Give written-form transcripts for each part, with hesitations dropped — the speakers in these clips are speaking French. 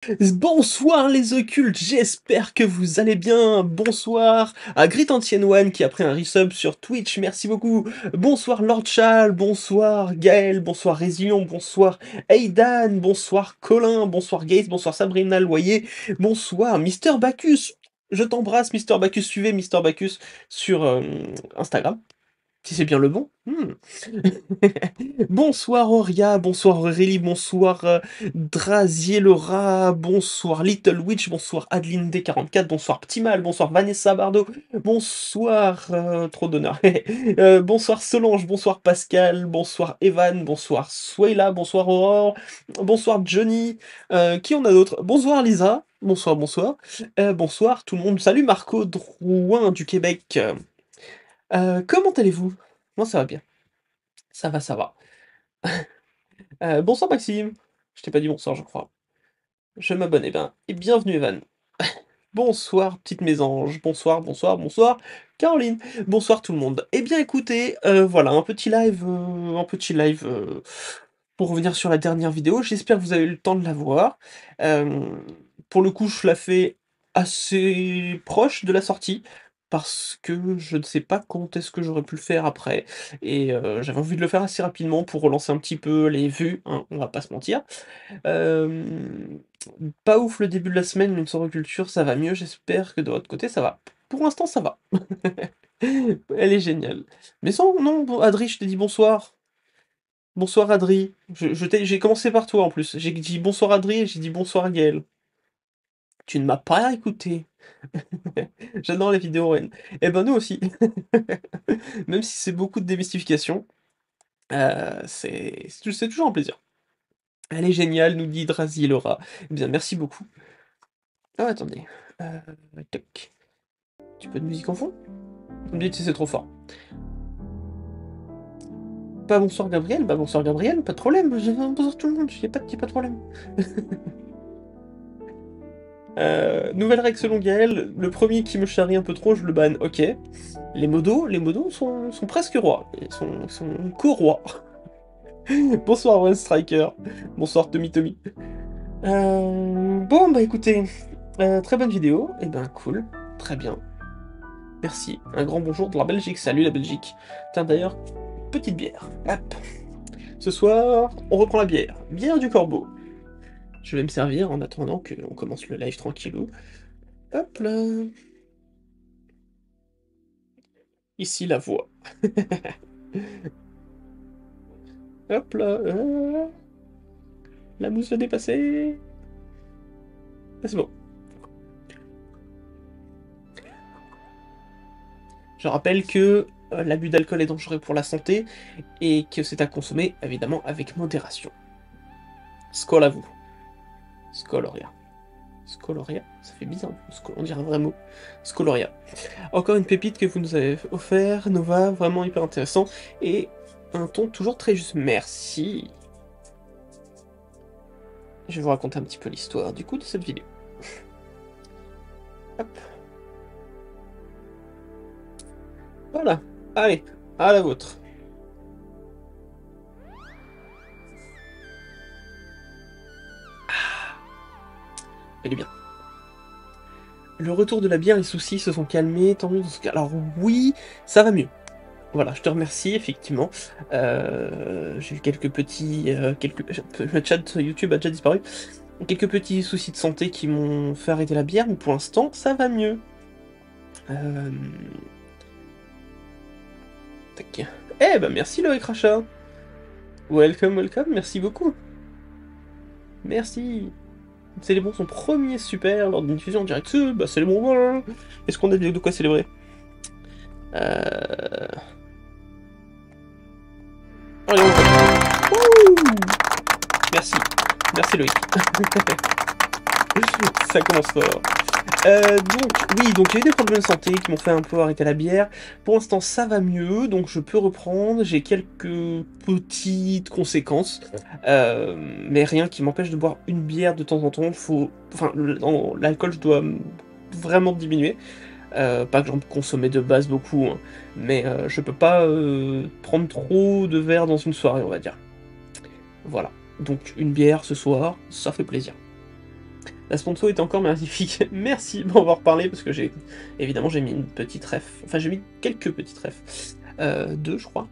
Bonsoir les occultes, j'espère que vous allez bien. Bonsoir à Grit Ancien One qui a pris un resub sur Twitch, merci beaucoup. Bonsoir Lord Chal, bonsoir Gaël, bonsoir Résilient, bonsoir Aidan, bonsoir Colin, bonsoir Gaze, bonsoir Sabrina Loyer, bonsoir Mister Bacchus. Je t'embrasse Mister Bacchus, suivez Mister Bacchus sur Instagram. Si c'est bien le bon. Bonsoir Auria, bonsoir Aurélie, bonsoir Drazier le rat, bonsoir Little Witch, bonsoir Adeline D44, bonsoir Ptimal, bonsoir Vanessa Bardot, bonsoir trop d'honneur. Bonsoir Solange, bonsoir Pascal, bonsoir Evan, bonsoir Swayla, bonsoir Aurore, bonsoir Johnny, qui on a d'autres? Bonsoir Lisa, bonsoir, bonsoir, bonsoir tout le monde, salut Marco Drouin du Québec. Comment allez-vous? Moi ça va bien. Ça va, ça va. Bonsoir Maxime. Je t'ai pas dit bonsoir, je crois. Je m'abonne, eh ben, et bienvenue Evan. Bonsoir petite mésange. Bonsoir, bonsoir, bonsoir Caroline. Bonsoir tout le monde. Eh bien écoutez, voilà, un petit live pour revenir sur la dernière vidéo. J'espère que vous avez eu le temps de la voir. Pour le coup, je la fais assez proche de la sortie, parce que je ne sais pas quand est-ce que j'aurais pu le faire après, et j'avais envie de le faire assez rapidement pour relancer un petit peu les vues, hein, on va pas se mentir. Hem, Pas ouf le début de la semaine, mais une soirée culture, ça va mieux, j'espère que de votre côté ça va. Pour l'instant ça va. Elle est géniale. Mais sans non, bon, Adri, je t'ai dit bonsoir. Bonsoir Adri. J'ai commencé par toi en plus. J'ai dit bonsoir Adri et j'ai dit bonsoir à Gaël. Tu ne m'as pas écouté. J'adore les vidéos reines. Eh ben nous aussi. Même si c'est beaucoup de démystification, c'est toujours un plaisir. Elle est géniale, nous dit Drazi Laura. Eh bien merci beaucoup. Ah attendez. Toc. Tu peux de musique en fond? Vous me dites si c'est trop fort. Pas bonsoir Gabriel? Bah bonsoir Gabriel, pas de problème. Bonsoir tout le monde, y a pas de problème. Nouvelle règle selon Gaël, le premier qui me charrie un peu trop, je le banne. Ok. Les modos sont presque rois. Ils sont co-rois. Bonsoir One Striker. Bonsoir Tommy Tommy. Bon bah écoutez, très bonne vidéo. Et ben cool, très bien. Merci. Un grand bonjour de la Belgique. Salut la Belgique. Tiens d'ailleurs, petite bière. Hop. Ce soir, on reprend la bière. Bière du Corbeau. Je vais me servir en attendant qu'on commence le live tranquillou. Hop là. Ici la voix. Hop là. La mousse va dépasser. Ah, c'est bon. Je rappelle que l'abus d'alcool est dangereux pour la santé et que c'est à consommer évidemment avec modération. Skol à vous. Skoloria. Skoloria, ça fait bizarre, on dirait un vrai mot. Skoloria. Encore une pépite que vous nous avez offert, Nova, vraiment hyper intéressant, et un ton toujours très juste. Merci. Je vais vous raconter un petit peu l'histoire du coup de cette vidéo. Hop. Voilà. Allez, à la vôtre. Elle est bien. Le retour de la bière, les soucis se sont calmés, tant mieux dans ce cas. Alors oui, ça va mieux. Voilà, je te remercie, effectivement. J'ai eu quelques petits... Le chat YouTube a déjà disparu. Quelques petits soucis de santé qui m'ont fait arrêter la bière, mais pour l'instant, ça va mieux. Tac. Eh ben merci Loïc Rachat. Welcome, welcome, merci beaucoup. Merci. Célébrons son premier super lors d'une diffusion en direct. Bah célébrons, hein. Est-ce qu'on a de quoi célébrer? Allez, on va. Ouh, merci. Merci Loïc. Ça commence fort. Donc j'ai eu des problèmes de santé qui m'ont fait un peu arrêter la bière. Pour l'instant, ça va mieux, donc je peux reprendre. J'ai quelques petites conséquences, mais rien qui m'empêche de boire une bière de temps en temps. Enfin, l'alcool, je dois vraiment diminuer. Pas que j'en consommais de base beaucoup, hein, mais je peux pas prendre trop de verres dans une soirée, on va dire. Voilà. Donc une bière ce soir, ça fait plaisir. La sponsor était encore magnifique. Merci, bon, on va en reparler parce que évidemment j'ai mis une petite ref, enfin j'ai mis quelques petites refs, deux je crois,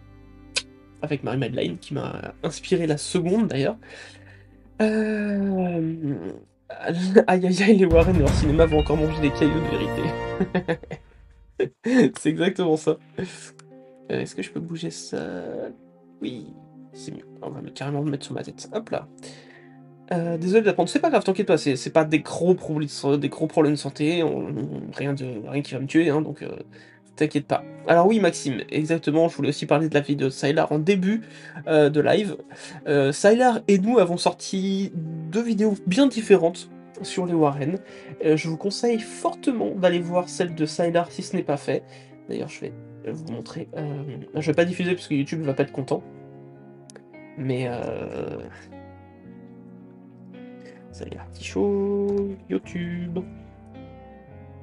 avec Marie-Madeleine qui m'a inspiré la seconde d'ailleurs. Aïe aïe aïe, les Warren et leur cinéma vont encore manger des cailloux de vérité. C'est exactement ça. Est-ce que je peux bouger ça? Oui, c'est mieux. On va carrément le mettre sur ma tête. Hop là. Désolé d'apprendre, c'est pas grave, t'inquiète pas, c'est pas des gros problèmes de santé, rien qui va me tuer, hein, donc t'inquiète pas. Alors oui, Maxime, exactement, je voulais aussi parler de la vidéo de Sylar en début de live. Sylar et nous avons sorti deux vidéos bien différentes sur les Warren. Je vous conseille fortement d'aller voir celle de Sylar si ce n'est pas fait. D'ailleurs, je vais vous montrer. Je vais pas diffuser parce que YouTube va pas être content. Mais Sylar petit show, YouTube.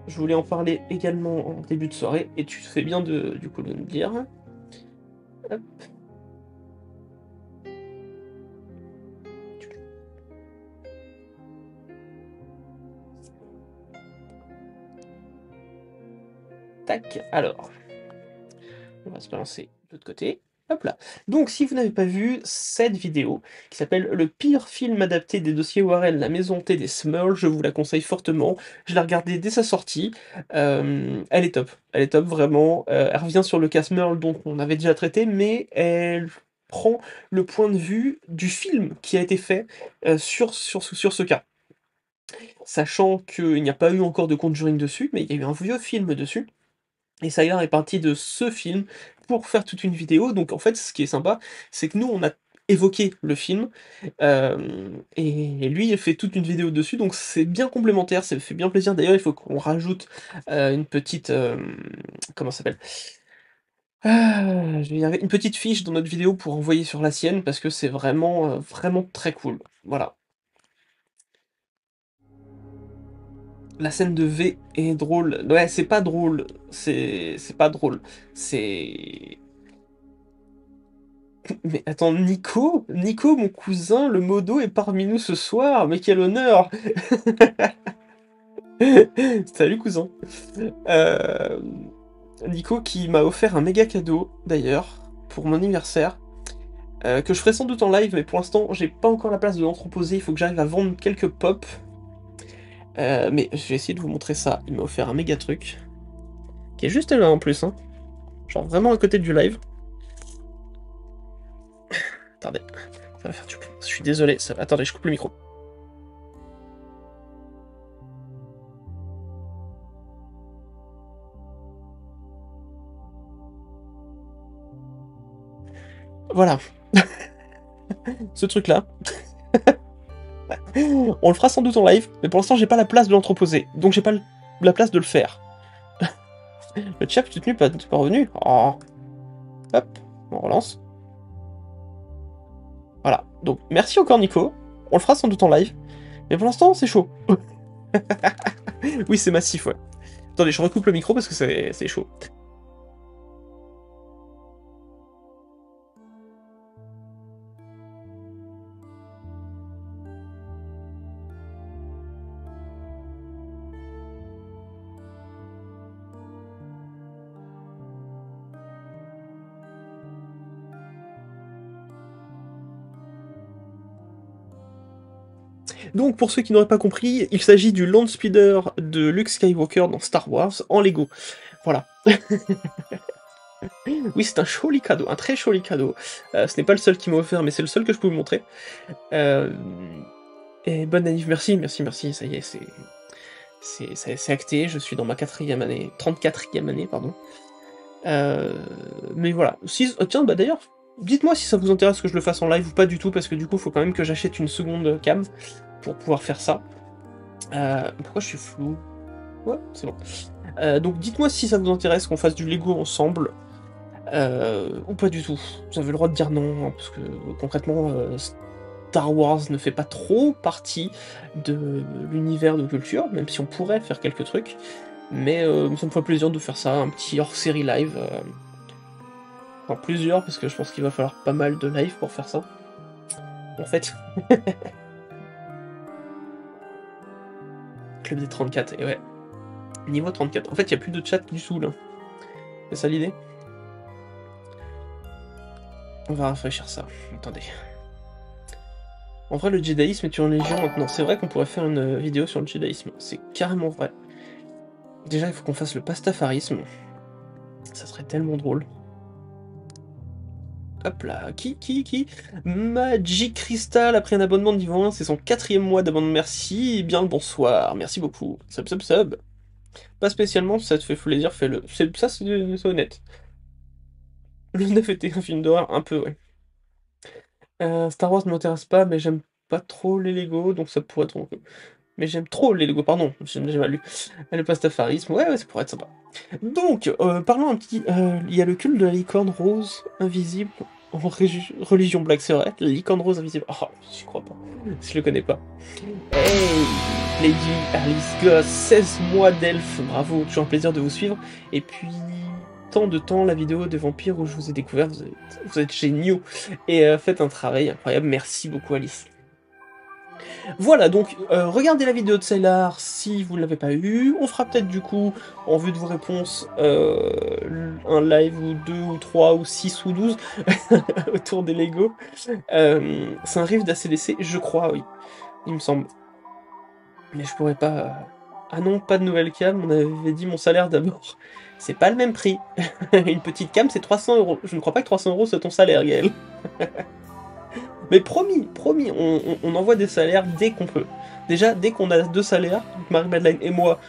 Je voulais en parler également en début de soirée, et tu fais bien du coup de me dire. Hop. Tac, alors. On va se balancer de l'autre côté. Hop là. Donc, si vous n'avez pas vu cette vidéo, qui s'appelle Le pire film adapté des dossiers Warren, La maison hantée des Smurls, je vous la conseille fortement. Je l'ai regardée dès sa sortie. Elle est top. Elle est top, vraiment. Elle revient sur le cas Smurl dont on avait déjà traité, mais elle prend le point de vue du film qui a été fait sur ce cas. Sachant qu'il n'y a pas eu encore de Conjuring dessus, mais il y a eu un vieux film dessus. Et Sylar est parti de ce film pour faire toute une vidéo. Donc en fait, ce qui est sympa, c'est que nous, on a évoqué le film, et lui, il fait toute une vidéo dessus, donc c'est bien complémentaire, ça me fait bien plaisir. D'ailleurs, il faut qu'on rajoute une petite... comment ça s'appelle? Je vais y arriver. Une petite fiche dans notre vidéo pour envoyer sur la sienne, parce que c'est vraiment, vraiment très cool. Voilà. La scène de V est drôle. Ouais, c'est pas drôle. C'est pas drôle. C'est... Mais attends, Nico? Nico, mon cousin, le modo, est parmi nous ce soir, mais quel honneur! Salut cousin. Euh, Nico qui m'a offert un méga cadeau, d'ailleurs, pour mon anniversaire, que je ferai sans doute en live, mais pour l'instant, j'ai pas encore la place de l'entreposer, il faut que j'arrive à vendre quelques pop. Mais je vais essayer de vous montrer ça. Il m'a offert un méga truc, qui est juste là en plus, hein. Genre vraiment à côté du live. Attendez, ça va faire du bruit. Je suis désolé, attendez, je coupe le micro. Voilà. Ce truc-là. On le fera sans doute en live, mais pour l'instant j'ai pas la place de l'entreposer, donc j'ai pas la place de le faire. Le chat tu tenu pas revenu. Oh. Hop, on relance. Voilà, donc merci encore Nico, on le fera sans doute en live, mais pour l'instant c'est chaud. Oui c'est massif, ouais. Attendez, je recoupe le micro parce que c'est chaud. Donc pour ceux qui n'auraient pas compris, il s'agit du Land Speeder de Luke Skywalker dans Star Wars en Lego. Voilà. Oui, c'est un joli cadeau, un très joli cadeau. Ce n'est pas le seul qui m'a offert, mais c'est le seul que je peux vous montrer. Et bonne année, merci, ça y est, c'est acté, je suis dans ma 4e année, 34e année, pardon. Mais voilà, tiens, bah d'ailleurs, dites-moi si ça vous intéresse que je le fasse en live ou pas du tout, parce que du coup, il faut quand même que j'achète une seconde cam pour pouvoir faire ça. Pourquoi je suis flou? Ouais, c'est bon. Donc dites-moi si ça vous intéresse qu'on fasse du Lego ensemble, ou pas du tout. Vous avez le droit de dire non, hein, parce que concrètement, Star Wars ne fait pas trop partie de l'univers de culture, même si on pourrait faire quelques trucs. Mais ça me ferait plaisir de faire ça, un petit hors-série live. Enfin, plusieurs, parce que je pense qu'il va falloir pas mal de live pour faire ça. En fait. Club des 34, et ouais. Niveau 34. En fait, il n'y a plus de chat du tout, là. C'est ça l'idée? On va rafraîchir ça. Attendez. En vrai, le judaïsme est une religion maintenant. C'est vrai qu'on pourrait faire une vidéo sur le judaïsme. C'est carrément vrai. Déjà, il faut qu'on fasse le pastafarisme. Ça serait tellement drôle. Hop là, qui Magic Crystal a pris un abonnement de niveau 1, c'est son 4e mois d'abonnement, merci, bien le bonsoir, merci beaucoup, sub. Pas spécialement, si ça te fait plaisir, fais-le. Ça, c'est honnête. Le 9 était un film d'horreur, un peu, ouais. Star Wars ne m'intéresse pas, mais j'aime pas trop les Lego, donc ça pourrait être... Mais j'aime trop les Lego, pardon, j'ai mal lu. Le pastafarisme, ouais, ça pourrait être sympa. Donc, parlons un petit... Il y a le culte de la licorne rose invisible en religion black, c'est vrai. La licorne rose invisible. Oh, j'y crois pas. Je le connais pas. Hey, Lady Alice Goss, 16 mois d'elfe, bravo, toujours un plaisir de vous suivre. Et puis, tant de temps, la vidéo des vampires où je vous ai découvert, vous êtes géniaux. Et faites un travail incroyable, merci beaucoup Alice. Voilà, donc regardez la vidéo de Sailor si vous ne l'avez pas eu. On fera peut-être du coup, en vue de vos réponses, un live ou 2 ou 3 ou 6 ou 12 autour des Lego. C'est un riff d'ACDC, je crois, oui, il me semble. Mais je pourrais pas... Ah non, pas de nouvelle cam, on avait dit mon salaire d'abord. C'est pas le même prix. Une petite cam, c'est 300 €. Je ne crois pas que 300 € c'est ton salaire, Gaël. Mais promis, on envoie des salaires dès qu'on peut. Déjà, dès qu'on a 2 salaires, Marie-Madeleine et moi,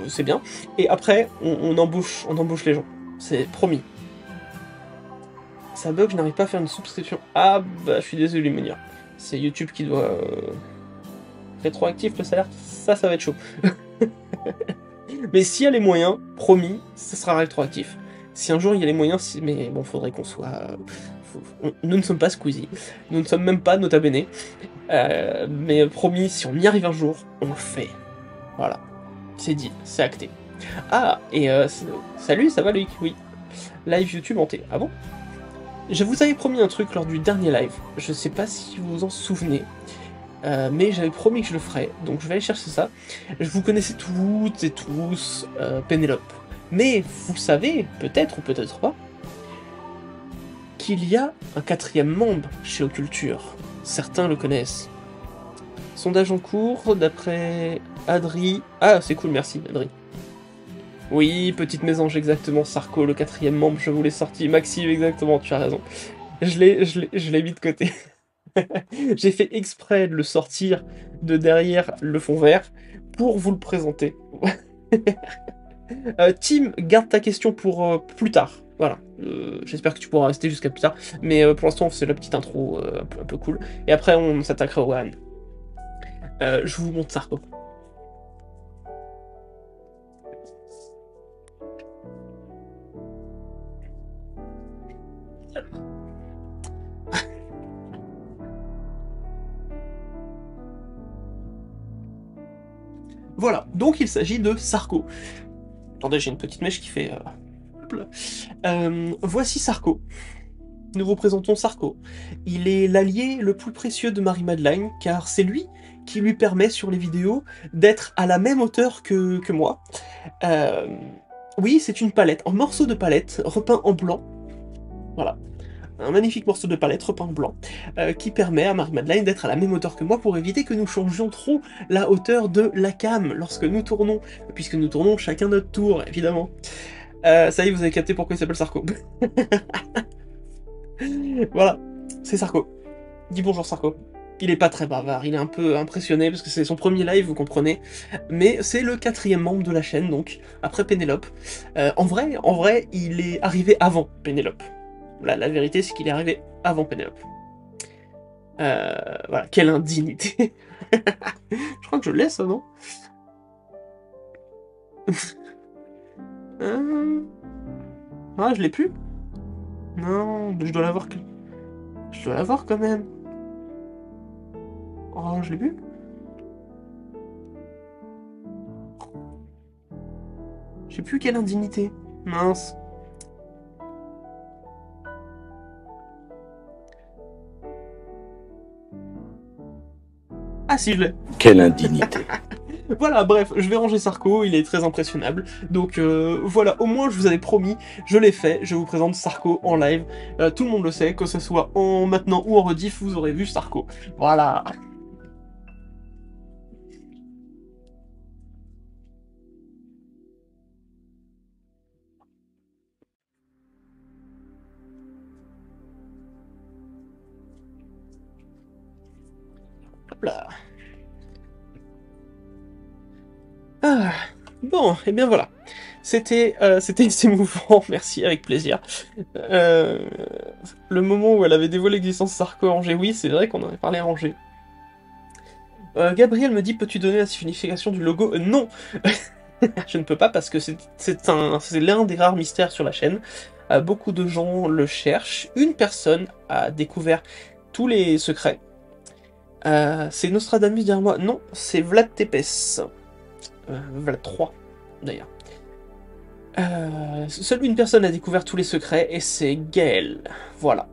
c'est bien. Et après, on embauche les gens. C'est promis. Ça bug, je n'arrive pas à faire une souscription. Ah bah, je suis désolé, Monia. C'est YouTube qui doit... Rétroactif le salaire, ça va être chaud. Mais s'il y a les moyens, promis, ça sera rétroactif. Si un jour il y a les moyens, mais bon, faudrait qu'on soit... Nous ne sommes pas Squeezie, nous ne sommes même pas Nota Bene, mais promis, si on y arrive un jour, on le fait. Voilà, c'est dit, c'est acté. Ah, et salut, ça va Loïc? Oui. Live YouTube hanté. Ah bon? Je vous avais promis un truc lors du dernier live, je sais pas si vous vous en souvenez, mais j'avais promis que je le ferais, donc je vais aller chercher ça. Vous connaissez toutes et tous Pénélope, mais vous savez, peut-être ou peut-être pas, qu'il y a un 4e membre chez Occulture. Certains le connaissent. Sondage en cours, d'après Adri... Ah, c'est cool, merci, Adri. Oui, petite mésange, exactement, Sarko, le 4e membre, je vous l'ai sorti. Maxime, exactement, tu as raison. Je l'ai mis de côté. J'ai fait exprès de le sortir de derrière le fond vert pour vous le présenter. Tim, garde ta question pour plus tard. Voilà, j'espère que tu pourras rester jusqu'à plus tard. Mais pour l'instant, c'est la petite intro un peu cool. Et après, on s'attaquera au Han. Je vous montre Sarko. Voilà, donc il s'agit de Sarko. Attendez, j'ai une petite mèche qui fait... voici Sarko. Nous vous présentons Sarko. Il est l'allié le plus précieux de Marie-Madeleine, car c'est lui qui lui permet sur les vidéos d'être à la même hauteur que moi. Oui, c'est une palette, un morceau de palette repeint en blanc. Voilà. Un magnifique morceau de palette repeint en blanc, qui permet à Marie-Madeleine d'être à la même hauteur que moi pour éviter que nous changions trop la hauteur de la cam lorsque nous tournons, puisque nous tournons chacun notre tour, évidemment. Ça y est, vous avez capté pourquoi il s'appelle Sarko. Voilà, c'est Sarko. Dis bonjour Sarko. Il est pas très bavard, il est un peu impressionné parce que c'est son premier live, vous comprenez. Mais c'est le 4e membre de la chaîne, donc, après Pénélope. En vrai, il est arrivé avant Pénélope. La vérité, c'est qu'il est arrivé avant Pénélope. Voilà, quelle indignité. Je crois que je le laisse, non? Ah, je l'ai plus? Non, je dois l'avoir. Je dois l'avoir quand même. Oh, je l'ai plus? Je sais plus quelle indignité. Mince. Ah si, je l'ai. Quelle indignité. Voilà, bref, je vais ranger Sarko, il est très impressionnable. Donc voilà, au moins je vous avais promis, je l'ai fait, je vous présente Sarko en live. Tout le monde le sait, que ce soit en maintenant ou en rediff, vous aurez vu Sarko. Voilà. Hop là. Ah, bon, et bien voilà. C'était émouvant, merci, avec plaisir. Euh, le moment où elle avait dévoilé l'existence de Sarko à Angers, oui, c'est vrai qu'on en avait parlé à Angers. Gabriel me dit, peux-tu donner la signification du logo? Non. Je ne peux pas parce que c'est l'un des rares mystères sur la chaîne. Beaucoup de gens le cherchent. Une personne a découvert tous les secrets. C'est Nostradamus derrière moi. Non, c'est Vlad Tepes. Vlad 3, d'ailleurs. Seule une personne a découvert tous les secrets et c'est Gaël. Voilà.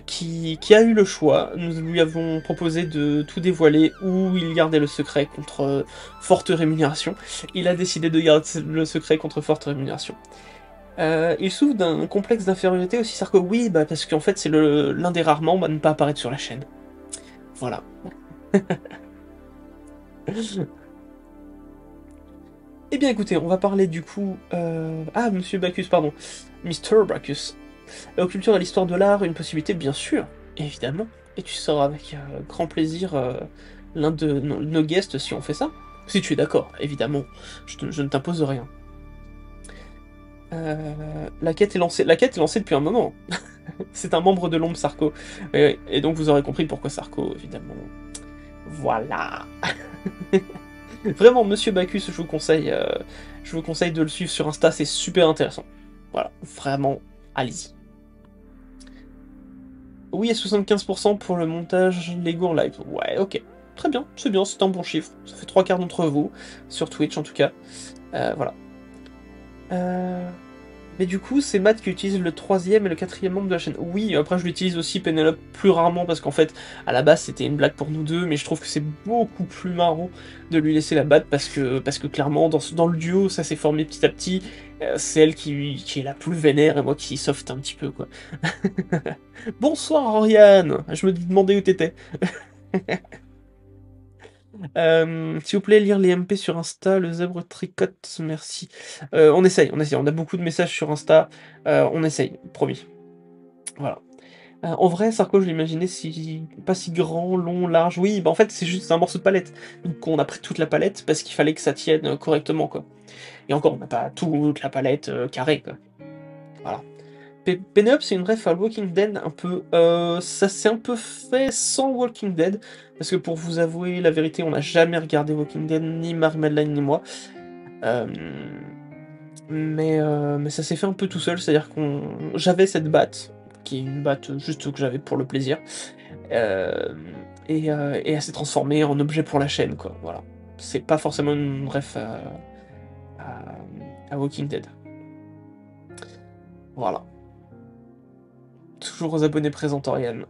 Qui a eu le choix. Nous lui avons proposé de tout dévoiler ou il gardait le secret contre forte rémunération. Il a décidé de garder le secret contre forte rémunération. Il souffre d'un complexe d'infériorité aussi, Sarko. Oui, bah parce qu'en fait c'est l'un des rares membres à ne pas apparaître sur la chaîne. Voilà. Eh bien écoutez, on va parler du coup... Ah, Monsieur Bacchus, pardon. Mr. Bacchus. La culture et l'histoire de l'art, une possibilité, bien sûr, évidemment. Et tu seras avec grand plaisir l'un de nos guests si on fait ça. Si tu es d'accord, évidemment. Je ne t'impose rien. La quête est lancée. La quête est lancée depuis un moment. C'est un membre de l'ombre Sarko. Et donc vous aurez compris pourquoi Sarko, évidemment. Voilà. Vraiment, Monsieur Bacchus, je vous conseille de le suivre sur Insta, c'est super intéressant. Voilà, vraiment, allez-y. Oui, à 75% pour le montage Lego en live. Ouais, ok. Très bien, c'est un bon chiffre. Ça fait 3 quarts d'entre vous, sur Twitch en tout cas. Voilà. Mais du coup, c'est Matt qui utilise le troisième et le quatrième membre de la chaîne. Oui, après je l'utilise aussi Penelope plus rarement parce qu'en fait, à la base c'était une blague pour nous deux, mais je trouve que c'est beaucoup plus marrant de lui laisser la batte parce que clairement, dans le duo, ça s'est formé petit à petit. C'est elle qui est la plus vénère et moi qui soft un petit peu, quoi. Bonsoir Oriane, je me demandais où t'étais. S'il vous plaît, lire les MP sur Insta, le zèbre tricote, merci. On essaye, on a beaucoup de messages sur Insta, on essaye, promis. Voilà. En vrai, Sarko, je l'imaginais pas si grand, long, large. Oui, bah en fait, c'est juste un morceau de palette. Donc on a pris toute la palette parce qu'il fallait que ça tienne correctement, quoi. Et encore, on n'a pas toute la palette carrée, quoi. Voilà. Penelope, c'est une ref à Walking Dead un peu. Ça s'est un peu fait sans Walking Dead, parce que pour vous avouer la vérité, on n'a jamais regardé Walking Dead, ni Marie-Madeleine ni moi. Euh, mais ça s'est fait un peu tout seul, c'est-à-dire j'avais cette batte, qui est une batte juste que j'avais pour le plaisir, euh, et elle s'est transformée en objet pour la chaîne, quoi. Voilà. C'est pas forcément une ref à Walking Dead. Voilà. Toujours aux abonnés présents, Oriane.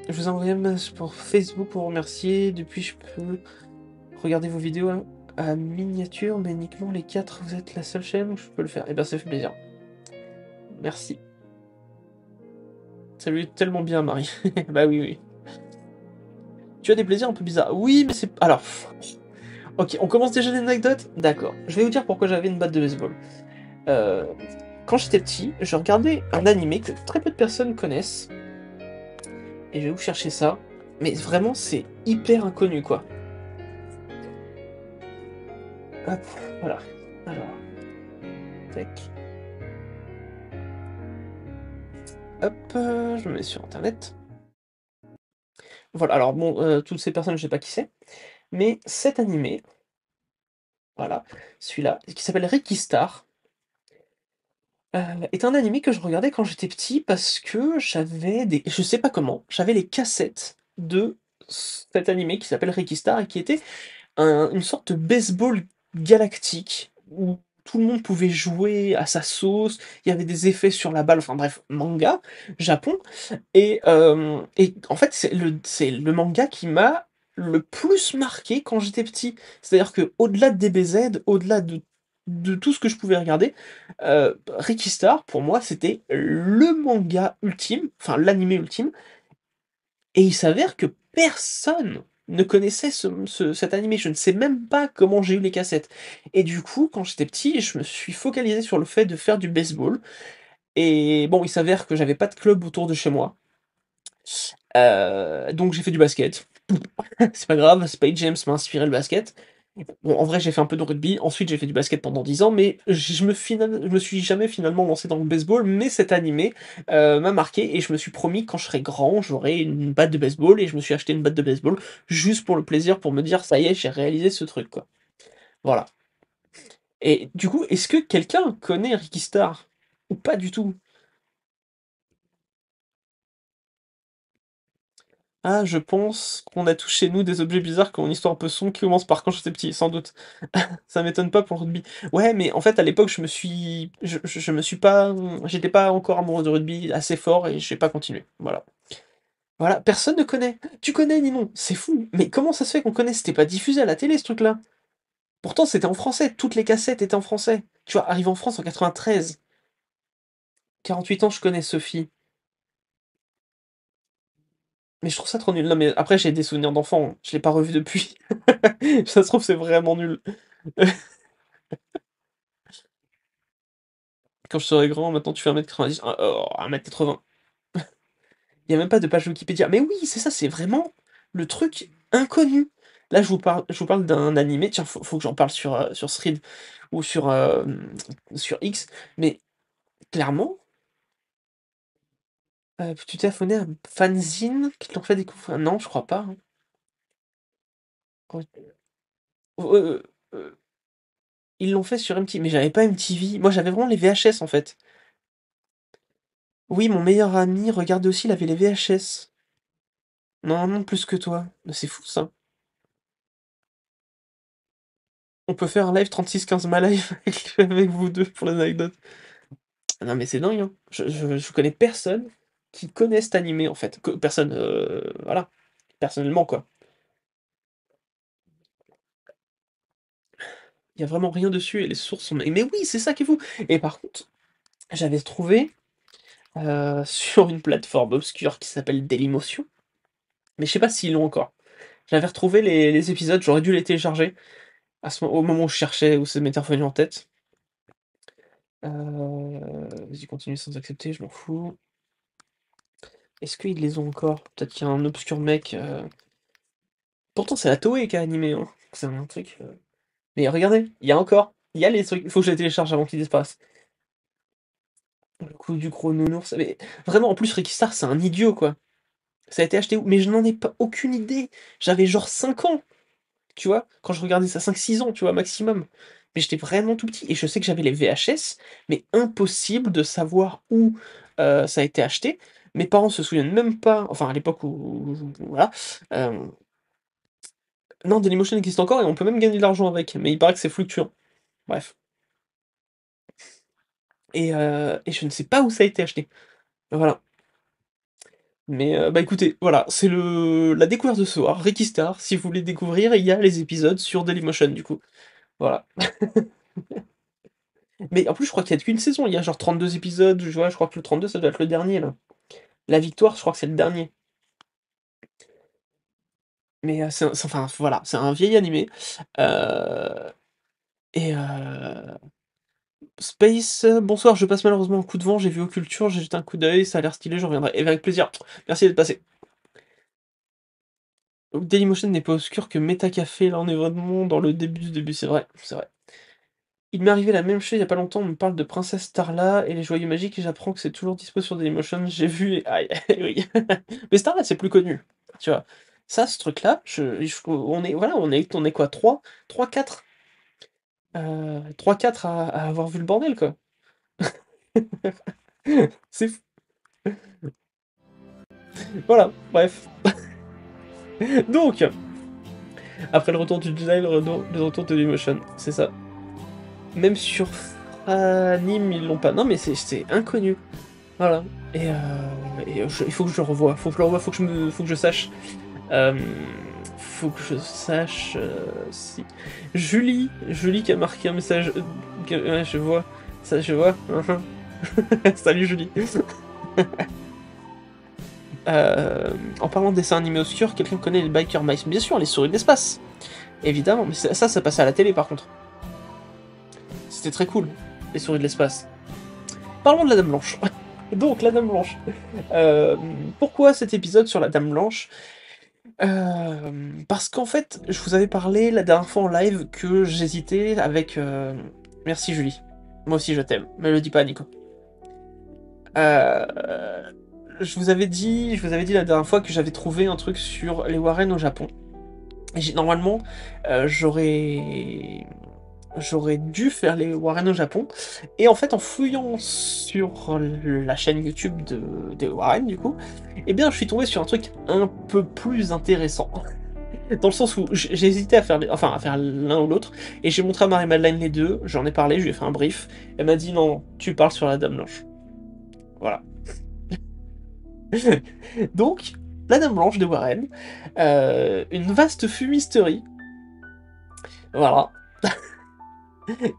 Je vous ai envoyé un message pour Facebook pour vous remercier. Depuis, je peux regarder vos vidéos à miniature, mais uniquement les 4. Vous êtes la seule chaîne où je peux le faire. Eh bien, ça fait plaisir. Merci. Ça lui est tellement bien, Marie. Bah oui, oui. Tu as des plaisirs un peu bizarres. Oui, mais c'est... Alors... Ok, on commence déjà l'anecdote. D'accord. Je vais vous dire pourquoi j'avais une batte de baseball. Euh, Quand j'étais petit, je regardais un animé que très peu de personnes connaissent. Et je vais vous chercher ça. Mais vraiment, c'est hyper inconnu, quoi. Hop, voilà. Alors, tac. Hop, je me mets sur internet. Voilà, alors bon, toutes ces personnes, je sais pas qui c'est, mais cet animé, voilà, celui-là, qui s'appelle Ricky Star, est un animé que je regardais quand j'étais petit parce que je sais pas comment, j'avais les cassettes de cet animé qui s'appelle Ricky Star et qui était une sorte de baseball galactique où tout le monde pouvait jouer à sa sauce, il y avait des effets sur la balle, enfin bref, manga, Japon, et en fait c'est le manga qui m'a le plus marqué quand j'étais petit. C'est-à-dire qu'au-delà de DBZ, au-delà de tout ce que je pouvais regarder, Ricky Star, pour moi, c'était le manga ultime, enfin l'anime ultime, et il s'avère que personne ne connaissait cet animé. Je ne sais même pas comment j'ai eu les cassettes. Et du coup, quand j'étais petit, je me suis focalisé sur le fait de faire du baseball. Et bon, il s'avère que j'avais pas de club autour de chez moi. Donc j'ai fait du basket. C'est pas grave, Space James m'a inspiré le basket. Bon, en vrai, j'ai fait un peu de rugby, ensuite j'ai fait du basket pendant 10 ans, mais je me suis jamais finalement lancé dans le baseball, mais cet animé m'a marqué et je me suis promis que quand je serai grand, j'aurai une batte de baseball et je me suis acheté une batte de baseball juste pour le plaisir, pour me dire ça y est, j'ai réalisé ce truc, quoi. Voilà. Et du coup, est-ce que quelqu'un connaît Ricky Star? Ou pas du tout? Ah, je pense qu'on a tous chez nous des objets bizarres qui ont une histoire un peu sombre qui commence par quand j'étais petit, sans doute. Ça m'étonne pas pour le rugby. Ouais, mais en fait, à l'époque, je me suis pas, j'étais pas encore amoureux de rugby assez fort et j'ai pas continué. Voilà. Voilà, personne ne connaît. Tu connais, Ninon, c'est fou. Mais comment ça se fait qu'on connaît? C'était pas diffusé à la télé, ce truc-là. Pourtant, c'était en français. Toutes les cassettes étaient en français. Tu vois, arrivé en France en 93. 48 ans, je connais Sophie. Mais je trouve ça trop nul. Non, mais après, j'ai des souvenirs d'enfant, hein. Je l'ai pas revu depuis. Ça se trouve, c'est vraiment nul. Quand je serai grand, maintenant tu fais 1m90, 1m80. Il y a même pas de page Wikipédia. Mais oui, c'est ça, c'est vraiment le truc inconnu. Là, je vous parle d'un animé. Tiens, faut que j'en parle sur Thread ou sur X. Mais clairement, tu t'es abonné à Fanzine qui te l'ont fait découvrir. Non, je crois pas, hein. Ouais. Euh, euh, Ils l'ont fait sur MTV, mais j'avais pas MTV. Moi, j'avais vraiment les VHS en fait. Oui, mon meilleur ami regardait aussi, il avait les VHS. Non, non, plus que toi. Mais c'est fou ça. On peut faire un live 36-15 ma live avec vous deux pour l'anecdote. Non mais c'est dingue, hein. Je connais personne qui connaît cet animé en fait. Personne, voilà, personnellement quoi. Il y a vraiment rien dessus et les sources sont. Mais oui, c'est ça qui est fou. Et par contre, j'avais trouvé sur une plateforme obscure qui s'appelle Dailymotion, mais je sais pas s'ils l'ont encore. J'avais retrouvé les épisodes, j'aurais dû les télécharger au moment où je cherchais, où ça m'était revenu en tête. Vas-y, continue sans accepter, je m'en fous. Est-ce qu'ils les ont encore? Peut-être qu'il y a un obscur mec. Pourtant, c'est la Toei qui a animé, hein. C'est un truc. Mais regardez, il y a encore. Il y a les trucs. Il faut que je les télécharge avant qu'ils disparaissent. Le coup du gros nounours. Mais vraiment, en plus, Ricky Star, c'est un idiot, quoi. Ça a été acheté où? Mais je n'en ai pas aucune idée. J'avais genre 5 ans, tu vois, quand je regardais ça, 5-6 ans, tu vois, maximum. Mais j'étais vraiment tout petit. Et je sais que j'avais les VHS, mais impossible de savoir où ça a été acheté. Mes parents se souviennent même pas, enfin à l'époque voilà. euh, non, Dailymotion existe encore et on peut même gagner de l'argent avec, mais il paraît que c'est fluctuant. Bref. Et je ne sais pas où ça a été acheté. Voilà. Mais bah écoutez, voilà, c'est la découverte de ce soir, Ricky Star. Si vous voulez découvrir, il y a les épisodes sur Dailymotion du coup. Voilà. Mais en plus, je crois qu'il y a qu'une saison, il y a genre 32 épisodes, je crois que le 32 ça doit être le dernier là. La victoire, je crois que c'est le dernier. Mais enfin voilà, c'est un vieil animé. Euh, et Space, bonsoir, je passe malheureusement un coup de vent, j'ai vu Occulture, j'ai jeté un coup d'œil, ça a l'air stylé, je reviendrai. Et avec plaisir. Merci d'être passé. Dailymotion n'est pas obscur que Metacafé, là on est vraiment dans le début du début, c'est vrai, c'est vrai. Il m'est arrivé la même chose il y a pas longtemps, on me parle de Princesse Starla et les joyaux magiques et j'apprends que c'est toujours dispo sur Dailymotion, j'ai vu et aïe, oui. Mais Starla c'est plus connu, tu vois. Ça, ce truc-là, on est, voilà, on est quoi, 3 4 3-4 à avoir vu le bordel, quoi. C'est fou. Voilà, bref. Donc, après le retour du Jedi, le retour de Dailymotion, c'est ça. Même sur Anime, ils l'ont pas. Non, mais c'est inconnu. Voilà. Il faut que je le revoie. Faut que je le revoie, faut que je sache. Euh, Faut que je sache si... Julie qui a marqué un message... ouais, je vois. Ça, je vois. Salut Julie. En parlant de dessins animés obscurs, quelqu'un connaît les Biker Mice? Bien sûr, les souris de l'espace. Évidemment, mais ça passait à la télé par contre. C'était très cool, les souris de l'espace. Parlons de la Dame Blanche. Donc, la Dame Blanche. Pourquoi cet épisode sur la Dame Blanche? Parce qu'en fait, je vous avais parlé la dernière fois en live que j'hésitais avec... Merci Julie. Moi aussi je t'aime, mais le dis pas à Nico. Je vous avais dit la dernière fois que j'avais trouvé un truc sur les Warren au Japon. Et normalement, j'aurais dû faire les Warren au Japon. Et en fait, en fouillant sur la chaîne YouTube des Warren, du coup, eh bien, je suis tombé sur un truc un peu plus intéressant. Dans le sens où j'ai hésité à faire l'un ou l'autre, et j'ai montré à Marie-Madeleine les deux, j'en ai parlé, je lui ai fait un brief, elle m'a dit non, tu parles sur la Dame Blanche. Voilà. Donc, la Dame Blanche de Warren, une vaste fumisterie. Voilà.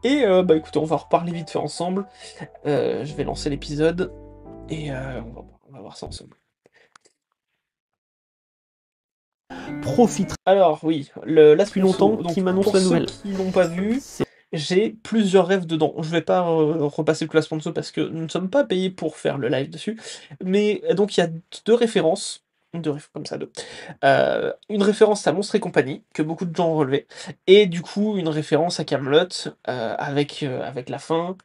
Et bah écoutez, on va reparler vite fait ensemble. Je vais lancer l'épisode, et on va voir ça ensemble. Profite. Alors oui, là depuis longtemps, qui m'annonce la nouvelle. Pour ceux qui n'ont pas vu, j'ai plusieurs rêves dedans. Je vais pas repasser le classement de ceux parce que nous ne sommes pas payés pour faire le live dessus. Mais donc il y a deux références. Comme ça, deux. Une référence à Monstres et compagnie, que beaucoup de gens ont relevé. Et du coup, une référence à Camelot avec la fin.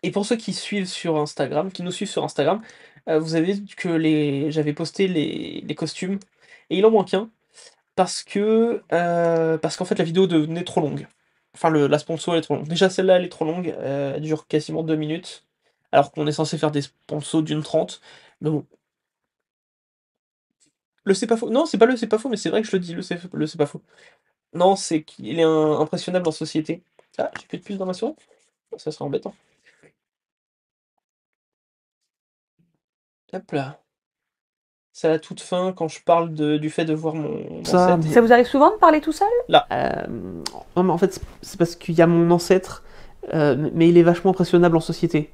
Et pour ceux qui suivent sur Instagram, qui nous suivent sur Instagram, vous avez vu que j'avais posté les costumes, et il en manque un, parce qu'en fait la vidéo devenait trop longue. Enfin, la sponsor elle est trop longue. Déjà celle-là elle est trop longue, elle dure quasiment 2 minutes, alors qu'on est censé faire des sponsors d'une 30, mais bon. Le c'est pas faux. Non, c'est pas le c'est pas faux, mais c'est vrai que je le dis, le c'est pas faux. Non, c'est qu'il est impressionnable en société. Ah, j'ai plus de puce dans ma souris? Ça serait embêtant. Hop là. C'est à la toute fin, quand je parle du fait de voir mon ancêtre. Ça vous arrive souvent de parler tout seul? Là. Non, mais en fait, c'est parce qu'il y a mon ancêtre, mais il est vachement impressionnable en société.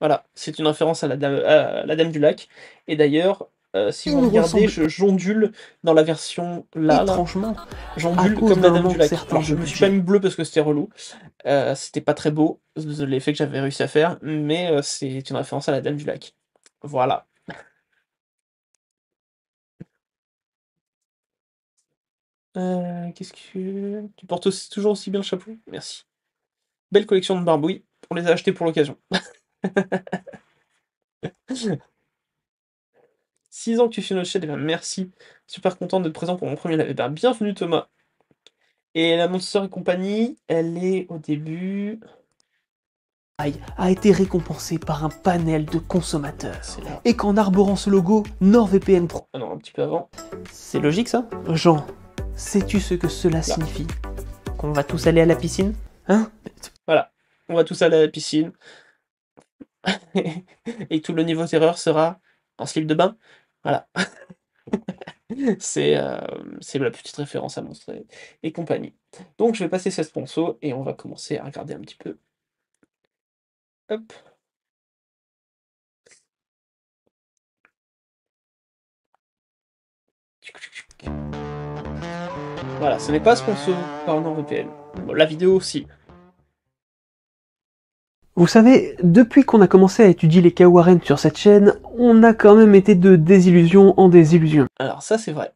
Voilà, c'est une référence à la Dame du Lac. Et d'ailleurs, si vous regardez, j'ondule dans la version là. Franchement, j'ondule comme la Dame du Lac. Alors, je me suis pas mis bleu parce que c'était relou. C'était pas très beau, l'effet que j'avais réussi à faire, mais c'est une référence à la Dame du Lac. Voilà. Qu'est-ce que... Tu portes toujours aussi bien le chapeau? Merci. Belle collection de barbouilles. On les a achetés pour l'occasion. 6 ans que tu fais notre chaîne, et bien merci. Super content d'être présent pour mon premier live. Et bien bienvenue Thomas. Et la Monster et compagnie, elle est au début... a été récompensé par un panel de consommateurs. Et qu'en arborant ce logo, NordVPN Pro... Ah non, un petit peu avant. C'est logique ça? Jean, sais-tu ce que cela signifie? Qu'on va tous aller à la piscine? Hein? Voilà, on va tous aller à la piscine. Et tout le niveau terreur sera en slip de bain. Voilà. C'est la petite référence à Monstres et compagnie. Donc je vais passer cette sponsor et on va commencer à regarder un petit peu. Hop. Voilà, ce n'est pas sponsor par NordVPN. Bon, la vidéo aussi. Vous savez, depuis qu'on a commencé à étudier les cas Warren sur cette chaîne, on a quand même été de désillusion en désillusion. Alors ça c'est vrai.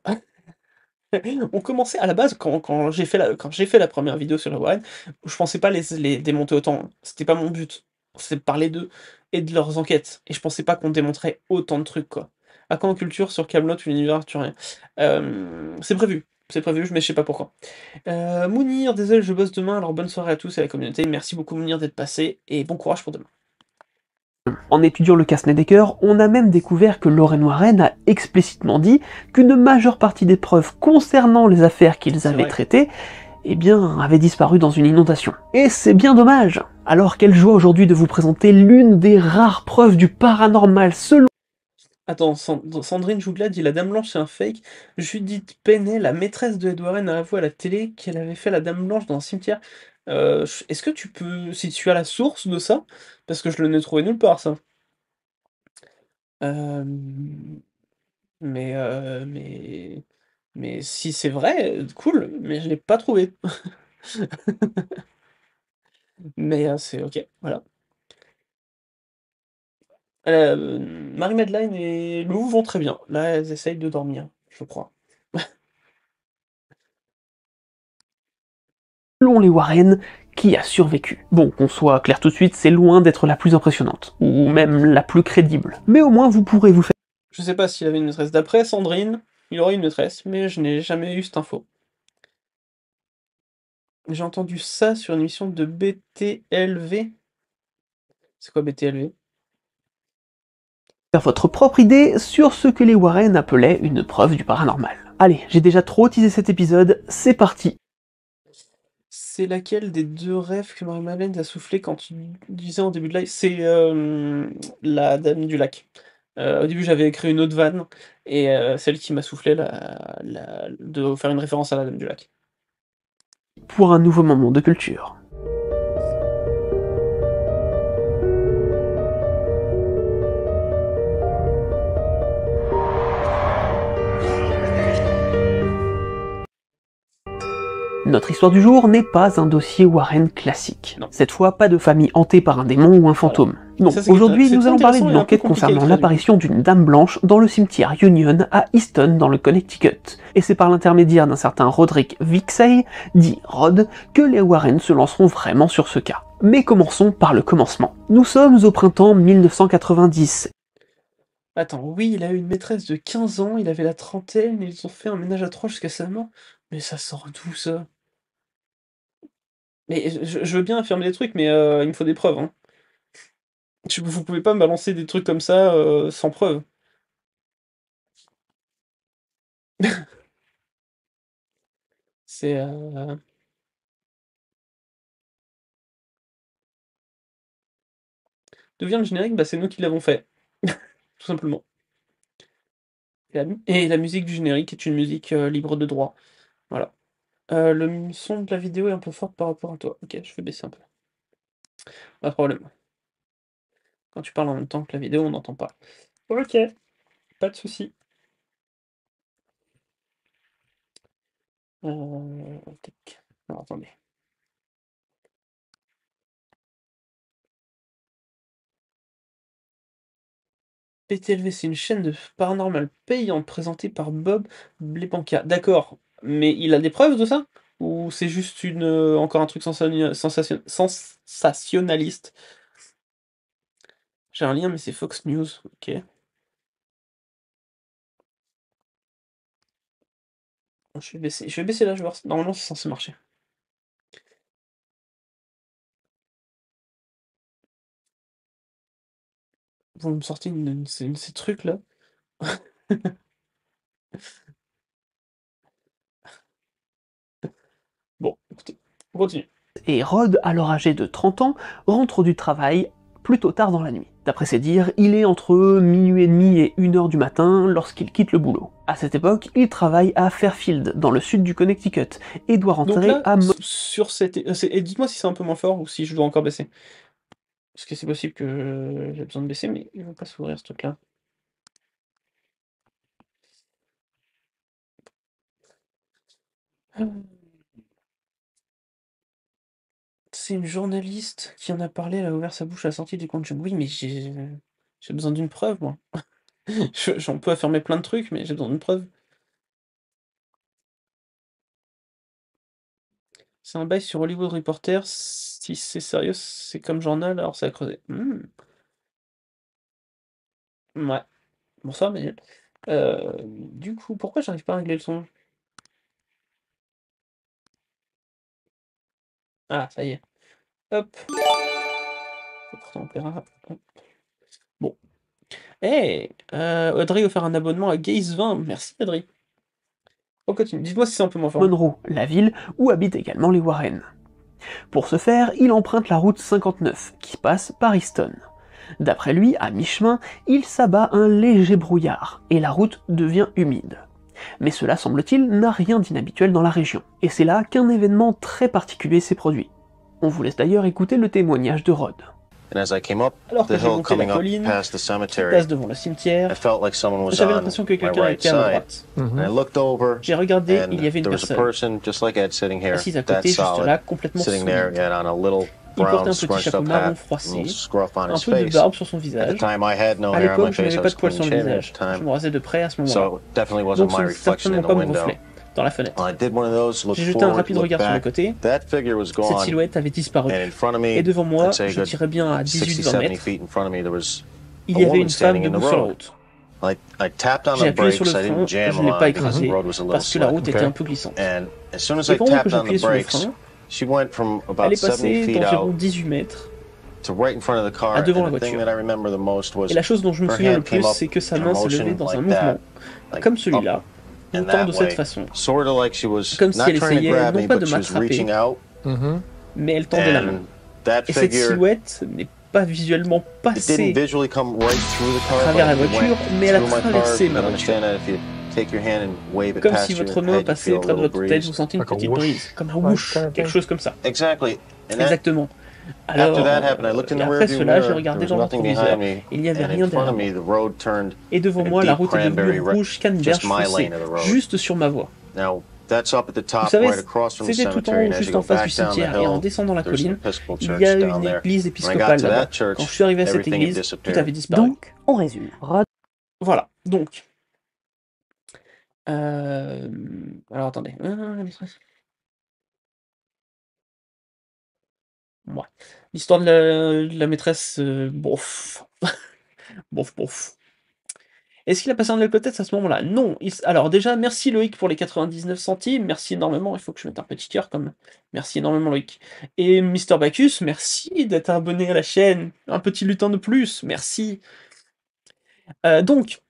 On commençait à la base, quand j'ai fait la première vidéo sur le Warren, je pensais pas les démonter autant. C'était pas mon but. C'est de parler d'eux et de leurs enquêtes. Et je pensais pas qu'on démontrait autant de trucs, quoi. À quand en culture sur Camelot ou l'univers arthurien. C'est prévu. C'est prévu, mais je sais pas pourquoi. Mounir, désolé, je bosse demain, alors bonne soirée à tous et à la communauté. Merci beaucoup Mounir d'être passé, et bon courage pour demain. En étudiant le cas Snedeker, on a même découvert que Lorraine Warren a explicitement dit qu'une majeure partie des preuves concernant les affaires qu'ils avaient traitées, eh bien, avaient disparu dans une inondation. Et c'est bien dommage. Alors quelle joie aujourd'hui de vous présenter l'une des rares preuves du paranormal selon... Attends, Sandrine Jougla dit: «La Dame Blanche, c'est un fake». Judith Penney, la maîtresse de Ed Warren, a avoué à la télé qu'elle avait fait la Dame Blanche dans un cimetière. Ch Est-ce que tu peux, si tu as la source de ça? Parce que je le n'ai trouvé nulle part ça. Hem, mais si c'est vrai, cool, mais je l'ai pas trouvé. Mais c'est OK, voilà. Marie-Madeleine et Lou vont très bien. Là, elles essayent de dormir, je crois. Selon les Warren, qui a survécu. Bon, qu'on soit clair tout de suite, c'est loin d'être la plus impressionnante, ou même la plus crédible. Mais au moins vous pourrez vous faire Je sais pas s'il avait une maîtresse. D'après Sandrine, il aurait une maîtresse, mais je n'ai jamais eu cette info. J'ai entendu ça sur une émission de BTLV. C'est quoi BTLV? votre propre idée sur ce que les Warren appelaient une preuve du paranormal. Allez, j'ai déjà trop teasé cet épisode, c'est parti. C'est laquelle des deux rêves que Marie-Madeleine a soufflé quand tu disais en début de live? C'est la Dame du Lac. Au début, j'avais écrit une autre vanne, et celle qui m'a soufflé de faire une référence à la Dame du Lac. Pour un nouveau moment de culture. Notre histoire du jour n'est pas un dossier Warren classique. Non. Cette fois, pas de famille hantée par un démon ou un fantôme. Non, Ça, c'est aujourd'hui c'est nous allons parler intéressant d'une et un peu enquête compliqué à concernant écrire, du coup. l'apparition d'une dame blanche dans le cimetière Union à Easton dans le Connecticut. Et c'est par l'intermédiaire d'un certain Roderick Vixey, dit Rod, que les Warren se lanceront vraiment sur ce cas. Mais commençons par le commencement. Nous sommes au printemps 1990. Attends, oui, il a eu une maîtresse de 15 ans, il avait la trentaine, et ils ont fait un ménage à 3 jusqu'à sa mort. Mais ça sort d'où ça? Mais je veux bien affirmer des trucs, mais il me faut des preuves, hein. Vous pouvez pas me balancer des trucs comme ça, sans preuve. C'est, d'où vient le générique? Bah, c'est nous qui l'avons fait, tout simplement. Et la musique du générique est une musique, libre de droit, voilà. Le son de la vidéo est un peu fort par rapport à toi. OK, je vais baisser un peu. Pas de problème. Quand tu parles en même temps que la vidéo, on n'entend pas. OK, pas de souci. Tac. Alors attendez. PTLV, c'est une chaîne de paranormal payante présentée par Bob Blepanka. D'accord, mais il a des preuves de ça? Ou c'est juste encore un truc sensationnaliste? J'ai un lien, mais c'est Fox News. OK. Je vais baisser là, je vais voir. Normalement, c'est censé marcher. Vous me sortez ces trucs-là? Bon, écoutez, on continue. Et Rod, alors âgé de 30 ans, rentre du travail plutôt tard dans la nuit. D'après ses dires, il est entre minuit et demi et 1h du matin lorsqu'il quitte le boulot. À cette époque, il travaille à Fairfield, dans le sud du Connecticut, et doit Donc rentrer là, à sur cette... et dites-moi si c'est un peu moins fort ou si je dois encore baisser. Parce que c'est possible que j'ai besoin de baisser, mais il ne va pas s'ouvrir ce truc-là. C'est une journaliste qui en a parlé, elle a ouvert sa bouche à la sortie du compte Jung. Oui, mais j'ai besoin d'une preuve, moi. J'en peux affirmer plein de trucs, mais j'ai besoin d'une preuve. C'est un bail sur Hollywood Reporter. Si c'est sérieux, c'est comme journal, alors c'est à creuser. Ouais, bonsoir, Manuel. Du coup, pourquoi j'arrive pas à régler le son? Ah, ça y est. Hop. Faut pourtant opéra. Hop. Bon. Hey, Audrey a offert un abonnement à Gaze 20. Merci, Audrey. On continue. Dites-moi si c'est un peu moins fort. Monroe, la ville où habitent également les Warren. Pour ce faire, il emprunte la route 59, qui passe par Easton. D'après lui, à mi-chemin, il s'abat un léger brouillard, et la route devient humide. Mais cela, semble-t-il, n'a rien d'inhabituel dans la région, et c'est là qu'un événement très particulier s'est produit. On vous laisse d'ailleurs écouter le témoignage de Rod. Alors que j'ai monté la colline, qui passe devant le cimetière, j'avais l'impression que quelqu'un était à ma droite. J'ai regardé, il y avait une personne, assise à côté, juste là, complètement solide. Il portait un petit chapeau marron froissé, un peu de barbe sur son visage. À l'époque, je n'avais pas de poils sur le visage. Je me rasais de près à ce moment-là. Donc ce n'est certainement pas mon reflet, dans la fenêtre. J'ai jeté un rapide regard sur le côté. Cette silhouette avait disparu. Et devant moi, je dirais bien à 18-20 mètres, il y avait une femme debout sur la route. J'ai appuyé sur le frein, je ne l'ai pas écrasé, parce que la route était un peu glissante. Et pendant que j'appuyais sur le frein, elle est passée d'environ 18 mètres à devant la voiture. Et la chose dont je me souviens le plus, c'est que sa main s'est levée dans un mouvement, comme celui-là, montant de cette façon, comme si elle essayait non pas de m'attraper, mais elle tendait la main. Et cette silhouette n'est pas visuellement passée à travers la voiture, mais elle a traversé ma voiture. Comme si votre main passait près de votre tête, vous sentez une petite brise, comme un whoosh, quelque chose comme ça. Exactement. Alors, après cela, j'ai regardé dans le rétroviseur, il n'y avait rien derrière moi. Et devant moi, la route est devenue rouge canneberge foncé, juste sur ma voie. Vous savez, c'était tout en haut, juste en face du cimetière, et en descendant la colline, il y a une église épiscopale là-bas. Quand je suis arrivé à cette église, tout avait disparu. Donc, on résume. Rod... Voilà, donc... Alors attendez... Ouais. L'histoire de la maîtresse, bof. Bof, bof. Est-ce qu'il a passé un alcool test à ce moment-là? Non. Alors déjà, merci Loïc pour les 99 centimes. Merci énormément. Il faut que je mette un petit cœur comme... Merci énormément Loïc. Et Mister Bacchus, merci d'être abonné à la chaîne. Un petit lutin de plus. Merci. Donc,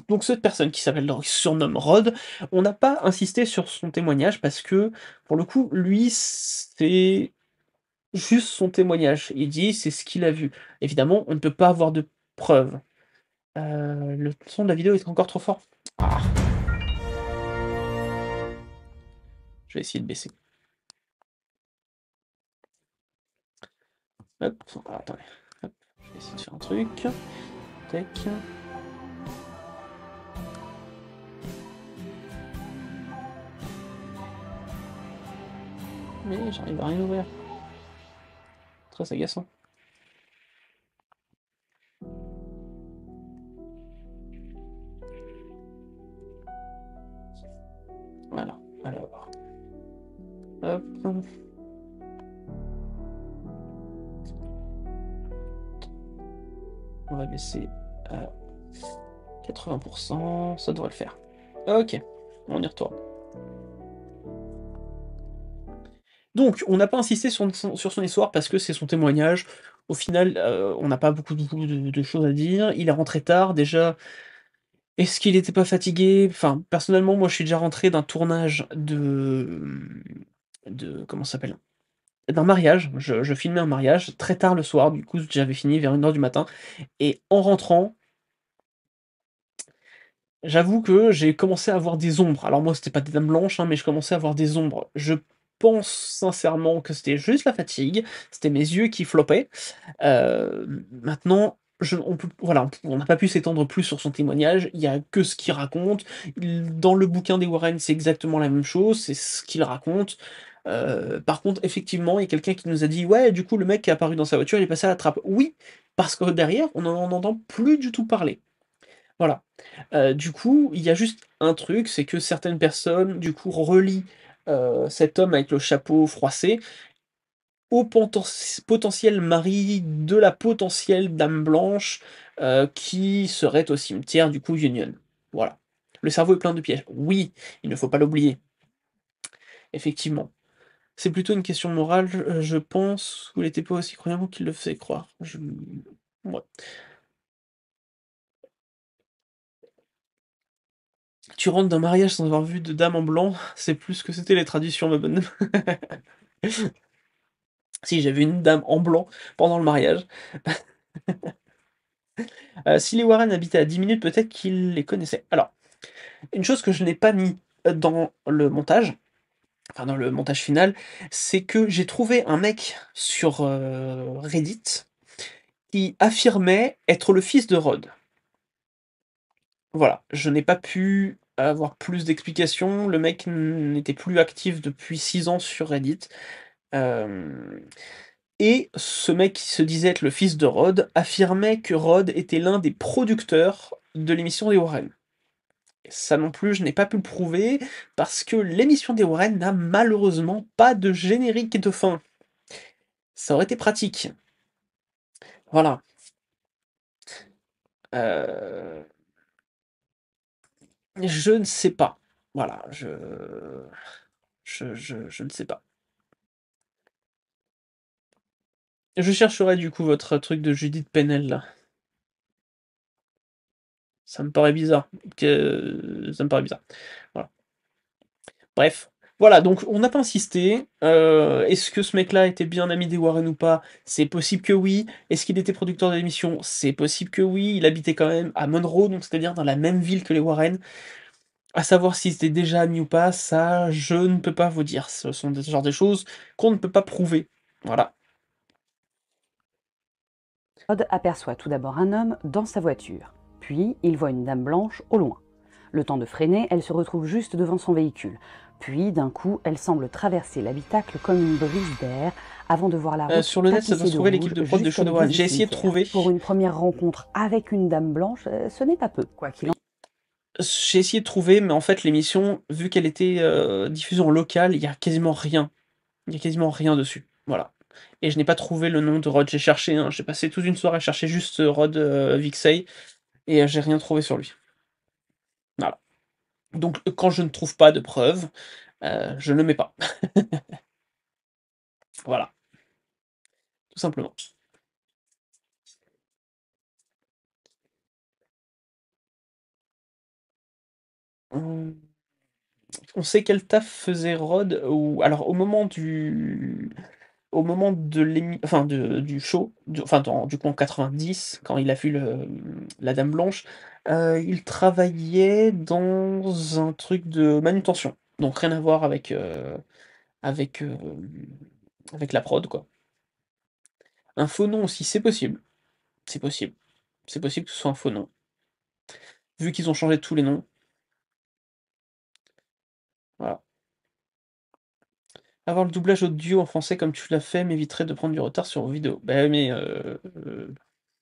donc cette personne qui surnomme Rod, on n'a pas insisté sur son témoignage parce que, pour le coup, lui, c'est juste son témoignage. Il dit c'est ce qu'il a vu. Évidemment, on ne peut pas avoir de preuves. Le son de la vidéo est encore trop fort. Ah. Je vais essayer de baisser. Hop, alors, attendez. Hop, je vais essayer de faire un truc. Tac. Mais j'arrive à rien ouvrir. Très agaçant. Voilà, alors. Hop. On va baisser à 80%, ça devrait le faire. Ok, on y retourne. Donc, on n'a pas insisté sur son histoire parce que c'est son témoignage. Au final, on n'a pas beaucoup de choses à dire. Il est rentré tard, déjà. Est-ce qu'il n'était pas fatigué? Enfin, personnellement, moi, je suis déjà rentré d'un tournage comment ça s'appelle? D'un mariage. Je filmais un mariage très tard le soir, du coup, j'avais fini vers 1h du matin. Et en rentrant, j'avoue que j'ai commencé à avoir des ombres. Alors moi, c'était pas des dames blanches, hein, mais je commençais à avoir des ombres. Je pense sincèrement que c'était juste la fatigue, c'était mes yeux qui floppaient. Maintenant, on n'a pas pu s'étendre plus sur son témoignage, il y a que ce qu'il raconte. Dans le bouquin des Warren, c'est exactement la même chose, c'est ce qu'il raconte. Par contre, effectivement, il y a quelqu'un qui nous a dit: «Ouais, du coup, le mec qui est apparu dans sa voiture, il est passé à la trappe». Oui, parce que derrière, on n'en entend plus du tout parler. Voilà. Du coup, il y a juste un truc, c'est que certaines personnes, du coup, relient, cet homme avec le chapeau froissé au potentiel mari de la potentielle dame blanche, qui serait au cimetière, du coup, Union. Voilà. Le cerveau est plein de pièges. Oui, il ne faut pas l'oublier. Effectivement. C'est plutôt une question morale, je pense, où il était pas aussi croyant qu'il le fait croire. Ouais. Tu rentres d'un mariage sans avoir vu de dame en blanc, c'est plus que c'était les traditions, ma bonne. Si, j'avais une dame en blanc pendant le mariage. Si les Warren habitaient à 10 minutes, peut-être qu'ils les connaissaient. Alors, une chose que je n'ai pas mis dans le montage, enfin dans le montage final, c'est que j'ai trouvé un mec sur, Reddit qui affirmait être le fils de Rod. Voilà, je n'ai pas pu avoir plus d'explications. Le mec n'était plus actif depuis 6 ans sur Reddit. Hem Et ce mec qui se disait être le fils de Rod, affirmait que Rod était l'un des producteurs de l'émission des Warren. Ça non plus, je n'ai pas pu le prouver, parce que l'émission des Warren n'a malheureusement pas de générique de fin. Ça aurait été pratique. Voilà. Heu, je ne sais pas. Voilà, je ne sais pas. Je chercherai du coup votre truc de Judith Pennell là. Ça me paraît bizarre ça me paraît bizarre. Voilà. Bref, voilà, donc on n'a pas insisté. Est-ce que ce mec-là était bien ami des Warren ou pas? C'est possible que oui. Est-ce qu'il était producteur de l'émission? C'est possible que oui. Il habitait quand même à Monroe, donc c'est-à-dire dans la même ville que les Warren. À savoir s'ils étaient déjà amis ou pas, ça, je ne peux pas vous dire. Ce sont des genres de choses qu'on ne peut pas prouver. Voilà. Rod aperçoit tout d'abord un homme dans sa voiture. Puis, il voit une dame blanche au loin. Le temps de freiner, elle se retrouve juste devant son véhicule. Puis, d'un coup, elle semble traverser l'habitacle comme une brise d'air avant de voir la route Sur le net, ça doit tapissée se de trouver l'équipe rouge de prod de jusqu'à Show de l'église Warren. du J'ai essayé de cimetière. trouver. Pour une première rencontre avec une dame blanche, ce n'est pas peu. Quoi qu'il en J'ai essayé de trouver, mais en fait, l'émission, vu qu'elle était diffusée en local, il y a quasiment rien. Il y a quasiment rien dessus. Voilà. Et je n'ai pas trouvé le nom de Rod. J'ai cherché, hein, j'ai passé toute une soirée à chercher juste Rod Vixey et j'ai rien trouvé sur lui. Voilà. Donc quand je ne trouve pas de preuves, je ne mets pas. Voilà, tout simplement. Hum, On sait quel taf faisait Rod ou alors au moment de enfin du show, enfin du coup en 90, quand il a vu la Dame Blanche, il travaillait dans un truc de manutention. Donc rien à voir avec, avec la prod, quoi. Un faux nom aussi, c'est possible. C'est possible. C'est possible que ce soit un faux nom. Vu qu'ils ont changé tous les noms. Voilà. Avoir le doublage audio en français comme tu l'as fait m'éviterait de prendre du retard sur vos vidéos. Bah oui, mais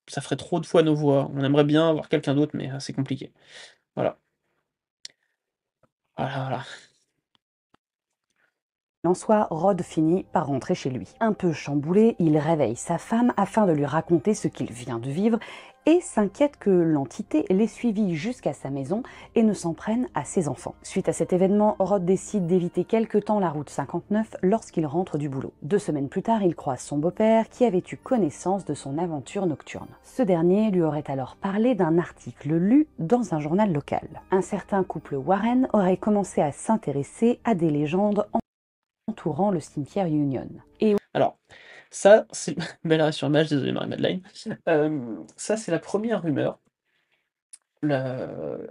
ça ferait trop de fois nos voix. On aimerait bien avoir quelqu'un d'autre, mais c'est compliqué. Voilà. Voilà, voilà. en soit, Rod finit par rentrer chez lui. Un peu chamboulé, il réveille sa femme afin de lui raconter ce qu'il vient de vivre et s'inquiète que l'entité l'ait suivi jusqu'à sa maison et ne s'en prenne à ses enfants. Suite à cet événement, Rod décide d'éviter quelque temps la route 59 lorsqu'il rentre du boulot. 2 semaines plus tard, il croise son beau-père qui avait eu connaissance de son aventure nocturne. Ce dernier lui aurait alors parlé d'un article lu dans un journal local. Un certain couple Warren aurait commencé à s'intéresser à des légendes entourant le cimetière Union. Et Alors, ça, c'est belle arrêt sur image, désolé Marie-Madeleine. Ça, c'est la première rumeur.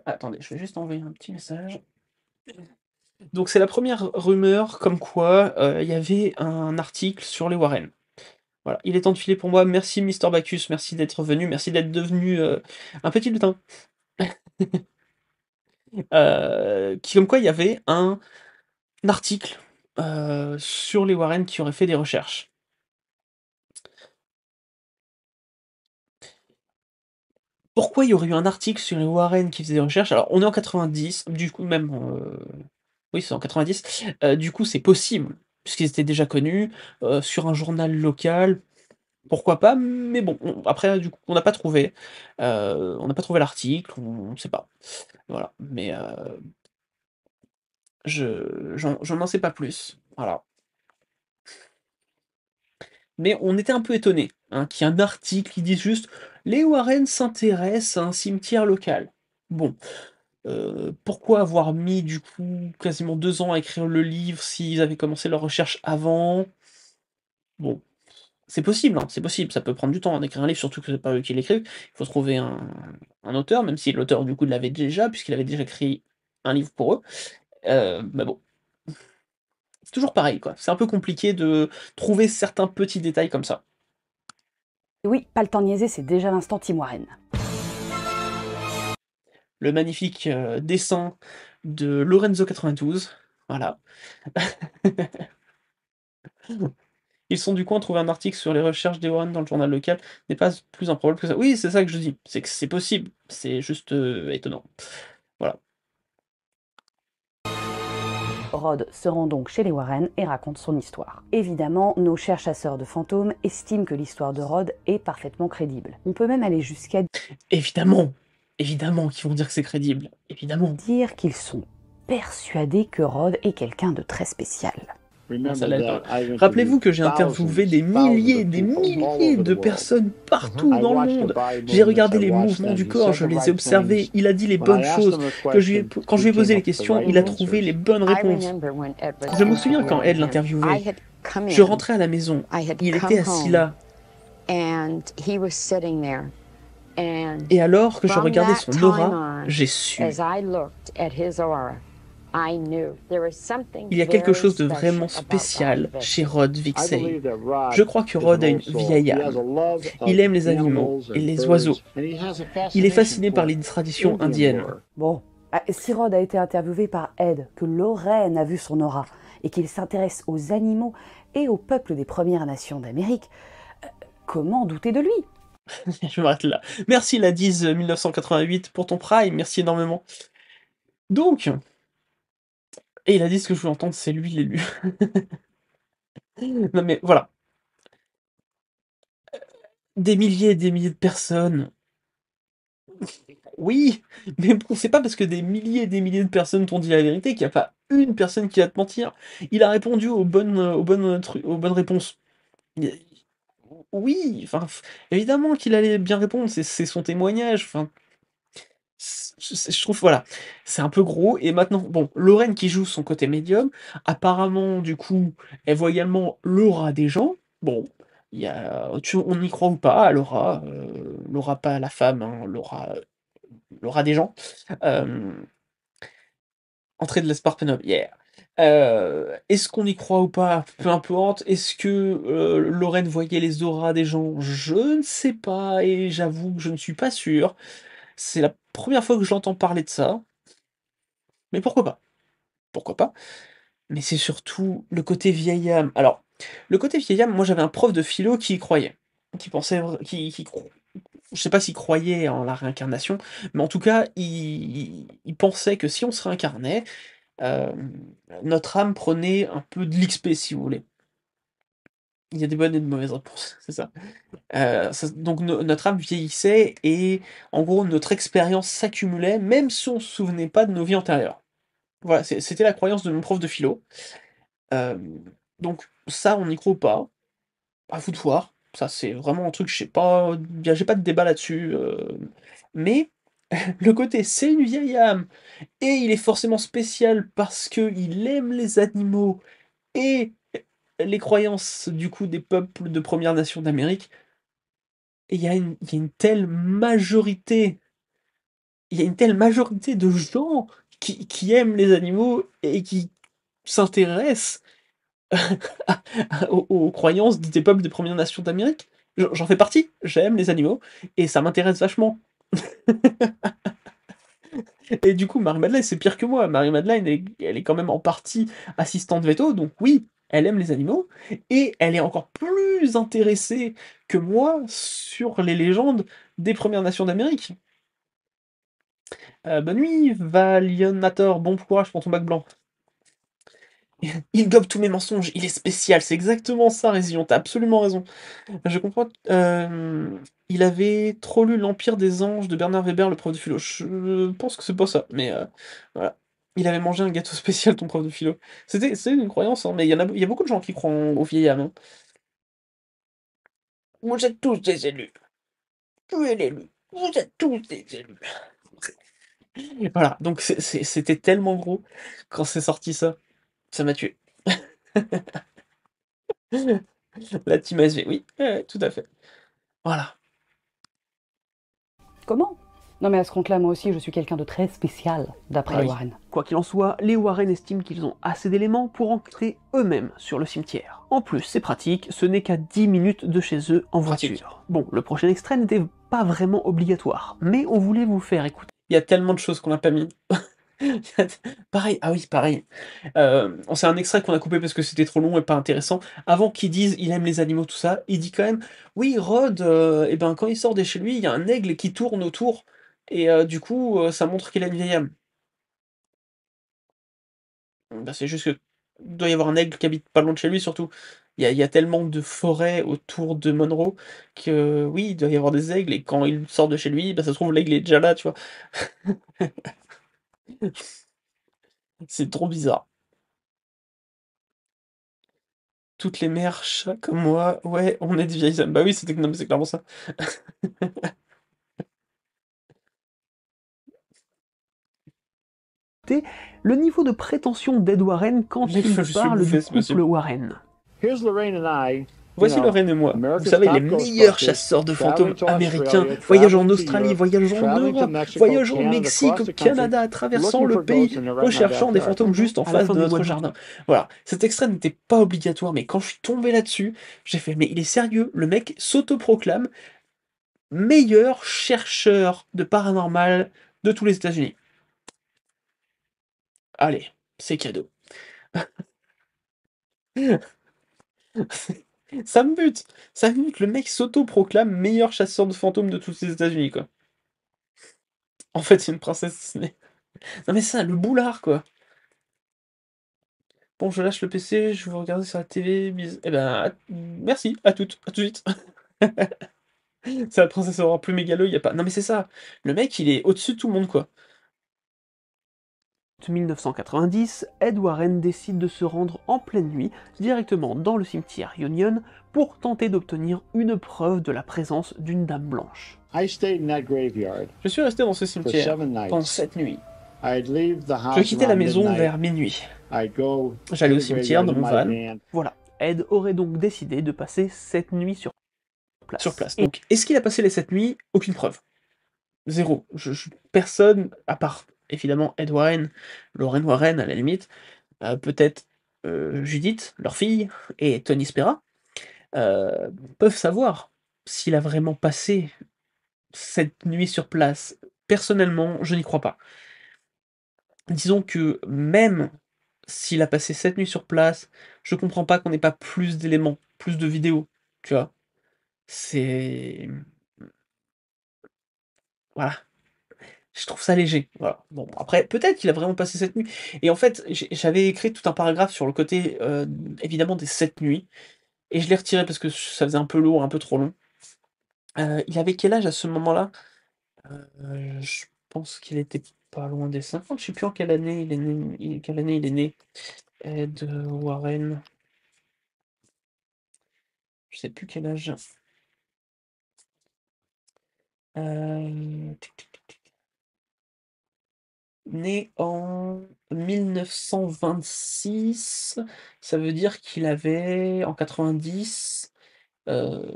Attendez, je vais juste envoyer un petit message. Donc c'est la première rumeur comme quoi, il y avait un article sur les Warren. Voilà, il est temps de filer pour moi. Merci Mister Bacchus, merci d'être venu, merci d'être devenu, un petit lutin. Qui comme quoi il y avait un article, sur les Warren qui aurait fait des recherches. Pourquoi il y aurait eu un article sur les Warren qui faisait des recherches? Alors on est en 90, du coup même, oui c'est en 90, du coup c'est possible, puisqu'ils étaient déjà connus, sur un journal local, pourquoi pas? Mais bon, après du coup on n'a pas trouvé l'article, on ne sait pas. Voilà, mais je n'en sais pas plus, voilà. Mais on était un peu étonnés, hein, qu'il y ait un article qui dise juste: «Les Warren s'intéressent à un cimetière local». Bon. Pourquoi avoir mis du coup quasiment 2 ans à écrire le livre s'ils avaient commencé leurs recherches avant? Bon, c'est possible, hein, c'est possible, ça peut prendre du temps, hein, d'écrire un livre, surtout que c'est pas eux qui l'écrivent. Il faut trouver un auteur, même si l'auteur du coup l'avait déjà, puisqu'il avait déjà écrit un livre pour eux. Mais bon, c'est toujours pareil quoi, c'est un peu compliqué de trouver certains petits détails comme ça. Et oui, pas le temps de niaiser, c'est déjà l'instant Team Warren. Le magnifique, dessin de Lorenzo 92, voilà. Ils sont du coup à trouver un article sur les recherches des Warren dans le journal local n'est pas plus improbable que ça. Oui, c'est ça que je dis, c'est que c'est possible, c'est juste, étonnant. Voilà. Rod se rend donc chez les Warren et raconte son histoire. Évidemment, nos chers chasseurs de fantômes estiment que l'histoire de Rod est parfaitement crédible. On peut même aller jusqu'à Évidemment! Évidemment qu'ils vont dire que c'est crédible, évidemment. dire qu'ils sont persuadés que Rod est quelqu'un de très spécial. Non, ça l'aide pas. Rappelez-vous que j'ai interviewé des milliers de personnes partout dans le monde. J'ai regardé les mouvements du corps, je les ai observés, il a dit les bonnes choses. Quand je lui ai posé les questions, il a trouvé les bonnes réponses. Je me souviens quand Ed l'interviewait. Je rentrais à la maison, il était assis là. Et alors que je regardais son aura, j'ai su. Il y a quelque chose de vraiment spécial chez Rod Vixey. Je crois que Rod a une vieille âme. Il aime les animaux et les oiseaux. Il est fasciné par les traditions indiennes. Bon, si Rod a été interviewé par Ed, que Lorraine a vu son aura, et qu'il s'intéresse aux animaux et au peuple des Premières Nations d'Amérique, comment douter de lui? Je m'arrête là. Merci la 1988 pour ton prime, merci énormément. Donc, et il a dit ce que je voulais entendre, c'est lui l'élu. Non mais voilà. Des milliers et des milliers de personnes. Oui, mais bon, c'est pas parce que des milliers et des milliers de personnes t'ont dit la vérité qu'il n'y a pas une personne qui va te mentir. Il a répondu aux bonnes réponses. Il- Oui, enfin, évidemment qu'il allait bien répondre, c'est son témoignage. Enfin, je trouve, voilà, c'est un peu gros. Et maintenant, bon, Lorraine qui joue son côté médium, apparemment, du coup, elle voit également l'aura des gens. Bon, on y croit ou pas à l'aura, l'aura pas la femme, hein, l'aura des gens. Entrée de l'espoir pénoble, yeah. Est-ce qu'on y croit ou pas? Peu importe. Est-ce que, Lorraine voyait les auras des gens? Je ne sais pas et j'avoue que je ne suis pas sûr. C'est la première fois que j'entends parler de ça, mais pourquoi pas? Pourquoi pas? Mais c'est surtout le côté vieille âme. Alors, le côté vieille âme, moi j'avais un prof de philo qui y croyait, qui pensait vr qui cro je sais pas s'il croyait en la réincarnation, mais en tout cas, il pensait que si on se réincarnait, notre âme prenait un peu de l'XP si vous voulez. Il y a des bonnes et de mauvaises réponses, c'est ça. Donc notre âme vieillissait et en gros notre expérience s'accumulait même si on se souvenait pas de nos vies antérieures. Voilà, c'était la croyance de mon prof de philo. Donc ça, on n'y croit pas. À vous de voir. Ça, c'est vraiment un truc, je sais pas, j'ai pas de débat là-dessus, mais le côté c'est une vieille âme et il est forcément spécial parce qu'il aime les animaux et les croyances du coup des peuples de Premières Nations d'Amérique. Et il y a une telle majorité, il y a une telle majorité de gens qui aiment les animaux et qui s'intéressent aux croyances des peuples des Premières Nations d'Amérique. J'en fais partie, j'aime les animaux et ça m'intéresse vachement. Et du coup, Marie-Madeleine, c'est pire que moi. Marie-Madeleine, elle est quand même en partie assistante veto, donc oui, elle aime les animaux, et elle est encore plus intéressée que moi sur les légendes des Premières Nations d'Amérique. Bonne nuit, Valionator, bon courage pour ton bac blanc. Il gobe tous mes mensonges, il est spécial, c'est exactement ça, Résilon, t'as absolument raison. Je comprends. Il avait trop lu L'Empire des Anges de Bernard Weber, le prof de philo. Je pense que c'est pas ça, mais voilà. Il avait mangé un gâteau spécial, ton prof de philo. C'est une croyance, hein, mais il y a beaucoup de gens qui croient aux vieilles âmes, hein. Vous êtes tous des élus. Tu es l'élu. Vous êtes tous des élus. Voilà, donc c'était tellement gros quand c'est sorti ça m'a tué. La team ASV, oui, ouais, ouais, tout à fait. Voilà. Comment? Non mais à ce compte-là, moi aussi, je suis quelqu'un de très spécial, d'après Ah les oui. Warren. Quoi qu'il en soit, les Warren estiment qu'ils ont assez d'éléments pour entrer eux-mêmes sur le cimetière. En plus, c'est pratique, ce n'est qu'à 10 minutes de chez eux en Pratique. voiture. Bon, le prochain extrait n'était pas vraiment obligatoire, mais on voulait vous faire écouter. Il y a tellement de choses qu'on n'a pas mis. Pareil, ah oui, pareil. C'est un extrait qu'on a coupé parce que c'était trop long et pas intéressant. Avant qu'il dise il aime les animaux, tout ça, il dit quand même oui, Rod, eh ben, quand il sort de chez lui, il y a un aigle qui tourne autour, et du coup, ça montre qu'il a une vieille âme. Bah, c'est juste que doit y avoir un aigle qui habite pas loin de chez lui, surtout. Il y a tellement de forêts autour de Monroe que oui, il doit y avoir des aigles, et quand il sort de chez lui, bah, ça se trouve, l'aigle est déjà là, tu vois. C'est trop bizarre. Toutes les mères chats comme moi, ouais, on est des vieilles âmes. Bah oui, non, mais c'est clairement ça. Le niveau de prétention d'Ed Warren quand Le mec il veut juste le parle bouffer, du ce couple monsieur. Warren. Here's Lorraine and I, Voici Lorraine et moi. Vous savez, les meilleurs chasseurs de fantômes américains, voyageant en Australie, voyageant en Europe, voyageant au Mexique, au Canada, traversant le pays, recherchant des fantômes juste en À la face fin de du mois notre d'août. jardin. Voilà. Cet extrait n'était pas obligatoire, mais quand je suis tombé là-dessus, j'ai fait, mais il est sérieux, le mec s'autoproclame meilleur chercheur de paranormal de tous les États-Unis. Allez, c'est cadeau. Ça me bute, le mec s'autoproclame meilleur chasseur de fantômes de tous les États-Unis, quoi. En fait, c'est une princesse Disney. Non mais ça, le boulard, quoi. Bon, je lâche le PC, je vais regarder sur la TV, Eh ben, merci, à tout de suite. C'est la princesse Aurore plus mégalo, y a pas... Non mais c'est ça, le mec, il est au-dessus de tout le monde, quoi. 1990, Ed Warren décide de se rendre en pleine nuit directement dans le cimetière Union pour tenter d'obtenir une preuve de la présence d'une dame blanche. I stayed in that graveyard. Je suis resté dans ce For cimetière 7 nights. pendant 7 nuits. I'd leave the Je house quittais la around maison midnight. vers minuit. I'd go J'allais to au the cimetière graveyard dans in mon my van. van. Voilà, Ed aurait donc décidé de passer cette nuit sur place. Sur place. Donc, est-ce qu'il a passé les 7 nuits? Aucune preuve. Zéro. Personne, à part évidemment Ed Warren, Lorraine Warren à la limite, peut-être Judith, leur fille, et Tony Spera, peuvent savoir s'il a vraiment passé cette nuit sur place. Personnellement, je n'y crois pas. Disons que même s'il a passé cette nuit sur place, je comprends pas qu'on n'ait pas plus d'éléments, plus de vidéos, tu vois? C'est... Voilà. Je trouve ça léger, voilà. Bon, après, peut-être qu'il a vraiment passé cette nuit. Et en fait, j'avais écrit tout un paragraphe sur le côté, évidemment, des 7 nuits, et je l'ai retiré parce que ça faisait un peu lourd, un peu trop long. Il avait quel âge à ce moment-là? Je pense qu'il était pas loin des 50, je sais plus en quelle année il est né, quelle année il est né, Ed Warren. Je sais plus quel âge. Tic, tic, tic, tic. Né en 1926, ça veut dire qu'il avait en 90. Attends,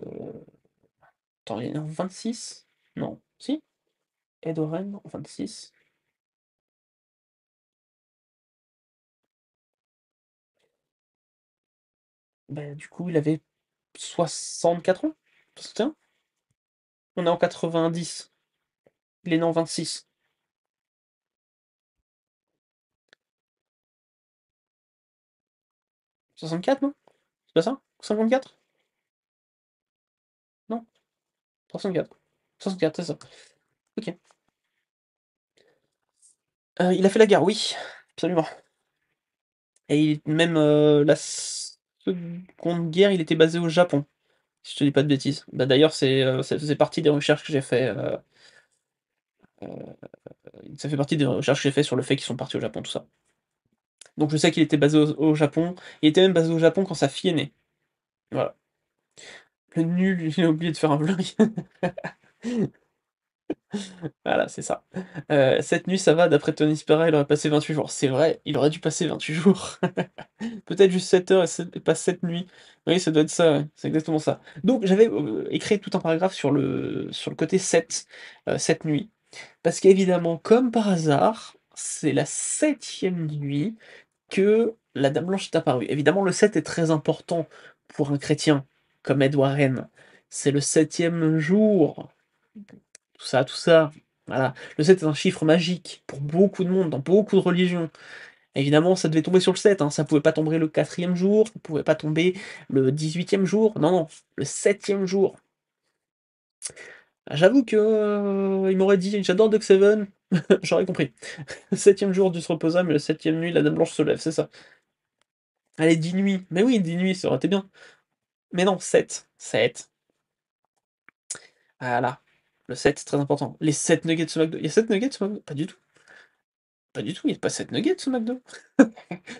il est né en 26? Non, si? Ed Warren en 26. Bah, du coup, il avait 64 ans? 61? On est en 90. Il est né en 26. 64, non? C'est pas ça? 54? Non? 64. 64, c'est ça. Ok. Il a fait la guerre, oui, absolument. Et même la Seconde Guerre, il était basé au Japon, si je te dis pas de bêtises. Bah, d'ailleurs, ça faisait partie des recherches que j'ai fait. Ça fait partie des recherches que j'ai fait sur le fait qu'ils sont partis au Japon, tout ça. Donc je sais qu'il était basé au Japon. Il était même basé au Japon quand sa fille est née. Voilà. Le nul, il a oublié de faire un vlog. Voilà, c'est ça. Cette nuit, ça va, d'après Tony Spera, il aurait passé 28 jours. C'est vrai, il aurait dû passer 28 jours. Peut-être juste 7 heures et pas 7 nuits. Oui, ça doit être ça, ouais, c'est exactement ça. Donc j'avais, écrit tout un paragraphe sur le côté 7, 7 nuits. Parce qu'évidemment, comme par hasard, c'est la 7e nuit que la Dame Blanche est apparue. Évidemment, le 7 est très important pour un chrétien comme Ed Warren. C'est le 7e jour, tout ça, voilà. Le 7 est un chiffre magique pour beaucoup de monde, dans beaucoup de religions. Évidemment, ça devait tomber sur le 7, hein, ça pouvait pas tomber le 4e jour, ça pouvait pas tomber le 18e jour, non, non, le 7e jour. J'avoue que, il m'aurait dit: «J'adore Duck Seven», j'aurais compris. Le 7e jour, Dieu se reposa, mais la 7e nuit, la Dame Blanche se lève, c'est ça. Allez, 10 nuits, mais oui, 10 nuits, ça aurait été bien. Mais non, 7, 7. Voilà, le 7, c'est très important. Les 7 nuggets au McDo, il y a 7 nuggets au McDo? Pas du tout. Pas du tout, il y a pas 7 nuggets au McDo.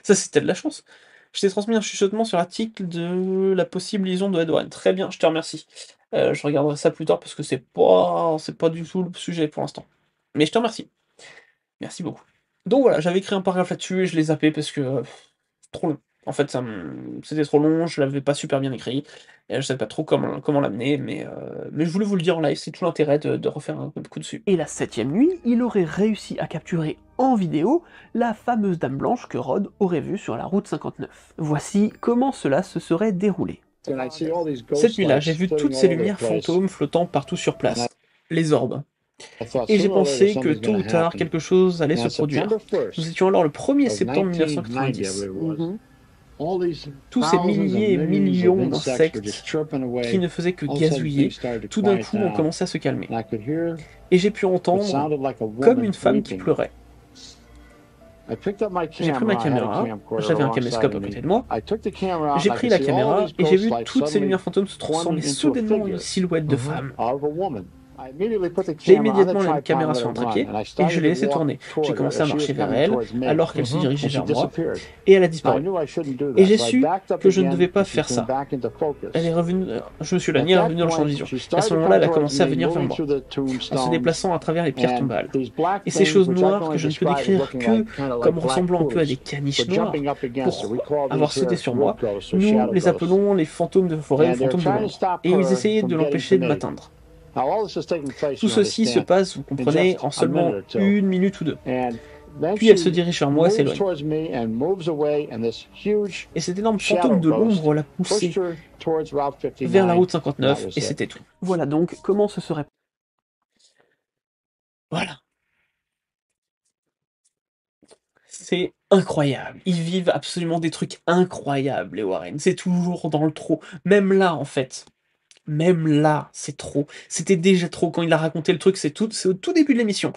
Ça, c'était de la chance. Je t'ai transmis un chuchotement sur l'article de la possible liaison de Ed Warren. Très bien, je te remercie. Je regarderai ça plus tard parce que c'est pas du tout le sujet pour l'instant. Mais je te remercie. Merci beaucoup. Donc voilà, j'avais écrit un paragraphe là-dessus et je l'ai zappé parce que, trop long. En fait, c'était trop long, je l'avais pas super bien écrit et je savais pas trop comment l'amener, mais je voulais vous le dire en live, c'est tout l'intérêt de refaire un coup dessus. Et la 7e nuit, il aurait réussi à capturer en vidéo la fameuse Dame Blanche que Rod aurait vue sur la route 59. Voici comment cela se serait déroulé. Cette nuit-là, j'ai vu toutes ces lumières fantômes flottant partout sur place, les orbes. Et j'ai pensé que tôt ou tard, quelque chose allait se produire. Nous étions alors le 1er septembre 1990. Tous ces milliers et millions d'insectes qui ne faisaient que gazouiller, tout d'un coup ont commencé à se calmer. Et j'ai pu entendre comme une femme qui pleurait. J'ai pris ma caméra, j'avais un caméscope à côté de moi, j'ai pris la caméra et j'ai vu toutes ces lumières fantômes se transformer soudainement en une silhouette de femme. J'ai immédiatement mis la caméra sur un trépied et je l'ai laissé tourner. J'ai commencé à marcher vers elle alors qu'elle se dirigeait vers moi et elle a disparu. Et j'ai su que je ne devais pas faire ça. Elle est revenue, je me suis éloigné, elle est revenue dans le champ de vision. À ce moment-là, elle a commencé à venir vers moi, en se déplaçant à travers les pierres tombales. Et ces choses noires que je ne peux décrire que comme ressemblant un peu à des caniches noires, pour avoir sauté sur moi, nous les appelons les fantômes de forêt ou fantômes de l'ombre. Et ils essayaient de l'empêcher de m'atteindre. Tout ceci se passe, vous comprenez, en seulement 1 minute ou 2. Puis elle se dirige vers moi et s'éloigne. Et cet énorme fantôme de l'ombre l'a poussé vers la route 59 et c'était tout. Voilà donc comment ce serait. Voilà. C'est incroyable. Ils vivent absolument des trucs incroyables, les Warren. C'est toujours dans le trop. Même là, en fait. Même là, c'est trop. C'était déjà trop. Quand il a raconté le truc, c'est au tout début de l'émission.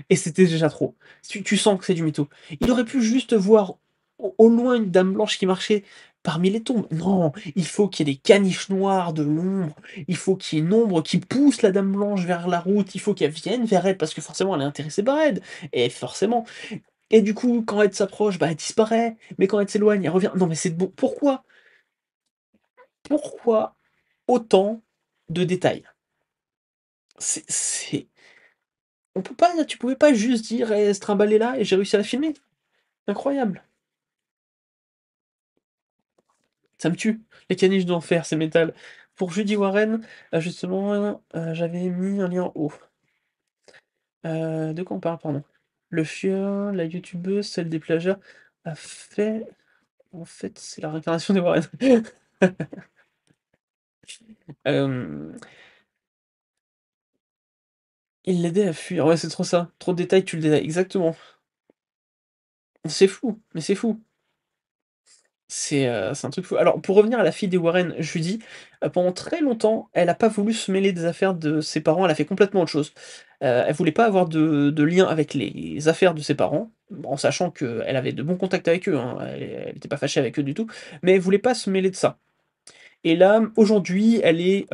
Et c'était déjà trop. Tu sens que c'est du mytho. Il aurait pu juste voir au loin une dame blanche qui marchait parmi les tombes. Non, il faut qu'il y ait des caniches noires de l'ombre. Il faut qu'il y ait une ombre qui pousse la dame blanche vers la route. Il faut qu'elle vienne vers elle parce que forcément elle est intéressée par Ed. Et forcément. Et du coup, quand Ed s'approche, bah elle disparaît. Mais quand Ed s'éloigne, elle revient. Non mais c'est bon. Pourquoi? Pourquoi autant de détails? C'est on peut pas tu pouvais pas juste dire: «Elle se trimbalait là et j'ai réussi à la filmer». Incroyable. Ça me tue. Les caniches d'enfer, c'est métal. Pour Judy Warren, justement, j'avais mis un lien en haut. De quoi on parle, pardon? Le chien, la youtubeuse, celle des plagiats, a fait en fait, c'est la réincarnation des Warren. Hem, il l'aidait à fuir. Ouais, c'est trop ça. Trop de détails, tu le détailles. Exactement. C'est fou, mais c'est fou. C'est un truc fou. Alors, pour revenir à la fille des Warren, Judy, pendant très longtemps, elle a pas voulu se mêler des affaires de ses parents, elle a fait complètement autre chose. Elle voulait pas avoir de lien avec les affaires de ses parents, en sachant qu'elle avait de bons contacts avec eux, hein, elle était pas fâchée avec eux du tout, mais elle voulait pas se mêler de ça. Et là, aujourd'hui, elle est,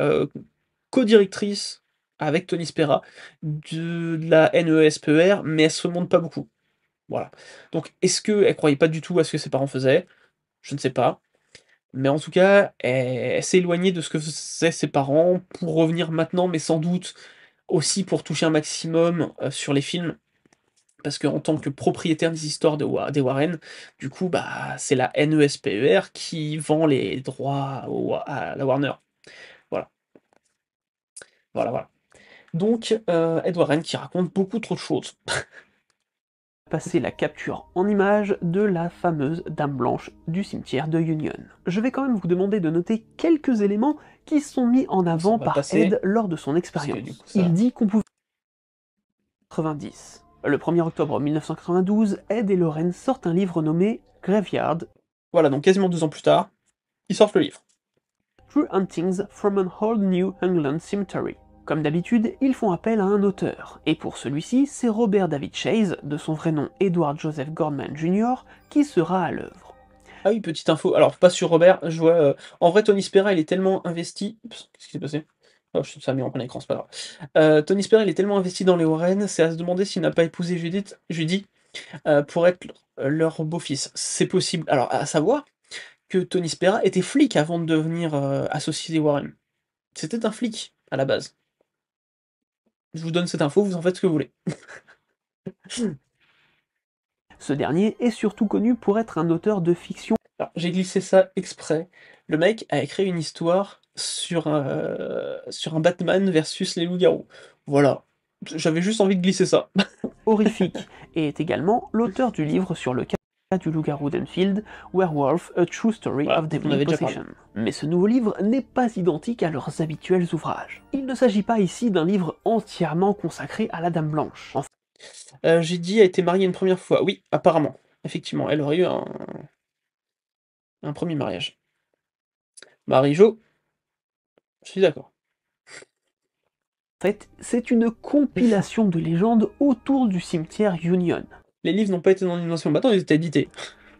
codirectrice avec Tony Spera de la NESPER, mais elle se montre pas beaucoup. Voilà. Donc est-ce qu'elle croyait pas du tout à ce que ses parents faisaient? Je ne sais pas. Mais en tout cas, elle s'est éloignée de ce que faisaient ses parents pour revenir maintenant, mais sans doute aussi pour toucher un maximum, sur les films, parce qu'en tant que propriétaire des histoires des Warren, du coup, bah, c'est la NESPER qui vend les droits à la Warner. Voilà. Voilà, voilà. Donc, Ed Warren qui raconte beaucoup trop de choses. Passer la capture en image de la fameuse Dame Blanche du cimetière de Union. Je vais quand même vous demander de noter quelques éléments qui sont mis en Ça, avant on va le par passer, Ed lors de son parce que expérience. du coup, ça... Il dit qu'on pouvait 90. Le 1er octobre 1992, Ed et Lorraine sortent un livre nommé Graveyard, Voilà, donc quasiment 2 ans plus tard, ils sortent le livre. True Huntings from an Old New England Cemetery. Comme d'habitude, ils font appel à un auteur, et pour celui-ci, c'est Robert David Chase, de son vrai nom Edward Joseph Gorman Jr., qui sera à l'œuvre. Ah oui, petite info, alors pas sur Robert, je vois... en vrai, Tony Spera, il est tellement investi... Oups, qu'est-ce qui s'est passé? Oh, ça a mis en plein écran, c'est pas grave. Tony Spera, il est tellement investi dans les Warren, c'est à se demander s'il n'a pas épousé Judy pour être leur beau-fils. C'est possible. Alors, à savoir que Tony Spera était flic avant de devenir associé des Warren. C'était un flic, à la base. Je vous donne cette info, vous en faites ce que vous voulez. Ce dernier est surtout connu pour être un auteur de fiction. Alors, j'ai glissé ça exprès. Le mec a écrit une histoire sur un Batman versus les loups-garous. Voilà. J'avais juste envie de glisser ça. Horrifique, et est également l'auteur du livre sur le cas du loup-garou d'Enfield, Werewolf, A True Story Voilà, of on Devil avait déjà Possession. Mais ce nouveau livre n'est pas identique à leurs habituels ouvrages. Il ne s'agit pas ici d'un livre entièrement consacré à la Dame Blanche. J'ai dit a été mariée une première fois. Oui, apparemment. Effectivement, elle aurait eu un premier mariage. Marie-Jo, je suis d'accord. En fait, c'est une compilation de légendes autour du cimetière Union. Les livres n'ont pas été dans l'innovation. Bah attends, ils étaient édités.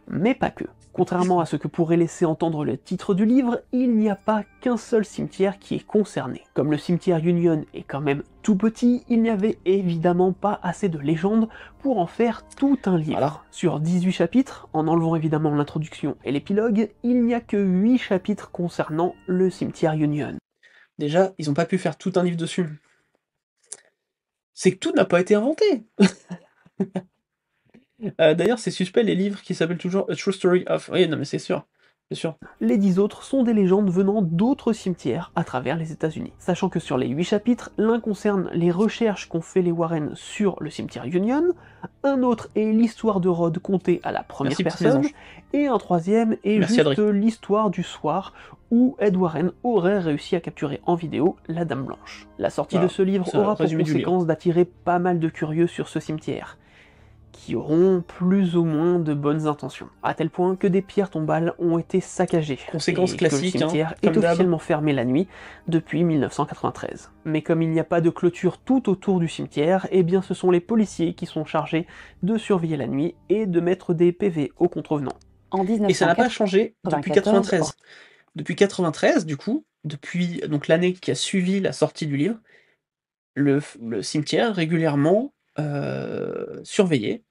Mais pas que. Contrairement à ce que pourrait laisser entendre le titre du livre, il n'y a pas qu'un seul cimetière qui est concerné. Comme le cimetière Union est quand même tout petit, il n'y avait évidemment pas assez de légendes pour en faire tout un livre. Voilà. Sur 18 chapitres, en enlevant évidemment l'introduction et l'épilogue, il n'y a que 8 chapitres concernant le cimetière Union. Déjà, ils n'ont pas pu faire tout un livre dessus. C'est que tout n'a pas été inventé. D'ailleurs, c'est suspect les livres qui s'appellent toujours A True Story of... Oui, non mais c'est sûr. C'est sûr. Les 10 autres sont des légendes venant d'autres cimetières à travers les États-Unis. Sachant que sur les 8 chapitres, l'un concerne les recherches qu'ont fait les Warren sur le cimetière Union, un autre est l'histoire de Rod contée à la première Merci, petits personne, mésanges. et un troisième est Merci, juste Adrien. l'histoire du soir où Ed Warren aurait réussi à capturer en vidéo la Dame Blanche. La sortie Voilà, de ce livre c'est un aura pour résumé du livre. conséquence d'attirer pas mal de curieux sur ce cimetière, qui auront plus ou moins de bonnes intentions, à tel point que des pierres tombales ont été saccagées, Conséquence et classique, que le cimetière hein, est comme d'hab. officiellement fermé la nuit depuis 1993. Mais comme il n'y a pas de clôture tout autour du cimetière, eh bien ce sont les policiers qui sont chargés de surveiller la nuit et de mettre des PV aux contrevenants. En Et ça n'a pas changé depuis 1994, 93. Depuis 93, du coup, depuis donc l'année qui a suivi la sortie du livre, le cimetière régulièrement surveillé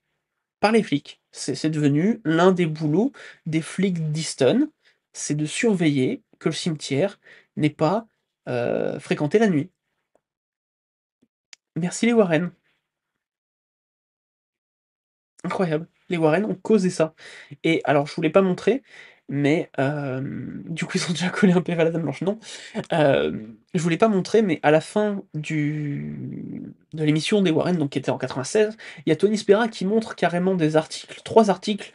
par les flics. C'est devenu l'un des boulots des flics d'Easton, c'est de surveiller que le cimetière n'est pas fréquenté la nuit. Merci les Warren. Incroyable. Les Warren ont causé ça. Et alors, je voulais pas montrer, mais du coup, ils ont déjà collé un PV à la Dame Blanche. Non. Je voulais pas montrer, mais à la fin de l'émission des Warren, donc qui était en 96, il y a Tony Spera qui montre carrément des articles, 3 articles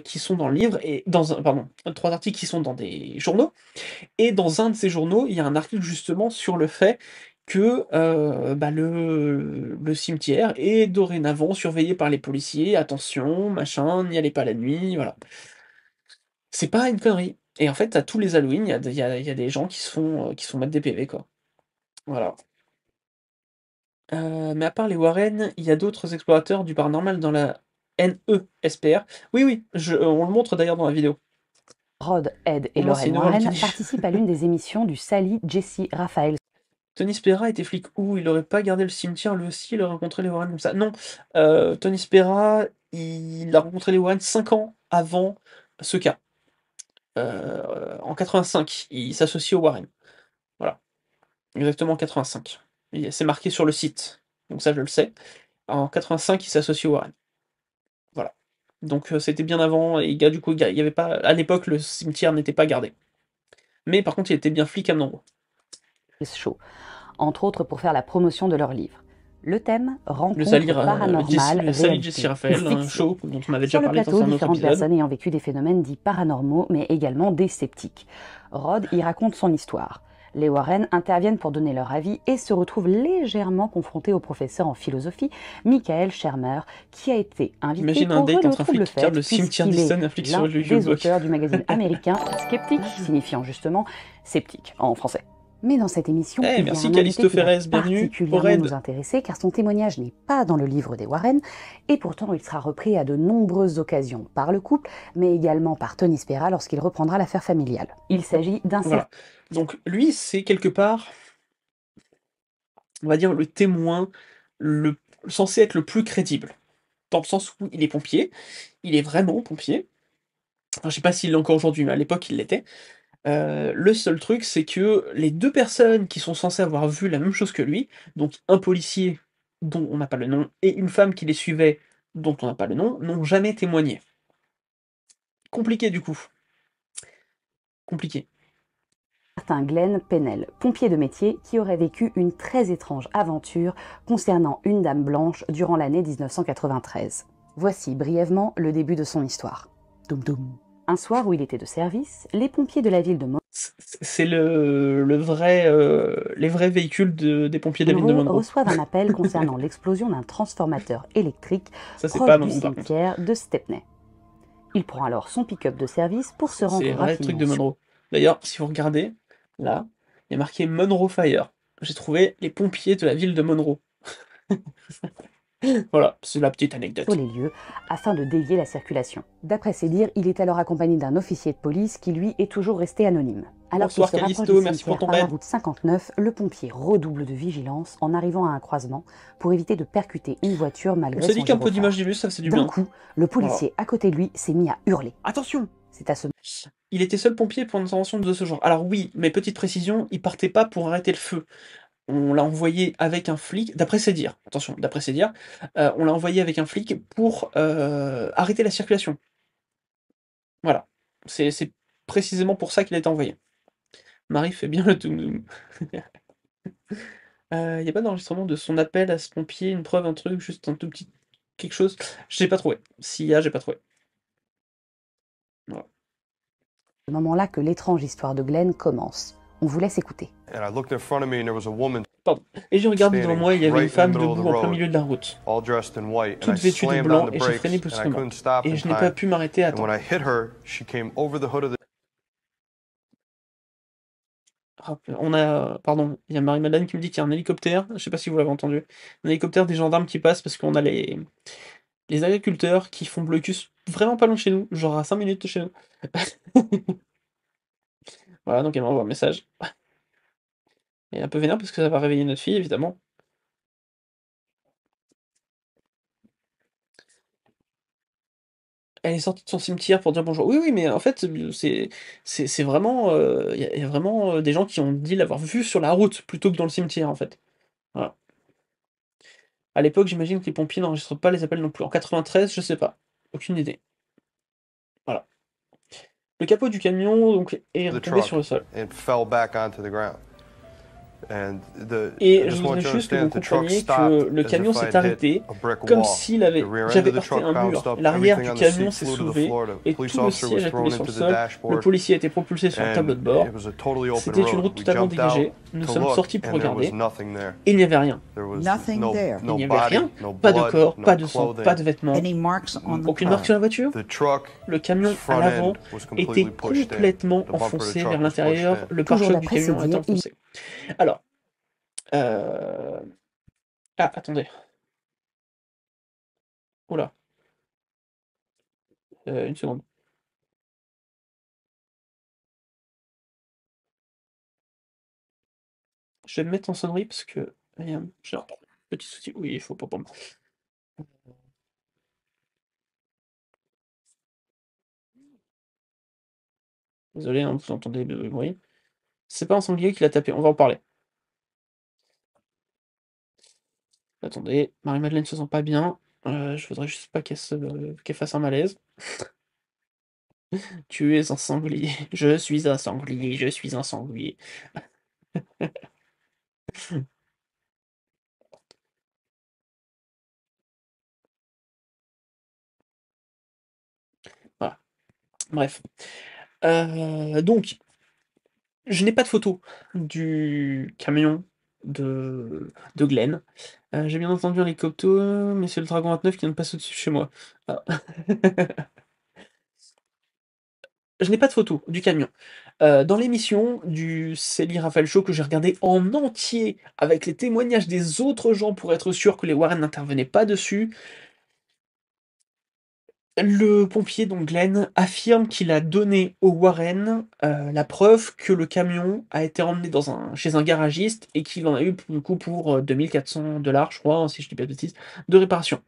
qui sont dans le livre, et pardon, 3 articles qui sont dans des journaux. Et dans un de ces journaux, il y a un article justement sur le fait que bah, le cimetière est dorénavant surveillé par les policiers. Attention, machin, n'y allez pas la nuit, voilà. C'est pas une connerie. Et en fait, à tous les Halloween, il y a des gens qui se font mettre des PV, quoi. Voilà. Mais à part les Warren, il y a d'autres explorateurs du paranormal dans la NESPR. Oui, oui, on le montre d'ailleurs dans la vidéo. Rod, Ed et Au moins, c'est Lorraine une Warren qui Warren dit. participent à l'une des émissions du Sally Jesse Raphael. Tony Spera était flic où? Il aurait pas gardé le cimetière, lui aussi, il a rencontré les Warren comme ça. Non, Tony Spera, il a rencontré les Warren 5 ans avant ce cas. En 85, il s'associe aux Warren. Voilà, exactement en 85. C'est marqué sur le site, donc ça je le sais. En 85, il s'associe aux Warren. Voilà. Donc c'était bien avant, et du coup, il y avait pas... À l'époque, le cimetière n'était pas gardé. Mais par contre, il était bien flic à Monroe. Show, entre autres pour faire la promotion de leur livre. Le thème, Le rencontre Sally paranormale, réalité Jessie ou Raphaël, un fiction. show dont on avait déjà Sur le parlé dans plateau, un autre différentes épisode. personnes ayant vécu des phénomènes dits paranormaux, mais également des sceptiques. Rod y raconte son histoire. Les Warren interviennent pour donner leur avis et se retrouvent légèrement confrontés au professeur en philosophie, Michael Shermer, qui a été invité Imagine un pour date jouer le entre un flic trouble qui garde fête, le cimetière puisqu'il est d'Easton et un flic sur l'un le des Block. auteurs du magazine américain Skeptic, signifiant justement sceptique en français. Mais dans cette émission, il y a Merci un Callisto invité qui va Ferrez, bienvenue au particulièrement raid. nous intéresser, car son témoignage n'est pas dans le livre des Warren, et pourtant il sera repris à de nombreuses occasions par le couple, mais également par Tony Spera lorsqu'il reprendra l'affaire familiale. Il s'agit d'un Voilà. Donc lui, c'est quelque part, on va dire, le témoin censé être le plus crédible. Dans le sens où il est pompier, il est vraiment pompier. Enfin, je sais pas s'il l'est encore aujourd'hui, mais à l'époque il l'était. Le seul truc, c'est que les deux personnes qui sont censées avoir vu la même chose que lui, donc un policier dont on n'a pas le nom, et une femme qui les suivait, dont on n'a pas le nom, n'ont jamais témoigné. Compliqué du coup. Compliqué. certain Glenn Pennell, pompier de métier, qui aurait vécu une très étrange aventure concernant une dame blanche durant l'année 1993. Voici brièvement le début de son histoire. Doum doum. Un soir où il était de service, les pompiers de la ville de C'est le vrai, les vrais véhicules des pompiers de la ville de Monroe. reçoivent un appel concernant l'explosion d'un transformateur électrique Ça, c'est proche pas du Monroe, par contre. cimetière de Stepney. Il prend alors son pick-up de service pour se rendre C'est vrai rapidement truc de Monroe. D'ailleurs, si vous regardez, là, il y a marqué Monroe Fire. J'ai trouvé les pompiers de la ville de Monroe. Voilà, c'est la petite anecdote. sur les lieux afin de dévier la circulation. D'après ses dires, il est alors accompagné d'un officier de police qui lui est toujours resté anonyme. Alors qu'il Bonsoir se rapproche Callisto, du merci pour cimetière ton par la raid. route 59, le pompier redouble de vigilance en arrivant à un croisement pour éviter de percuter une voiture On malgré s'est son dit qu'un peu gyrophare. d'image d'illus, ça faisait du D'un bien. coup, le policier à côté de lui s'est mis à hurler. Attention! C'est à ce Il était seul pompier pour une intervention de ce genre. Alors oui, mais petite précision, il partait pas pour arrêter le feu. On l'a envoyé avec un flic, d'après ses dires, attention, d'après ses dires, on l'a envoyé avec un flic pour arrêter la circulation. Voilà. C'est précisément pour ça qu'il a été envoyé. Marie fait bien le doum. Y a pas d'enregistrement de son appel à ce pompier, une preuve, un truc, juste un tout petit quelque chose? J'ai pas trouvé. S'il y a, j'ai pas trouvé. Voilà. moment-là que l'étrange histoire de Glenn commence. On vous laisse écouter. Et j'ai regardé devant moi, il y avait une femme debout en plein milieu de la route, toute vêtue de blanc, et j'ai freiné brusquement. Et je n'ai pas pu m'arrêter à temps. Pardon, il y a Marie-Madeleine qui me dit qu'il y a un hélicoptère, je sais pas si vous l'avez entendu, un hélicoptère des gendarmes qui passe parce qu'on a les agriculteurs qui font blocus vraiment pas loin de chez nous, genre à 5 minutes de chez nous. Voilà, donc elle m'envoie un message. Elle est un peu vénère parce que ça va réveiller notre fille, évidemment. Elle est sortie de son cimetière pour dire bonjour. Oui, oui, mais en fait, c'est vraiment, y a vraiment, des gens qui ont dit l'avoir vue sur la route plutôt que dans le cimetière, en fait. Voilà. À l'époque, j'imagine que les pompiers n'enregistrent pas les appels non plus. En 93, je sais pas. Aucune idée. Voilà. Le capot du camion donc est retombé sur le sol. Et je voudrais juste que vous compreniez que le camion s'est arrêté comme s'il avait... J'avais heurté un mur. L'arrière du camion s'est soulevé et tout le siège a coulé sur le sol. Le policier a été propulsé sur un tableau de bord. C'était une route totalement dégagée. Nous sommes sortis pour regarder. Et il n'y avait rien. Il n'y avait rien. Pas de corps, pas de sang, pas de vêtements. Aucune marque sur la voiture. Le camion à l'avant était complètement enfoncé vers l'intérieur. Le pare-choc du camion était enfoncé. Alors, ah, attendez. Oula. Une seconde. Je vais me mettre en sonnerie parce que j'ai un petit souci. Oui, il faut pas pour moi. Désolé, hein, vous entendez le bruit. C'est pas un sanglier qui l'a tapé, on va en parler. Attendez, Marie-Madeleine se sent pas bien. Je voudrais juste pas qu'elle fasse un malaise. Tu es un sanglier, je suis un sanglier, je suis un sanglier. Voilà, bref. Donc, je n'ai pas de photo du camion de Glenn. J'ai bien entendu un hélicoptère, mais c'est le Dragon 29 qui vient de passer au-dessus de chez moi. Ah. Je n'ai pas de photo du camion. Dans l'émission du Célie Raphaël Show que j'ai regardé en entier avec les témoignages des autres gens pour être sûr que les Warren n'intervenaient pas dessus, le pompier, donc Glenn, affirme qu'il a donné aux Warren, la preuve que le camion a été emmené chez un garagiste et qu'il en a eu pour le coup pour, 2 400 je crois, hein, si je dis pas de bêtises, de réparation.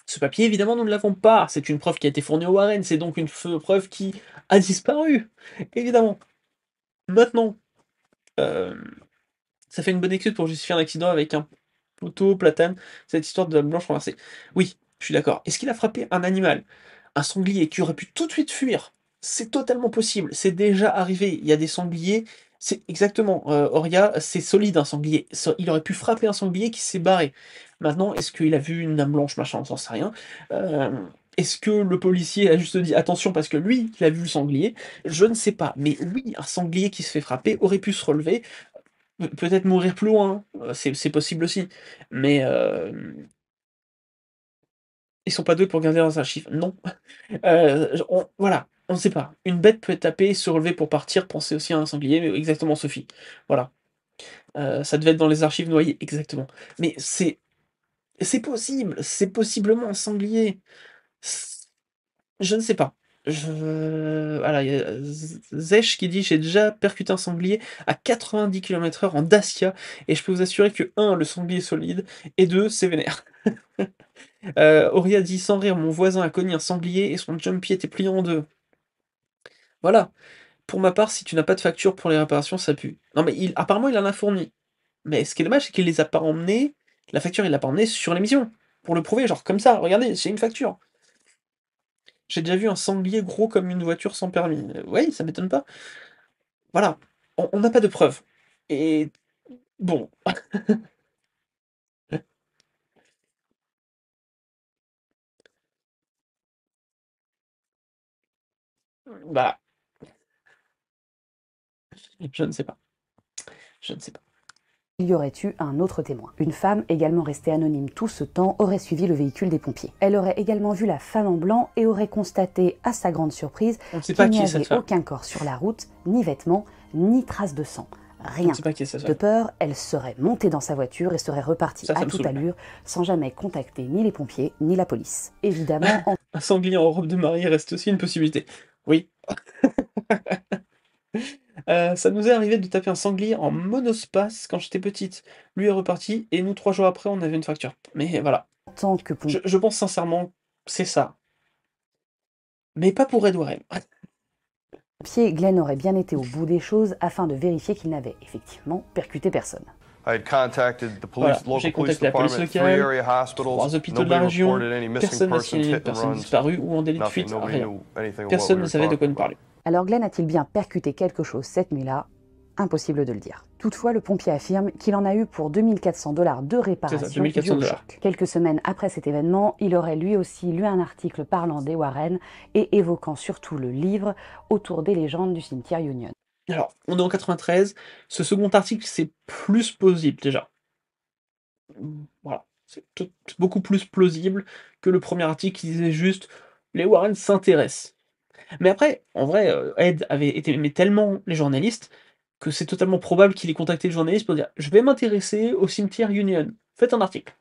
Ce papier, évidemment, nous ne l'avons pas. C'est une preuve qui a été fournie aux Warren, c'est donc une preuve qui a disparu, évidemment. Maintenant, ça fait une bonne excuse pour justifier un accident avec un poteau, platane, cette histoire de dame blanche renversée. Oui, je suis d'accord. Est-ce qu'il a frappé un animal? Un sanglier qui aurait pu tout de suite fuir? C'est totalement possible, c'est déjà arrivé. Il y a des sangliers, c'est exactement, Oria, c'est solide un sanglier. Il aurait pu frapper un sanglier qui s'est barré. Maintenant, est-ce qu'il a vu une dame blanche, machin, on s'en sait rien. Est-ce que le policier a juste dit attention parce que lui, il a vu le sanglier? Je ne sais pas. Mais oui, un sanglier qui se fait frapper aurait pu se relever, peut-être mourir plus loin, c'est possible aussi. Mais ils sont pas 2 pour garder leurs archives. Non. Voilà, on ne sait pas. Une bête peut taper, se relever pour partir, penser aussi à un sanglier, mais exactement Sophie. Voilà. Ça devait être dans les archives noyées, exactement. Mais c'est possible, c'est possiblement un sanglier. C je ne sais pas. Voilà, il y a Zesh qui dit: «J'ai déjà percuté un sanglier à 90 km/h en Dacia et je peux vous assurer que 1 le sanglier est solide et 2 c'est vénère». Auria dit: «Sans rire, mon voisin a cogné un sanglier et son jumpy était plié en 2». Voilà. Pour ma part, si tu n'as pas de facture pour les réparations, ça pue. Non mais apparemment il en a fourni. Mais ce qui est dommage, c'est qu'il les a pas emmenés, la facture il l'a pas emmenée sur l'émission. Pour le prouver, genre comme ça, regardez, j'ai une facture. J'ai déjà vu un sanglier gros comme une voiture sans permis. Oui, ça m'étonne pas. Voilà, on n'a pas de preuves. Et bon, bah, je ne sais pas. Je ne sais pas. Il y aurait eu un autre témoin. Une femme, également restée anonyme tout ce temps, aurait suivi le véhicule des pompiers. Elle aurait également vu la femme en blanc et aurait constaté, à sa grande surprise, On ne sait pas qu'il n'y qui est cette avait femme. aucun corps sur la route, ni vêtements, ni traces de sang. On Rien. ne sait pas qui est cette De femme. peur, elle serait montée dans sa voiture et serait repartie Ça à me toute saoule. allure, sans jamais contacter ni les pompiers, ni la police. Évidemment, Un sanglier en robe de mariée reste aussi une possibilité. Oui. Ça nous est arrivé de taper un sanglier en monospace quand j'étais petite. Lui est reparti et nous 3 jours après on avait une facture. Mais voilà. en tant que Je pense sincèrement, c'est ça. Mais pas pour Red Warren. pompier, Glenn aurait bien été au bout des choses afin de vérifier qu'il n'avait effectivement percuté personne. Voilà, j'ai contacté la police locale, 3 hôpitaux de la région, personne n'a signalé une personne disparue ou en délit de fuite, rien. Personne ne savait de quoi nous parler. Alors Glenn a-t-il bien percuté quelque chose cette nuit-là? Impossible de le dire. Toutefois, le pompier affirme qu'il en a eu pour 2 400 $ de réparation C'est ça, 2 400 due au choc. Quelques semaines après cet événement, il aurait lui aussi lu un article parlant des Warren et évoquant surtout le livre autour des légendes du cimetière Union. Alors, on est en 93, ce second article, c'est plus plausible déjà. Voilà, c'est beaucoup plus plausible que le premier article qui disait juste les Warren s'intéressent. Mais après, en vrai, Ed aimait tellement les journalistes que c'est totalement probable qu'il ait contacté le journaliste pour dire je vais m'intéresser au cimetière Union. Faites un article.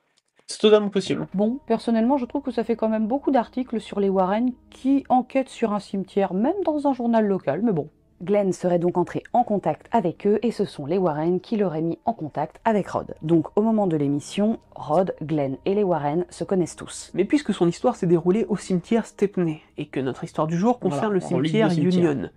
C'est totalement possible. Bon, personnellement, je trouve que ça fait quand même beaucoup d'articles sur les Warren qui enquêtent sur un cimetière, même dans un journal local, mais bon. Glenn serait donc entré en contact avec eux et ce sont les Warren qui l'auraient mis en contact avec Rod. Donc au moment de l'émission, Rod, Glenn et les Warren se connaissent tous. Mais puisque son histoire s'est déroulée au cimetière Stepney, et que notre histoire du jour concerne Voilà, le on relie cimetière deux cimetières. Union,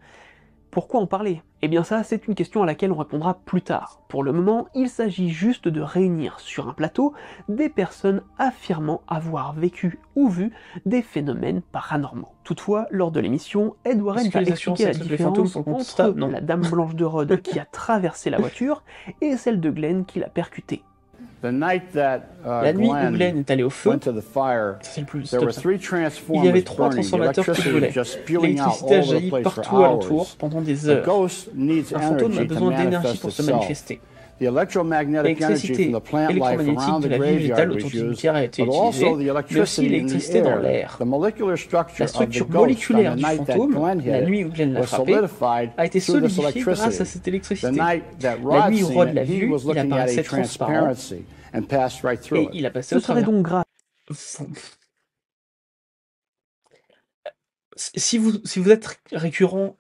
Pourquoi en parler? Eh bien ça, c'est une question à laquelle on répondra plus tard. Pour le moment, il s'agit juste de réunir sur un plateau des personnes affirmant avoir vécu ou vu des phénomènes paranormaux. Toutefois, lors de l'émission, Ed Warren Est-ce que va les assurances expliquer la acceptent les fantômes différence pour le compte entre stable? Non. la Dame Blanche de Rhodes qui a traversé la voiture et celle de Glenn qui l'a percutée. The night that La nuit où Glenn Glenn est allé au feu, went to the fire, ça c'est le plus there top were ça. 3 Il y transformers avait 3 burning, the transformateurs qui electricity brûlaient. just spewing out L'électricité a all over the jailli place partout for alentour hours. pendant des The heures. ghost needs Un fantôme a energy to besoin d'énergie manifest pour se itself. manifester. The electromagnetic energy L'électricité from the plant life électromagnétique around de the la vie végétale graveyard autour was du used, cimetière a été but utilisée, also the mais aussi electricity in the l'électricité dans air. l'air. The molecular structure La of the structure ghost on moléculaire the du night that fantôme, Glenn la hit nuit où Glenn l'a was frappé, solidified a été through this solidifiée grâce à electricity. cette The électricité. night that La Rod nuit où seen Rod it, l'a he vu, was il looking at a apparaissait transparent transparency and passed right et through it. il a passé Ce au serait travers. donc grave. Si vous êtes récurrent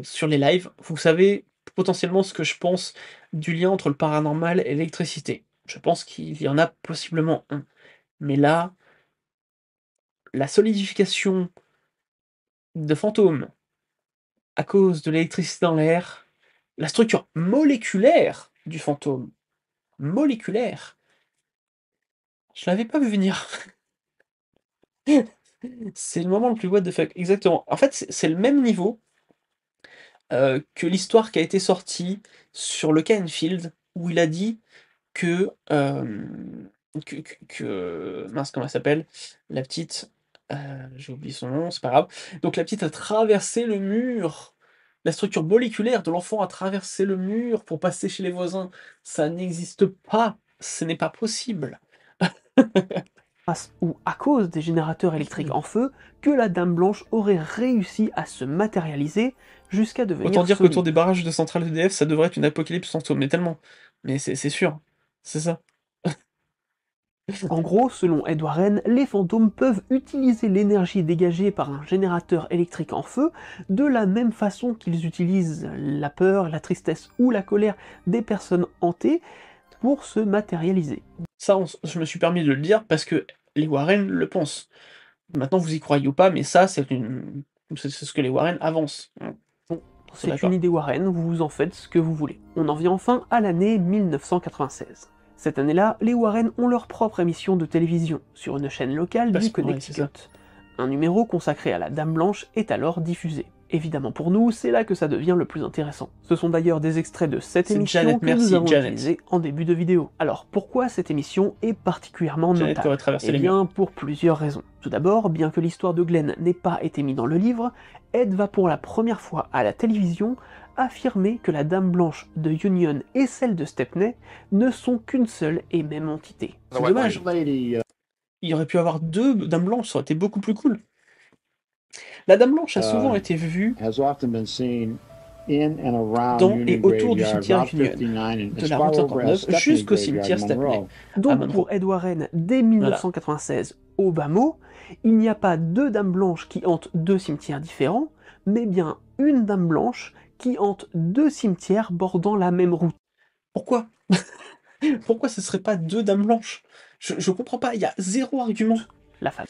sur les lives, vous savez potentiellement ce que je pense du lien entre le paranormal et l'électricité. Je pense qu'il y en a possiblement un. Mais là, la solidification de fantômes à cause de l'électricité dans l'air, la structure moléculaire du fantôme, moléculaire, je l'avais pas vu venir. C'est le moment le plus what the fuck, exactement. En fait, c'est le même niveau que l'histoire qui a été sortie sur le Kenfield, où il a dit que, mince, comment elle s'appelle? La petite, j'ai oublié son nom, c'est pas grave. Donc la petite a traversé le mur. La structure moléculaire de l'enfant a traversé le mur pour passer chez les voisins. Ça n'existe pas, ce n'est pas possible. Grâce ou à cause des générateurs électriques en feu que la Dame Blanche aurait réussi à se matérialiser jusqu'à devenir Autant dire solide. qu'autour des barrages de centrales EDF, ça devrait être une apocalypse fantôme, mais tellement. Mais c'est sûr, c'est ça. En gros, selon Ed Warren, les fantômes peuvent utiliser l'énergie dégagée par un générateur électrique en feu de la même façon qu'ils utilisent la peur, la tristesse ou la colère des personnes hantées pour se matérialiser. Ça, je me suis permis de le dire parce que les Warren le pensent. Maintenant, vous y croyez ou pas, mais ça, c'est ce que les Warren avancent. C'est D'accord. une idée Warren, vous en faites ce que vous voulez. On en vient enfin à l'année 1996. Cette année-là, les Warren ont leur propre émission de télévision, sur une chaîne locale Parce du que- ouais, Connecticut. Un numéro consacré à la Dame Blanche est alors diffusé. Évidemment pour nous, c'est là que ça devient le plus intéressant. Ce sont d'ailleurs des extraits de cette C'est émission Janet, que merci, nous avons Janet. utilisés en début de vidéo. Alors pourquoi cette émission est particulièrement Janet qui notable? aurait traversé Eh les murs. bien, pour plusieurs raisons. Tout d'abord, bien que l'histoire de Glenn n'ait pas été mise dans le livre, Ed va pour la première fois à la télévision affirmer que la Dame Blanche de Union et celle de Stepney ne sont qu'une seule et même entité. C'est dommage. Lady, Il y aurait pu avoir 2 dames blanches, ça aurait été beaucoup plus cool. La Dame Blanche a souvent été vue has often been seen in and around dans Union et autour du Graveyard, cimetière Route Union, 59 and de as la far route over 59 as Stepney jusqu'au Graveyard, cimetière Stepney. Monroe. Donc Monroe. pour Ed Warren, dès 1996 au bas mot, il n'y a pas 2 dames blanches qui hantent 2 cimetières différents, mais bien une Dame Blanche qui hante 2 cimetières bordant la même route. Pourquoi? Pourquoi ce serait pas 2 dames blanches? Je comprends pas, il y a 0 argument. La femme.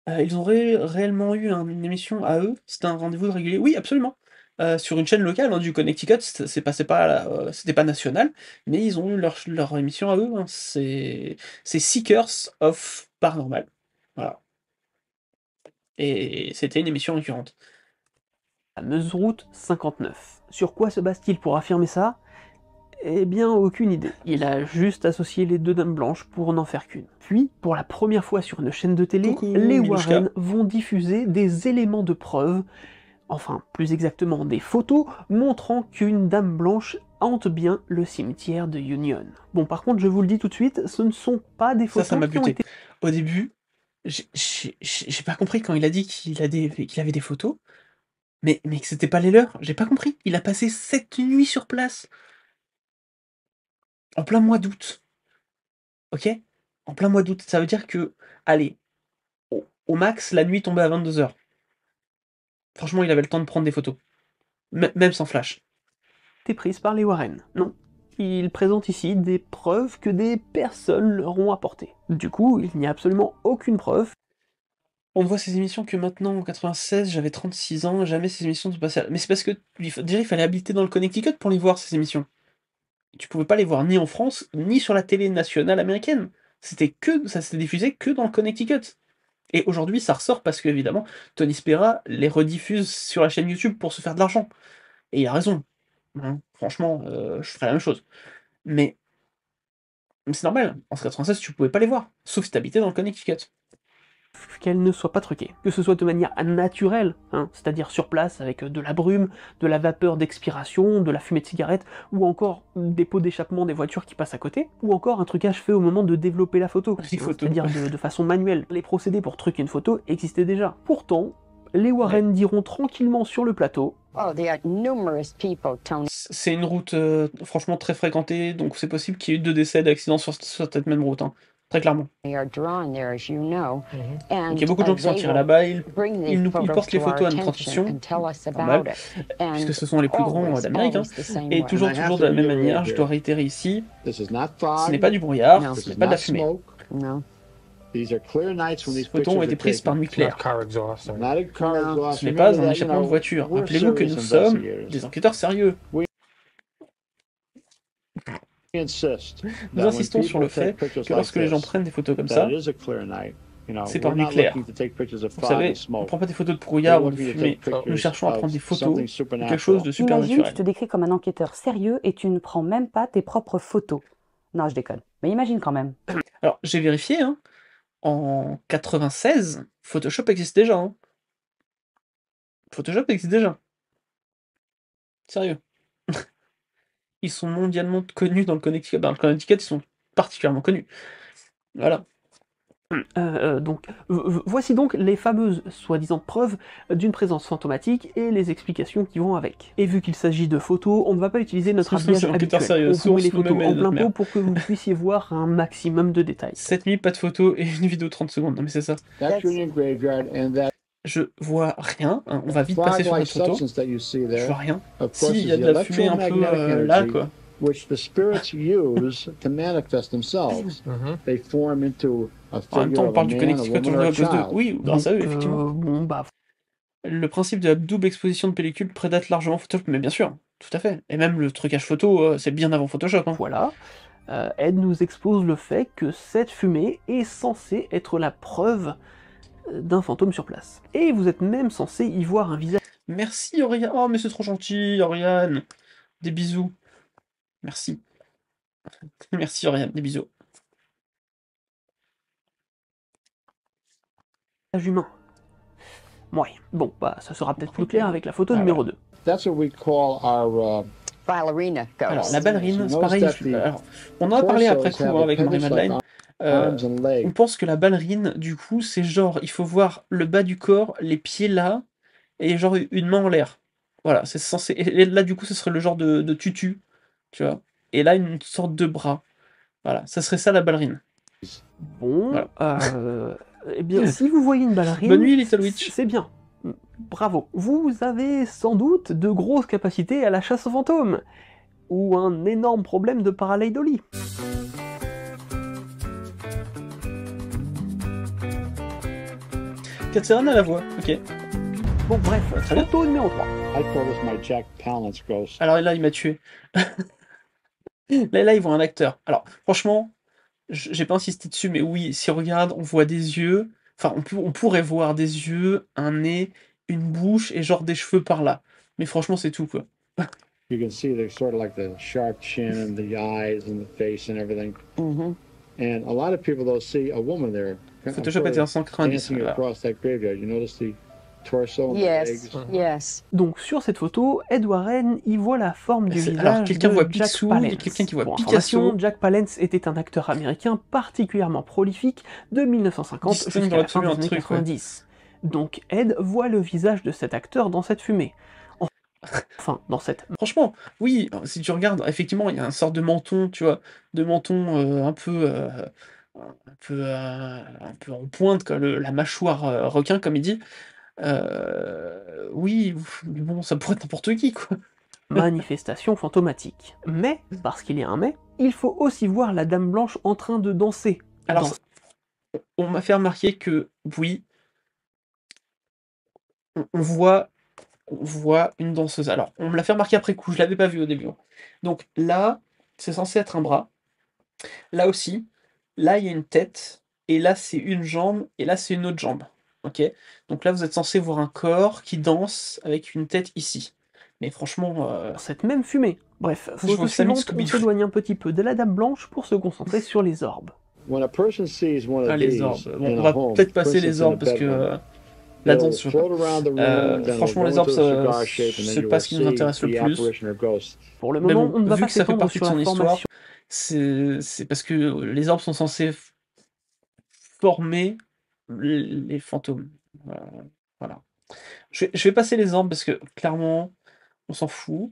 Ils auraient réellement eu une émission à eux? C'était un rendez-vous régulier? Oui, absolument. Sur une chaîne locale, hein, du Connecticut, c'était pas national, mais ils ont eu leur émission à eux, hein. C'est Seekers of Paranormal. Voilà. Et c'était une émission récurrente. La fameuse route 59. Sur quoi se base-t-il pour affirmer ça? Eh bien, aucune idée. Il a juste associé les 2 dames blanches pour n'en faire qu'une. Puis, pour la première fois sur une chaîne de télé, Coucou, les Milouchka. Warren vont diffuser des éléments de preuve, enfin, plus exactement des photos, montrant qu'une dame blanche hante bien le cimetière de Union. Bon, par contre, je vous le dis tout de suite, ce ne sont pas des photos Ça m'a qui ont buté. été Au début, j'ai pas compris quand il a dit qu'il avait des photos, mais que c'était pas les leurs. J'ai pas compris. Il a passé 7 nuits sur place. En plein mois d'août. OK? En plein mois d'août. Ça veut dire que, allez, au max, la nuit tombait à 22h. Franchement, il avait le temps de prendre des photos. Même sans flash. prises par les Warren. Non. Il présente ici des preuves que des personnes leur ont apportées. Du coup, il n'y a absolument aucune preuve On ne voit ces émissions que maintenant, en 96, j'avais 36 ans, jamais ces émissions ne passaient mais c'est parce que déjà, il fallait habiter dans le Connecticut pour les voir, ces émissions. Tu pouvais pas les voir ni en France, ni sur la télé nationale américaine. Ça s'était diffusé que dans le Connecticut. Et aujourd'hui, ça ressort parce qu'évidemment, Tony Spera les rediffuse sur la chaîne YouTube pour se faire de l'argent. Et il a raison. Hein, franchement, je ferais la même chose. Mais c'est normal, en 96, tu pouvais pas les voir, sauf si t'habitais dans le Connecticut. Qu'elles ne soient pas truquées. Que ce soit de manière naturelle, hein, c'est-à-dire sur place avec de la brume, de la vapeur d'expiration, de la fumée de cigarette, ou encore des pots d'échappement des voitures qui passent à côté, ou encore un trucage fait au moment de développer la photo, Les photos. c'est-à-dire de façon manuelle. Les procédés pour truquer une photo existaient déjà. Pourtant, les Warren diront tranquillement sur le plateau Oh, there are numerous people, Tony. C'est une route franchement très fréquentée, donc c'est possible qu'il y ait eu 2 décès d'accidents sur cette même route, hein, très clairement. They are drawn there, as you know. And Donc il y a beaucoup de gens qui sont tirés là-bas, ils portent les photos à notre attention, normal, puisque ce sont les plus grands d'Amérique, hein. Et toujours de la même manière, je dois réitérer ici, ce n'est pas du brouillard, ce n'est pas de la fumée. No. Ces photos ont été prises par nuit claire. Car exhaust. Ce n'est pas un échappement de voiture. Rappelez-vous que nous sommes des enquêteurs sérieux. Nous insistons sur le fait que lorsque les gens prennent des photos comme ça, c'est par nuit claire. Vous savez, on ne prend pas des photos de brouillard ou de fumée. Nous cherchons à prendre des photos de quelque chose de Imagine, je supernaturel. te décris comme un enquêteur sérieux et tu ne prends même pas tes propres photos. Non, je déconne. Mais imagine quand même. Alors, j'ai vérifié, hein. En 96, Photoshop existe déjà, hein. Photoshop existe déjà. Sérieux. Ils sont mondialement connus dans le Connecticut. Dans le Connecticut, ils sont particulièrement connus. Voilà. Donc, voici donc les fameuses soi-disant preuves d'une présence fantomatique et les explications qui vont avec. Et vu qu'il s'agit de photos, on ne va pas utiliser notre Source, habillage c'est l'enquêteur habituel. sérieux. On vous met les Source, photos nous-mêmes, en plein notre pot pour que vous puissiez voir un maximum de détails. Cette nuit, pas de photos et une vidéo de 30 secondes. Non mais c'est ça. Je vois rien, hein. On va vite passer sur notre photo. Je vois rien. Si, il y a de la fumée un peu là, quoi. Which the spirits use to manifest themselves. They form into a En même temps, figure on of a parle du man, a Connecticut woman, or à a cause de... child. Oui, grâce à eux, effectivement. Bon, bah, Le principe de la double exposition de pellicule prédate largement Photoshop, mais bien sûr, tout à fait. Et même le trucage photo, c'est bien avant Photoshop, hein. voilà. Ed nous expose le fait que cette fumée est censée être la preuve d'un fantôme sur place. Et vous êtes même censé y voir un visage. Merci, Oriane. Oh, mais c'est trop gentil, Oriane. Des bisous. Merci. Merci, Oriane, des bisous. Humain. Ouais, bon, bah ça sera peut-être plus clair avec la photo numéro 2. That's what we call our Ballerina Alors, ghost. la ballerine, c'est Notice pareil. that the Alors, on en a parlé après coup torsos have hein, avec appendix Marie-Madeleine. like arms and On legs. pense que la ballerine, du coup, c'est genre, il faut voir le bas du corps, les pieds là, et genre une main en l'air. Voilà, c'est censé. Et là, du coup, ce serait le genre de tutu, tu vois. Et là, une sorte de bras. Voilà, ça serait ça la ballerine. Bon, Voilà. eh bien, si vous voyez une ballerine, Bonne nuit, Little Witch. c'est bien. Bravo. Vous avez sans doute de grosses capacités à la chasse aux fantômes, ou un énorme problème de pareidolie. Catserine à la voix, ok. Bon, bref, Très bien. photo numéro 3. I call this my Jack Palance ghost. Alors là, il m'a tué. Là, ils voient un acteur. Alors, franchement, j'ai pas insisté dessus, mais oui, si on regarde, on voit des yeux. Enfin, on pourrait voir des yeux, un nez, une bouche et genre des cheveux par là. Mais franchement, c'est tout, quoi. You can see they're sort of like the sharp chin and the eyes and the face and everything. Mhm. And a lot of people, they'll see a woman there. Photoshop était en 190. dancing Voilà. across that graveyard. You notice the torso and Yes, the legs. yes. Donc sur cette photo, Ed Warren y voit la forme du Alors, visage quelqu'un de voit Jack Picsou, Palance. il y a quelqu'un qui voit Pour Picasso. information, Jack Palance était un acteur américain particulièrement prolifique de 1950 Distinct jusqu'à dans la fin des l'absolu un années truc, ouais. 90. Donc Ed voit le visage de cet acteur dans cette fumée. Enfin, dans cette... Franchement, oui, si tu regardes, effectivement, il y a un sort de menton, tu vois, de menton un peu en pointe, quoi, la mâchoire requin, comme il dit. Oui, mais bon, ça pourrait être n'importe qui, quoi. manifestation fantomatique. Mais, parce qu'il y a un mais, il faut aussi voir la Dame Blanche en train de danser. Alors, Dans- on m'a fait remarquer que, oui, on voit une danseuse. Alors, on me l'a fait remarquer après coup, je l'avais pas vu au début. Donc là, c'est censé être un bras. Là aussi, là, il y a une tête, et là, c'est une jambe, et là, c'est une autre jambe. OK? Donc là, vous êtes censé voir un corps qui danse avec une tête ici. Mais franchement, cette même fumée. Bref, je vois photo Samy suivante, on Scooby-Doo. s'éloigne un petit peu de la Dame Blanche pour se concentrer sur les orbes. When a person sees one of Ah, les these orbes. Bon, in on a va home, peut-être for passer instance, les in a orbes parce que bedroom, la they'll danse, je sais float pas. around the room, then they'll Franchement, go les into orbes, a cigar ça, shape, and then c'est you pas will ce qui nous see intéresse le the plus. apparition or ghost. Pour le Mais moment, bon, on ne va vu pas que ça fait s'étendre partie sur de la son histoire, formation. c'est parce que les orbes sont censés former les fantômes. Voilà. Je vais passer les orbes parce que clairement, on s'en fout.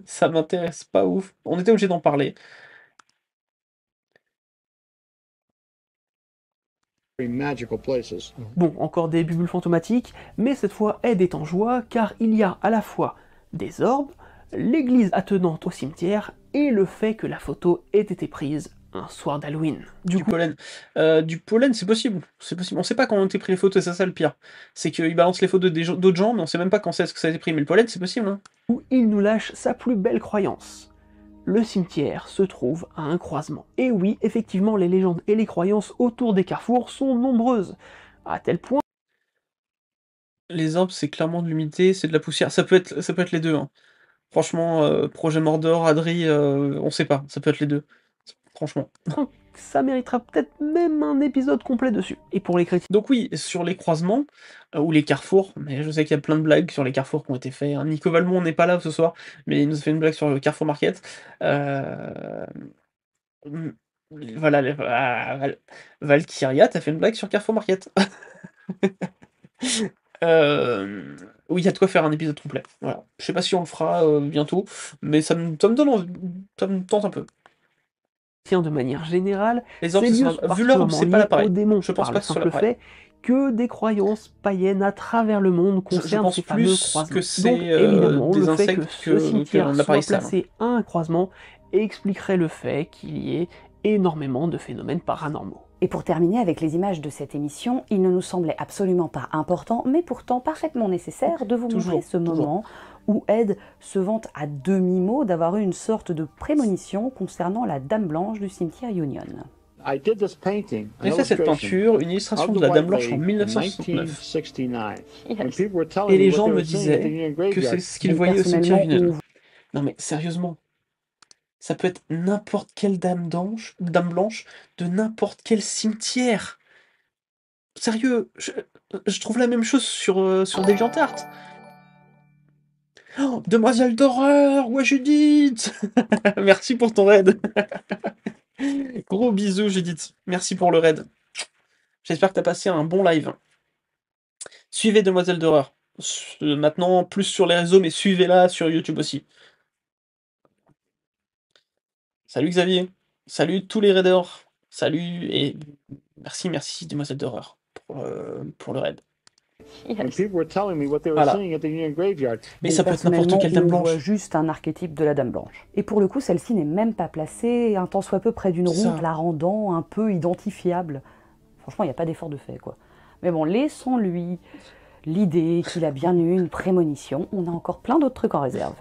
Ça m'intéresse pas ouf. On était obligé d'en parler. Very magical places. Bon, encore des bulles fantomatiques, mais cette fois Ed est en joie car il y a à la fois des orbes, l'église attenante au cimetière et le fait que la photo ait été prise un soir d'Halloween. Du pollen. Du pollen, c'est possible. C'est possible. On sait pas quand ont été pris les photos, c'est ça le pire. C'est qu'ils balancent les photos d'autres gens, mais on sait même pas quand c'est que ça a été pris. Mais le pollen, c'est possible, hein. Où il nous lâche sa plus belle croyance. Le cimetière se trouve à un croisement. Et oui, effectivement, les légendes et les croyances autour des carrefours sont nombreuses, à tel point Les orbes, c'est clairement de l'humidité, c'est de la poussière. Ça peut être les deux, hein. Franchement, projet Mordor, Adri, on sait pas. Ça peut être les deux. Franchement. ça méritera peut-être même un épisode complet dessus. Et pour les chrétiens, Donc oui, sur les croisements, ou les carrefours, mais je sais qu'il y a plein de blagues sur les carrefours qui ont été faits, hein. Nico Valmont n'est pas là ce soir, mais il nous a fait une blague sur le Carrefour Market. Mmh, voilà, Valkyria, tu fait une blague sur Carrefour Market. Oui, il y a de quoi faire un épisode complet. Voilà. Je sais pas si on le fera, bientôt, mais ça me donne envie, ça me tente un peu. de manière générale, Les orbes, ces ce lieux sera sont vu l'orbe, particulièrement c'est pas liés l'appareil. aux démons, Je pense par pas le que ce soit simple l'appareil. fait que des croyances païennes à travers le monde Je concernent pense ces fameux plus croisements. que c'est, Donc évidemment, des le fait que insectes ce que cimetière un soit appareil sale, hein. placé à un croisement expliquerait le fait qu'il y ait énormément de phénomènes paranormaux. Et pour terminer avec les images de cette émission, il ne nous semblait absolument pas important, mais pourtant parfaitement nécessaire de vous montrer ce moment où Ed se vante à demi-mot d'avoir eu une sorte de prémonition concernant la Dame Blanche du cimetière Union. I did this painting, an J'ai fait cette illustration peinture, une illustration of de the la White Dame Blanche en Lady in 1969. 1969. When Yes. people were Et telling les me what gens they me were seeing at the disaient Union que c'est Graveyard, ce qu'ils Mais voyaient au cimetière personnellement, Union. Non mais sérieusement, ça peut être n'importe quelle dame blanche de n'importe quel cimetière. Sérieux, je trouve la même chose sur DeviantArt. Oh, Demoiselle d'horreur, ouais Judith. Merci pour ton raid. Gros bisous Judith, merci pour le raid. J'espère que t'as passé un bon live. Suivez Demoiselle d'horreur. Maintenant, plus sur les réseaux, mais suivez-la sur YouTube aussi. Salut Xavier. Salut tous les raiders. Salut et merci Demoiselle d'horreur pour le raid. when Yes. people were telling me what they were Voilà. seeing at the Union Graveyard. Mais ça peut être n'importe personnellement, quelle dame on voit blanche. juste un archétype de la Dame Blanche. Et pour le coup, celle-ci n'est même pas placée un tant soit peu près d'une C'est ça. route, la rendant un peu identifiable. Franchement, il n'y a pas d'effort de fait, quoi. Mais bon, laissons-lui l'idée qu'il a bien eu une prémonition. On a encore plein d'autres trucs en réserve.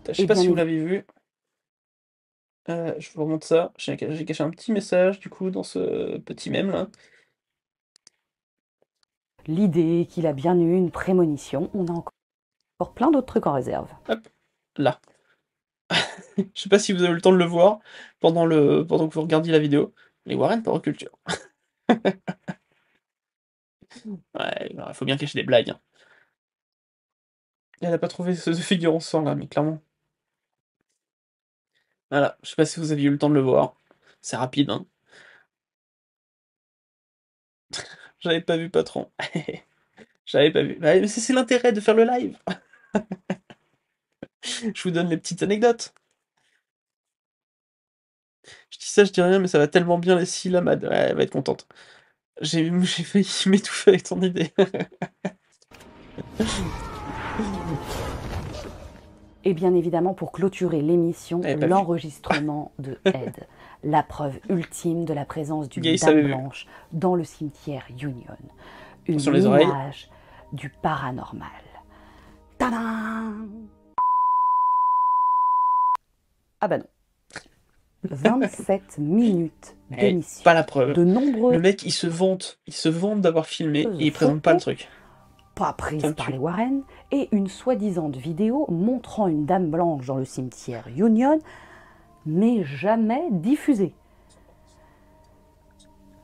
Je sais Et pas bien si vous l'avez vu. Je vous remonte ça. J'ai caché un petit message du coup dans ce petit mème là. L'idée qu'il a bien eu une prémonition. On a encore plein d'autres trucs en réserve. Là. Je sais pas si vous avez eu le temps de le voir pendant que vous regardiez la vidéo. Les Warren par culture. Ouais, il faut bien cacher des blagues, hein. Elle a pas trouvé ce figurant sans là, mais clairement. Voilà, je sais pas si vous aviez eu le temps de le voir. C'est rapide, hein. J'avais pas vu, patron. J'avais pas vu. Ouais, mais c'est l'intérêt de faire le live. Je vous donne les petites anecdotes. Je dis ça, je dis rien, mais ça va tellement bien les syllabes. Ouais, elle va être contente. J'ai failli m'étouffer avec ton idée. Et bien évidemment, pour clôturer l'émission, Elle est pas vue. l'enregistrement de Ed. la preuve ultime de la présence d'une Gays dame avait vu. blanche dans le cimetière Union. Une Sur les oreilles. image du paranormal. Tadam! Ah bah non. 27 minutes Eh, d'émission. pas la preuve. De nombreux Le mec, il se vante d'avoir filmé et il présente pas le truc. pas prises Ça me par tue. les Warren et une soi-disant vidéo montrant une dame blanche dans le cimetière Union, mais jamais diffusée.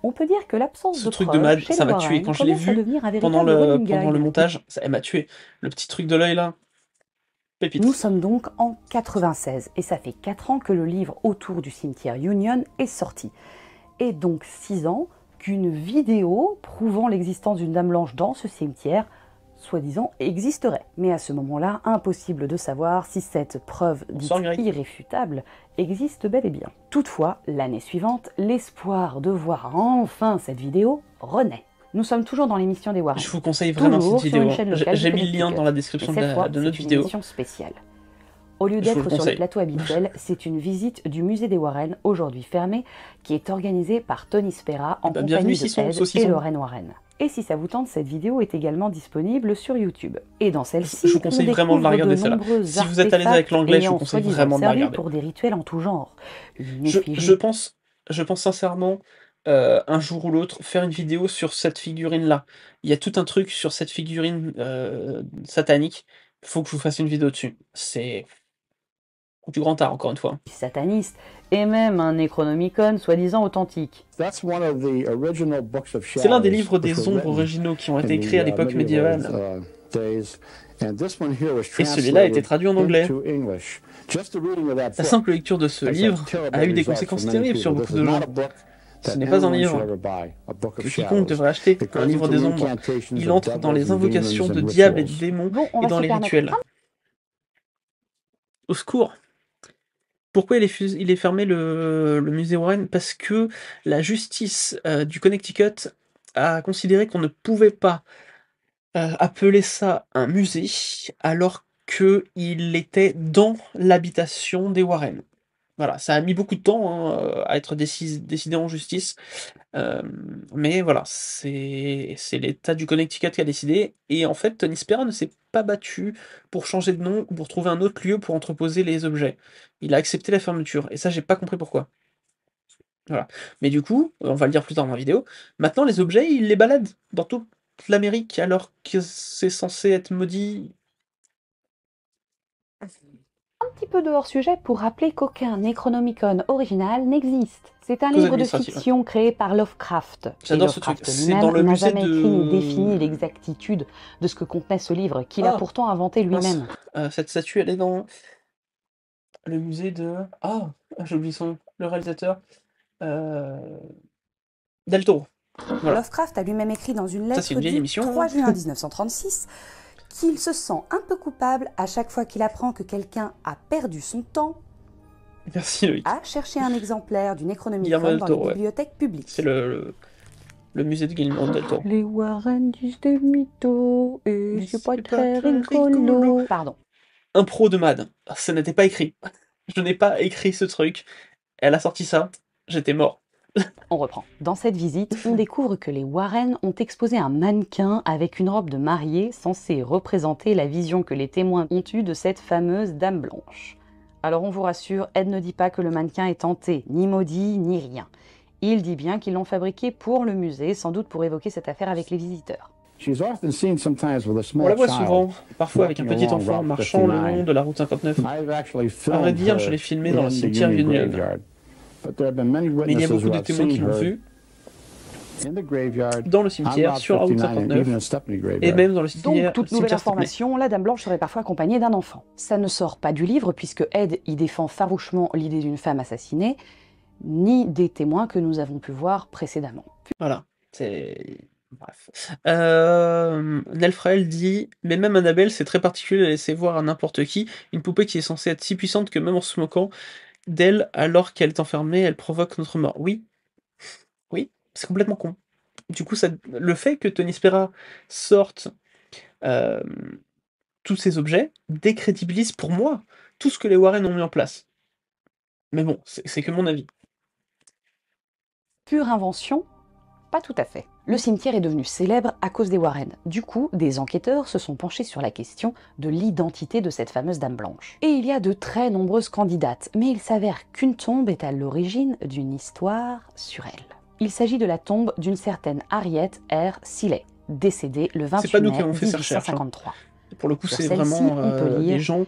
On peut dire que l'absence Ce de truc de preuves Mad, chez ça les m'a tué. Warren Quand je l'ai commence à vu devenir un pendant véritable le, running pendant le gag. montage, ça elle m'a tué. Le petit truc de l'œil là. Pépite. Nous sommes donc en 96 et ça fait 4 ans que le livre autour du cimetière Union est sorti. Et donc 6 ans qu'une vidéo prouvant l'existence d'une dame blanche dans ce cimetière, soi-disant, existerait. Mais à ce moment-là, impossible de savoir si cette preuve dite Bonsoir, Greg. irréfutable existe bel et bien. Toutefois, l'année suivante, l'espoir de voir enfin cette vidéo renaît. Nous sommes toujours dans l'émission des Warren. Je vous conseille vraiment Toujours cette sur une vidéo. chaîne locale J'ai du mis le lien Connecticut. dans la Mais description cette fois, de notre c'est une vidéo. émission spéciale. Au lieu Je vous d'être le sur le conseille. plateau habituel, c'est une visite du musée des Warren, aujourd'hui fermé, qui est organisée par Tony Spera en bah, bienvenue, compagnie de Sisson, Ed saucisson. et Lorraine Warren. Et si ça vous tente, cette vidéo est également disponible sur YouTube. Et dans celle-ci, Je vous conseille on vraiment de la découvre regarder, celle-là. nombreux Si vous êtes à l'aise avec artefacts l'anglais, je vous ayant conseille soi-disant vraiment de la servi regarder. pour des rituels en tout genre. Une Je effigie, pense sincèrement, un jour ou l'autre, faire une vidéo sur cette figurine-là. Il y a tout un truc sur cette figurine satanique. Faut que je vous fasse une vidéo dessus. C'est du grand art, encore une fois. sataniste, et même un Necronomicon soi-disant authentique. That's one of the original books of C'est l'un des shadows livres which des were ombres written originaux qui ont été in écrits à the, l'époque medieval, médiévale. days. And this one here was Et celui-là a été translated traduit en anglais. into English. Just the reading of that La book simple lecture de ce has had livre terrible a eu des results conséquences for many terribles sur people. beaucoup This de is gens. not a book Ce that n'est pas un anyone should livre ever buy, a book of que quiconque shadows. devrait acheter, It un goes livre into des ombres. incantations Il of entre dans devils les and invocations demons de and diables et de rituals. démons Bon, on et va dans se les permettre rituels. Au secours! Pourquoi il est fermé le musée Warren? Parce que la justice du Connecticut a considéré qu'on ne pouvait pas appeler ça un musée alors qu'il était dans l'habitation des Warren. Voilà, ça a mis beaucoup de temps hein, à être décidé en justice. Mais voilà, c'est l'État du Connecticut qui a décidé. Et en fait, Tony Spera ne s'est pas battu pour changer de nom ou pour trouver un autre lieu pour entreposer les objets. Il a accepté la fermeture. Et ça, j'ai pas compris pourquoi. Voilà. Mais du coup, on va le dire plus tard dans la vidéo, maintenant les objets, il les balade dans toute l'Amérique alors que c'est censé être maudit. Un petit peu de hors-sujet pour rappeler qu'aucun Necronomicon original n'existe. C'est un Cause livre de administrative. fiction créé par Lovecraft. J'adore Et ce truc. Lovecraft C'est lui-même dans le n'a musée jamais écrit ni de- défini l'exactitude de ce que contenait ce livre, qu'il a Ah, pourtant inventé lui-même. Cette statue, elle est dans le musée de... Ah, j'ai oublié son nom. Le réalisateur. Del Toro. Voilà. Lovecraft a lui-même écrit dans une Ça, lettre c'est une vieille du émission. 3 juin 1936 qu'il se sent un peu coupable à chaque fois qu'il apprend que quelqu'un a perdu son temps Merci Loïc. à chercher un exemplaire du Necronomicon Guillermo del dans Toro, les ouais. bibliothèques publiques. C'est le musée de Guillermo del Toro. Les Warren disent des mythos et Mais c'est pas c'est très pas très rigolo. rigolo. Pardon. Impro de Mad. Ça n'était pas écrit. Je n'ai pas écrit ce truc. Elle a sorti ça. J'étais mort. On reprend. Dans cette visite, on découvre que les Warren ont exposé un mannequin avec une robe de mariée censée représenter la vision que les témoins ont eue de cette fameuse dame blanche. Alors on vous rassure, Ed ne dit pas que le mannequin est hanté, ni maudit, ni rien. Il dit bien qu'ils l'ont fabriqué pour le musée, sans doute pour évoquer cette affaire avec les visiteurs. She's often seen sometimes with a On small la voit child. souvent, parfois avec un walking petit along enfant Route marchant le 59. long de la route 59. I've actually À filmed vrai dire, her je l'ai filmé dans in le the cimetière Union Union. graveyard. But there have been many Mais il y a witnesses beaucoup who de have témoins qui seen l'ont her vu in the graveyard, dans le on cimetière, Route sur la route 59, and 59, even at Stepney et graveyard. même dans le Donc, cimetière, toute nouvelle cimetière Stepney. information, la dame blanche serait parfois accompagnée d'un enfant. Ça ne sort pas du livre, puisque Ed y défend farouchement l'idée d'une femme assassinée, ni des témoins que nous avons pu voir précédemment. Voilà, c'est... Bref. Nelfrael dit « Mais même Annabelle, c'est très particulier de laisser voir à n'importe qui une poupée qui est censée être si puissante que même en se moquant d'elle alors qu'elle est enfermée, elle provoque notre mort. » Oui, oui, c'est complètement con. Du coup, le fait que Tony Spera sorte euh, tous ces objets décrédibilise pour moi tout ce que les Warren ont mis en place. Mais bon, c'est que mon avis. Pure invention? Pas tout à fait. Le cimetière est devenu célèbre à cause des Warren. Du coup, des enquêteurs se sont penchés sur la question de l'identité de cette fameuse Dame Blanche. Et il y a de très nombreuses candidates, mais il s'avère qu'une tombe est à l'origine d'une histoire sur elle. Il s'agit de la tombe d'une certaine Harriet R. Seeley, décédée le 28 pas nous mai qui avons fait ces recherches, hein. 1853. Pour le coup, Sur c'est celle-ci, vraiment on peut lire des gens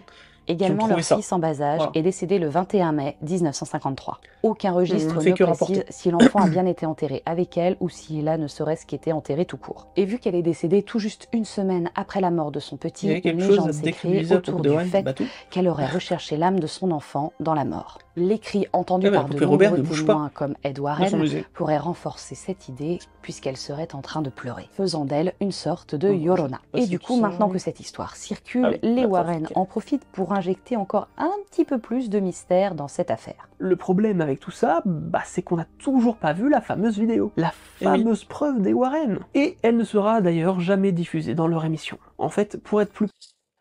également trouvé leur ça. fils en bas âge Voilà. est décédé le 21 mai 1953. Aucun registre On ne fait ne que précise rapporter. si l'enfant a bien été enterré avec elle ou s'il a ne serait-ce qu'été enterré tout court. Et vu qu'elle est décédée tout juste une semaine après la mort de son Il y petit, avait une quelque chose légende à s'est créée décrédibiliser à autour propos de du Warren, fait bah tout. qu'elle aurait recherché l'âme de son enfant dans la mort. Les cris entendus Ouais, mais la par de poupée Robert nombreux ne bouge témoins comme Ed dans son Warren musée. pourraient renforcer cette idée puisqu'elle serait en train de pleurer, faisant d'elle une sorte de Oh, Yorona. je sais pas Et si du tout coup, ça- maintenant que cette histoire circule, Ah oui, les d'accord, Warren ok. en profitent pour injecter encore un petit peu plus de mystère dans cette affaire. Le problème avec tout ça, bah, c'est qu'on n'a toujours pas vu la fameuse vidéo, la Eh oui. fameuse preuve des Warren. Et elle ne sera d'ailleurs jamais diffusée dans leur émission. En fait, pour être plus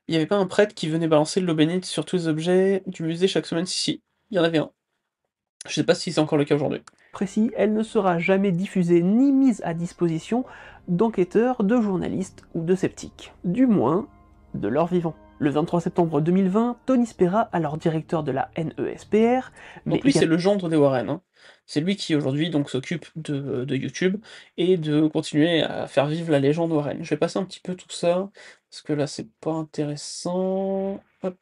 Il y avait pas un prêtre qui venait balancer de l'eau bénite sur tous les objets du musée chaque semaine? Si, il y en avait un. Je sais pas si c'est encore le cas aujourd'hui. précis, elle ne sera jamais diffusée ni mise à disposition d'enquêteurs, de journalistes ou de sceptiques. Du moins, de leur vivant. Le 23 septembre 2020, Tony Spera, alors directeur de la NESPR, mais Donc lui, c'est également le gendre des Warren, hein. C'est lui qui aujourd'hui donc s'occupe de YouTube et de continuer à faire vivre la légende Warren. Je vais passer un petit peu tout ça, parce que là c'est pas intéressant. Hop.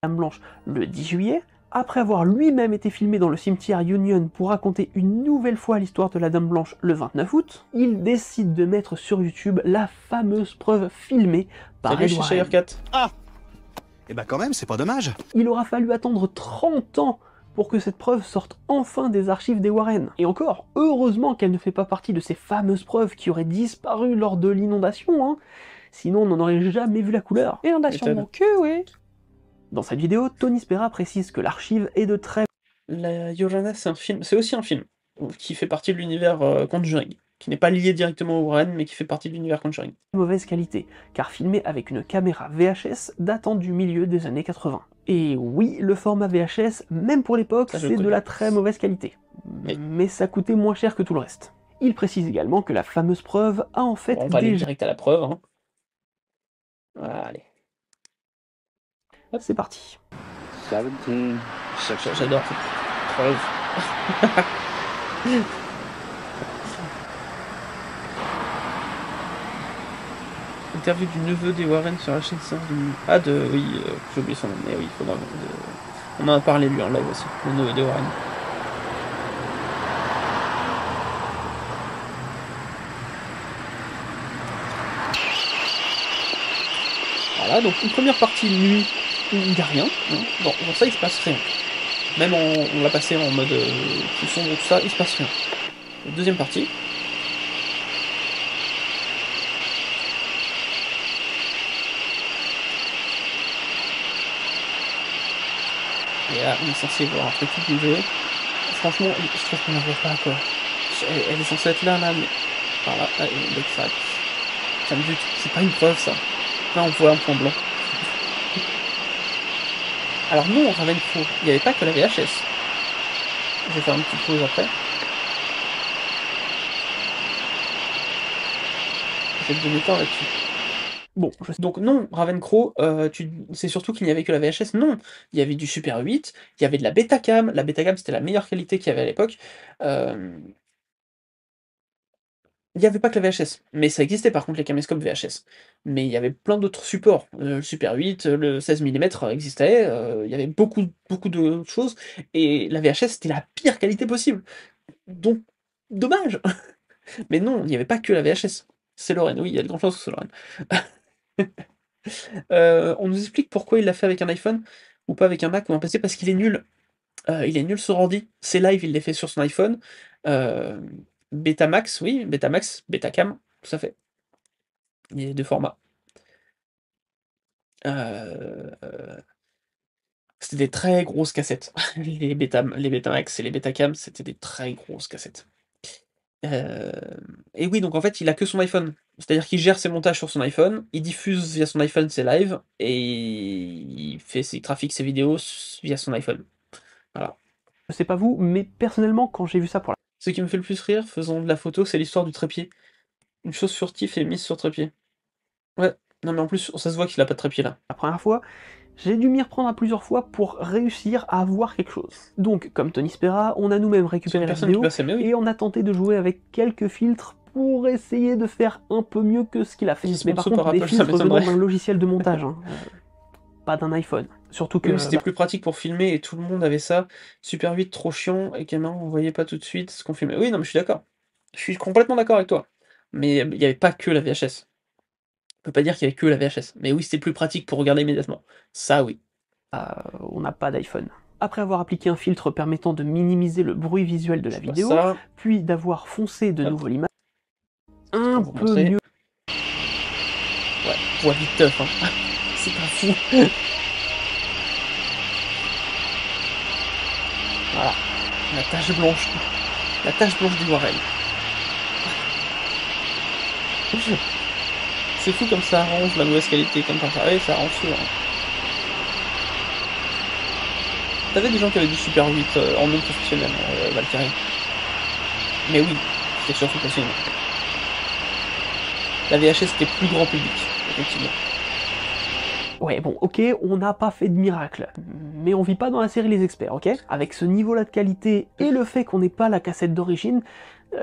Dame Blanche le 10 juillet, après avoir lui-même été filmé dans le cimetière Union pour raconter une nouvelle fois l'histoire de la Dame Blanche le 29 août, il décide de mettre sur YouTube la fameuse preuve filmée par Salut Ed chez Warren. Shirecat. Eh ben quand même, c'est pas dommage. Il aura fallu attendre 30 ans pour que cette preuve sorte enfin des archives des Warren. Et encore, heureusement qu'elle ne fait pas partie de ces fameuses preuves qui auraient disparu lors de l'inondation, hein. Sinon on n'en aurait jamais vu la couleur. Inondation de Méthode. mon cul, oui. Dans cette vidéo, Tony Spera précise que l'archive est de très La Yorana, c'est un film, c'est aussi un film qui fait partie de l'univers Conjuring, qui n'est pas lié directement au Warren, mais qui fait partie de l'univers Conjuring. mauvaise qualité, car filmé avec une caméra VHS datant du milieu des années 80. Et oui, le format VHS, même pour l'époque, Ça, je c'est de connais. la très mauvaise qualité. Oui. Mais ça coûtait moins cher que tout le reste. Il précise également que la fameuse preuve a en fait Bon, on va aller déjà... direct à la preuve, hein. Voilà, allez. C'est parti. 17, 16. J'adore cette preuve. Interview du neveu des Warren sur la chaîne 5 de... Ah, oui, j'ai oublié son nom, mais oui, il faudra... On en a parlé, lui, en live aussi, le neveu des Warren. Voilà, donc une première partie nuit, il n'y a rien. Hein. Dans ça, il se passe rien. Même on l'a passé en mode plus sombre, tout ça, il se passe rien. La deuxième partie. Et là, on est censé voir un truc qui bouger. Franchement, je trouve qu'on la voit pas, quoi. Elle est censée être là, mais... Voilà, là, et ça me bute. C'est pas une preuve, ça. Là, on voit un point blanc. Alors non, Ravencro, il n'y avait pas que la VHS. Je vais faire une petite pause après. Je vais te donner temps là-dessus. Bon, Donc non, Ravencro, c'est surtout qu'il n'y avait que la VHS. Non, il y avait du Super 8, il y avait de la Betacam. La Betacam, c'était la meilleure qualité qu'il y avait à l'époque. Il n'y avait pas que la VHS, mais ça existait par contre les caméscopes VHS. Mais il y avait plein d'autres supports. Le Super 8, le 16 mm existait, il y avait beaucoup de choses, et la VHS c'était la pire qualité possible. Donc, dommage. Mais non, il n'y avait pas que la VHS. C'est Lorraine, oui, il y a de grandes chances que c'est Lorraine. On nous explique pourquoi il l'a fait avec un iPhone ou pas avec un Mac ou un PC, parce qu'il est nul. Il est nul sur ordi. C'est live, il les fait sur son iPhone. Betamax, oui, Betamax, Betacam, tout à fait. Il y a deux formats. C'était des très grosses cassettes. Les Betamax et les Betacam, c'était des très grosses cassettes. Et oui, donc en fait, il a que son iPhone. C'est-à-dire qu'il gère ses montages sur son iPhone, il diffuse via son iPhone ses lives, et il trafique ses vidéos via son iPhone. Voilà. Je sais pas vous, mais personnellement, quand j'ai vu ça pour la Ce qui me fait le plus rire, faisant de la photo, c'est l'histoire du trépied. Une chose furtive est mise sur trépied. Ouais, non mais en plus, ça se voit qu'il a pas de trépied là. première fois, j'ai dû m'y reprendre à plusieurs fois pour réussir à voir quelque chose. Donc, comme Tony Spera, on a nous-mêmes C'est récupéré une la personne qui vidéo passe, mais oui. et on a tenté de jouer avec quelques filtres pour essayer de faire un peu mieux que ce qu'il a fait. Qui se Mais monte par sous contre, par des Apple, ça filtres venant m'étonnerait. d'un logiciel de montage, hein, pas d'un iPhone. Surtout que Oui, mais c'était plus pratique pour filmer et tout le monde avait ça. Super vite, trop chiant, et Cameron, on voyait pas tout de suite ce qu'on filmait. Oui, non, mais je suis d'accord. Je suis complètement d'accord avec toi. Mais il n'y avait pas que la VHS. On peut pas dire qu'il y avait que la VHS. Mais oui, c'était plus pratique pour regarder immédiatement. Ça, oui. on n'a pas d'iPhone. Après avoir appliqué un filtre permettant de minimiser le bruit visuel de la Je vois vidéo, ça. puis d'avoir foncé de Hop. nouveau l'image, Pour un vous peu montrer. mieux. Ouais, voix vite teuf, hein. C'est pas fou. Voilà. La tache blanche. La tache blanche du Warren. C'est fou comme ça arrange la mauvaise qualité, comme par ça. Ouais, ça arrange tout. Hein. T'avais des gens qui avaient du Super 8 en non professionnel, Valkyrie. Mais oui, c'est surtout possible. La VHS c'était plus grand public, effectivement. Ouais, bon, ok, on n'a pas fait de miracle, mais on vit pas dans la série Les Experts, ok? Avec ce niveau-là de qualité et le fait qu'on n'ait pas la cassette d'origine,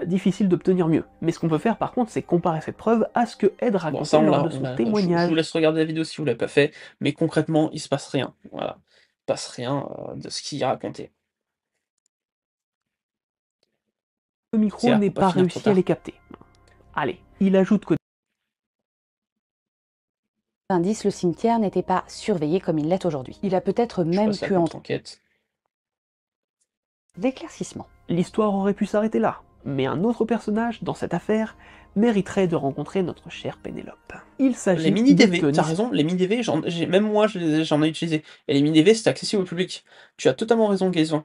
difficile d'obtenir mieux. Mais ce qu'on peut faire par contre, c'est comparer cette preuve à ce que Ed Bon, racontait ça, lors de son je témoignage. vous laisse regarder la vidéo si vous l'avez pas fait, mais concrètement, il se passe rien. Voilà. Il se passe rien de ce qu'il a raconté. Le micro C'est là, n'est faut pas pas finir trop réussi à tard. les capter. Allez, il ajoute que Indice, le cimetière n'était pas surveillé comme il l'est aujourd'hui. Il a peut-être Je même passe la pu entrer contre-enquête. d'éclaircissement. l'histoire aurait pu s'arrêter là, mais un autre personnage dans cette affaire mériterait de rencontrer notre chère Pénélope. Il Les s'agit mini de DV, Tony t'as raison, les mini DV, même moi j'en ai utilisé. Et les mini DV c'était accessible au public. Tu as totalement raison, Gaëzon.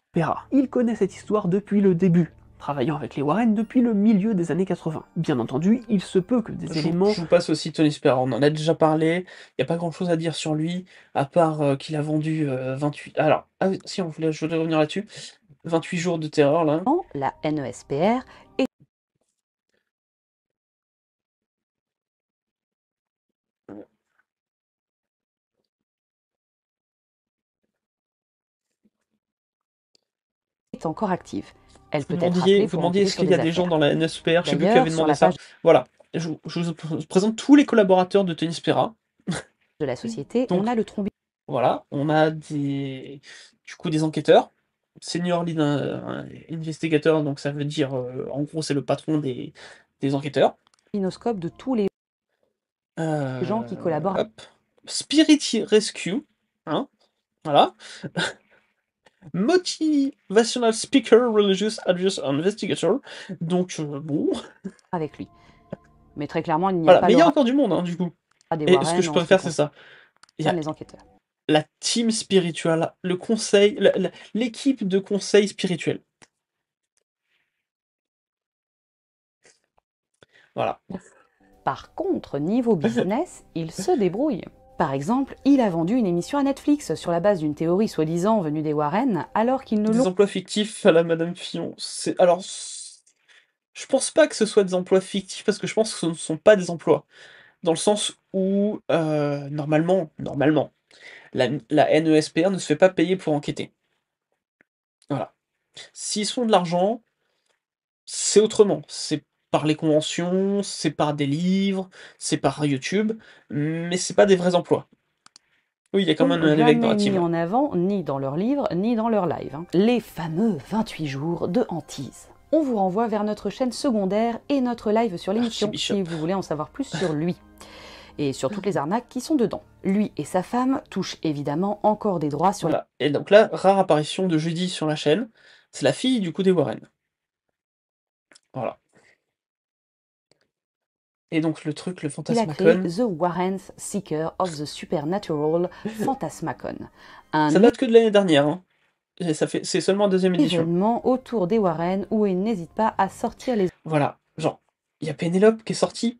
Spera. Il connaît cette histoire depuis le début, travaillant avec les Warren depuis le milieu des années 80. Bien entendu, il se peut que des éléments Je vous passe aussi Tony Spera, on en a déjà parlé, il n'y a pas grand chose à dire sur lui, à part qu'il a vendu 28... Alors, ah, oui, si, je voulais revenir là-dessus. 28 jours de terreur, là. La NESPR est encore active. Elle peut être appelée Vous pour demandiez enquêter est-ce sur qu'il y a des des gens affaires. dans la NSPR, je sais plus qui D'ailleurs, avait sur demandé la ça. page Voilà, je vous présente tous les collaborateurs de Tony Spera. de la société, Donc, on a le trombi voilà, on a du coup des enquêteurs, senior lead investigator, donc ça veut dire, en gros, c'est le patron des enquêteurs. binoscope de tous les gens qui collaborent. Hop. Spirit Rescue, hein, voilà. Motivational Speaker, Religious Address Investigator, donc bon. Avec lui. Mais très clairement, il n'y a Voilà, pas mais il y a l'aura encore du monde, hein, du coup. des Et ce Warren que je en ce qui préfère, c'est ça. Il y a concerne les enquêteurs. la team spirituelle, le conseil, l'équipe de conseil spirituel. Voilà. Par contre, niveau business, il se débrouille. Par exemple, il a vendu une émission à Netflix sur la base d'une théorie soi-disant venue des Warren, alors qu'ils ne Des l'ont emplois fictifs à la Madame Fillon. Alors, je pense pas que ce soit des emplois fictifs, parce que je pense que ce ne sont pas des emplois. Dans le sens où, normalement, la NESPR ne se fait pas payer pour enquêter. Voilà. S'ils font de l'argent, c'est autrement. C'est par les conventions, c'est par des livres, c'est par YouTube, mais c'est pas des vrais emplois. Oui, il y a quand même un évêque dans la jamais team. mis en avant, ni dans leurs livres, ni dans leurs lives. Les fameux 28 jours de hantise. On vous renvoie vers notre chaîne secondaire et notre live sur l'émission Archbishop. si vous voulez en savoir plus sur lui. Et sur toutes les arnaques qui sont dedans. Lui et sa femme touchent évidemment encore des droits sur Voilà. Et donc là, rare apparition de jeudi sur la chaîne, c'est la fille du coup des Warren. Voilà. Et donc le truc, le Il a créé Fantasmacon, The Warrens Seeker of the Supernatural Fantasmacon. ça Un date que de l'année dernière. Hein. Et c'est seulement la deuxième édition. événement autour des Warren où il n'hésite pas à sortir les Voilà. Genre, il y a Pénélope qui est sortie.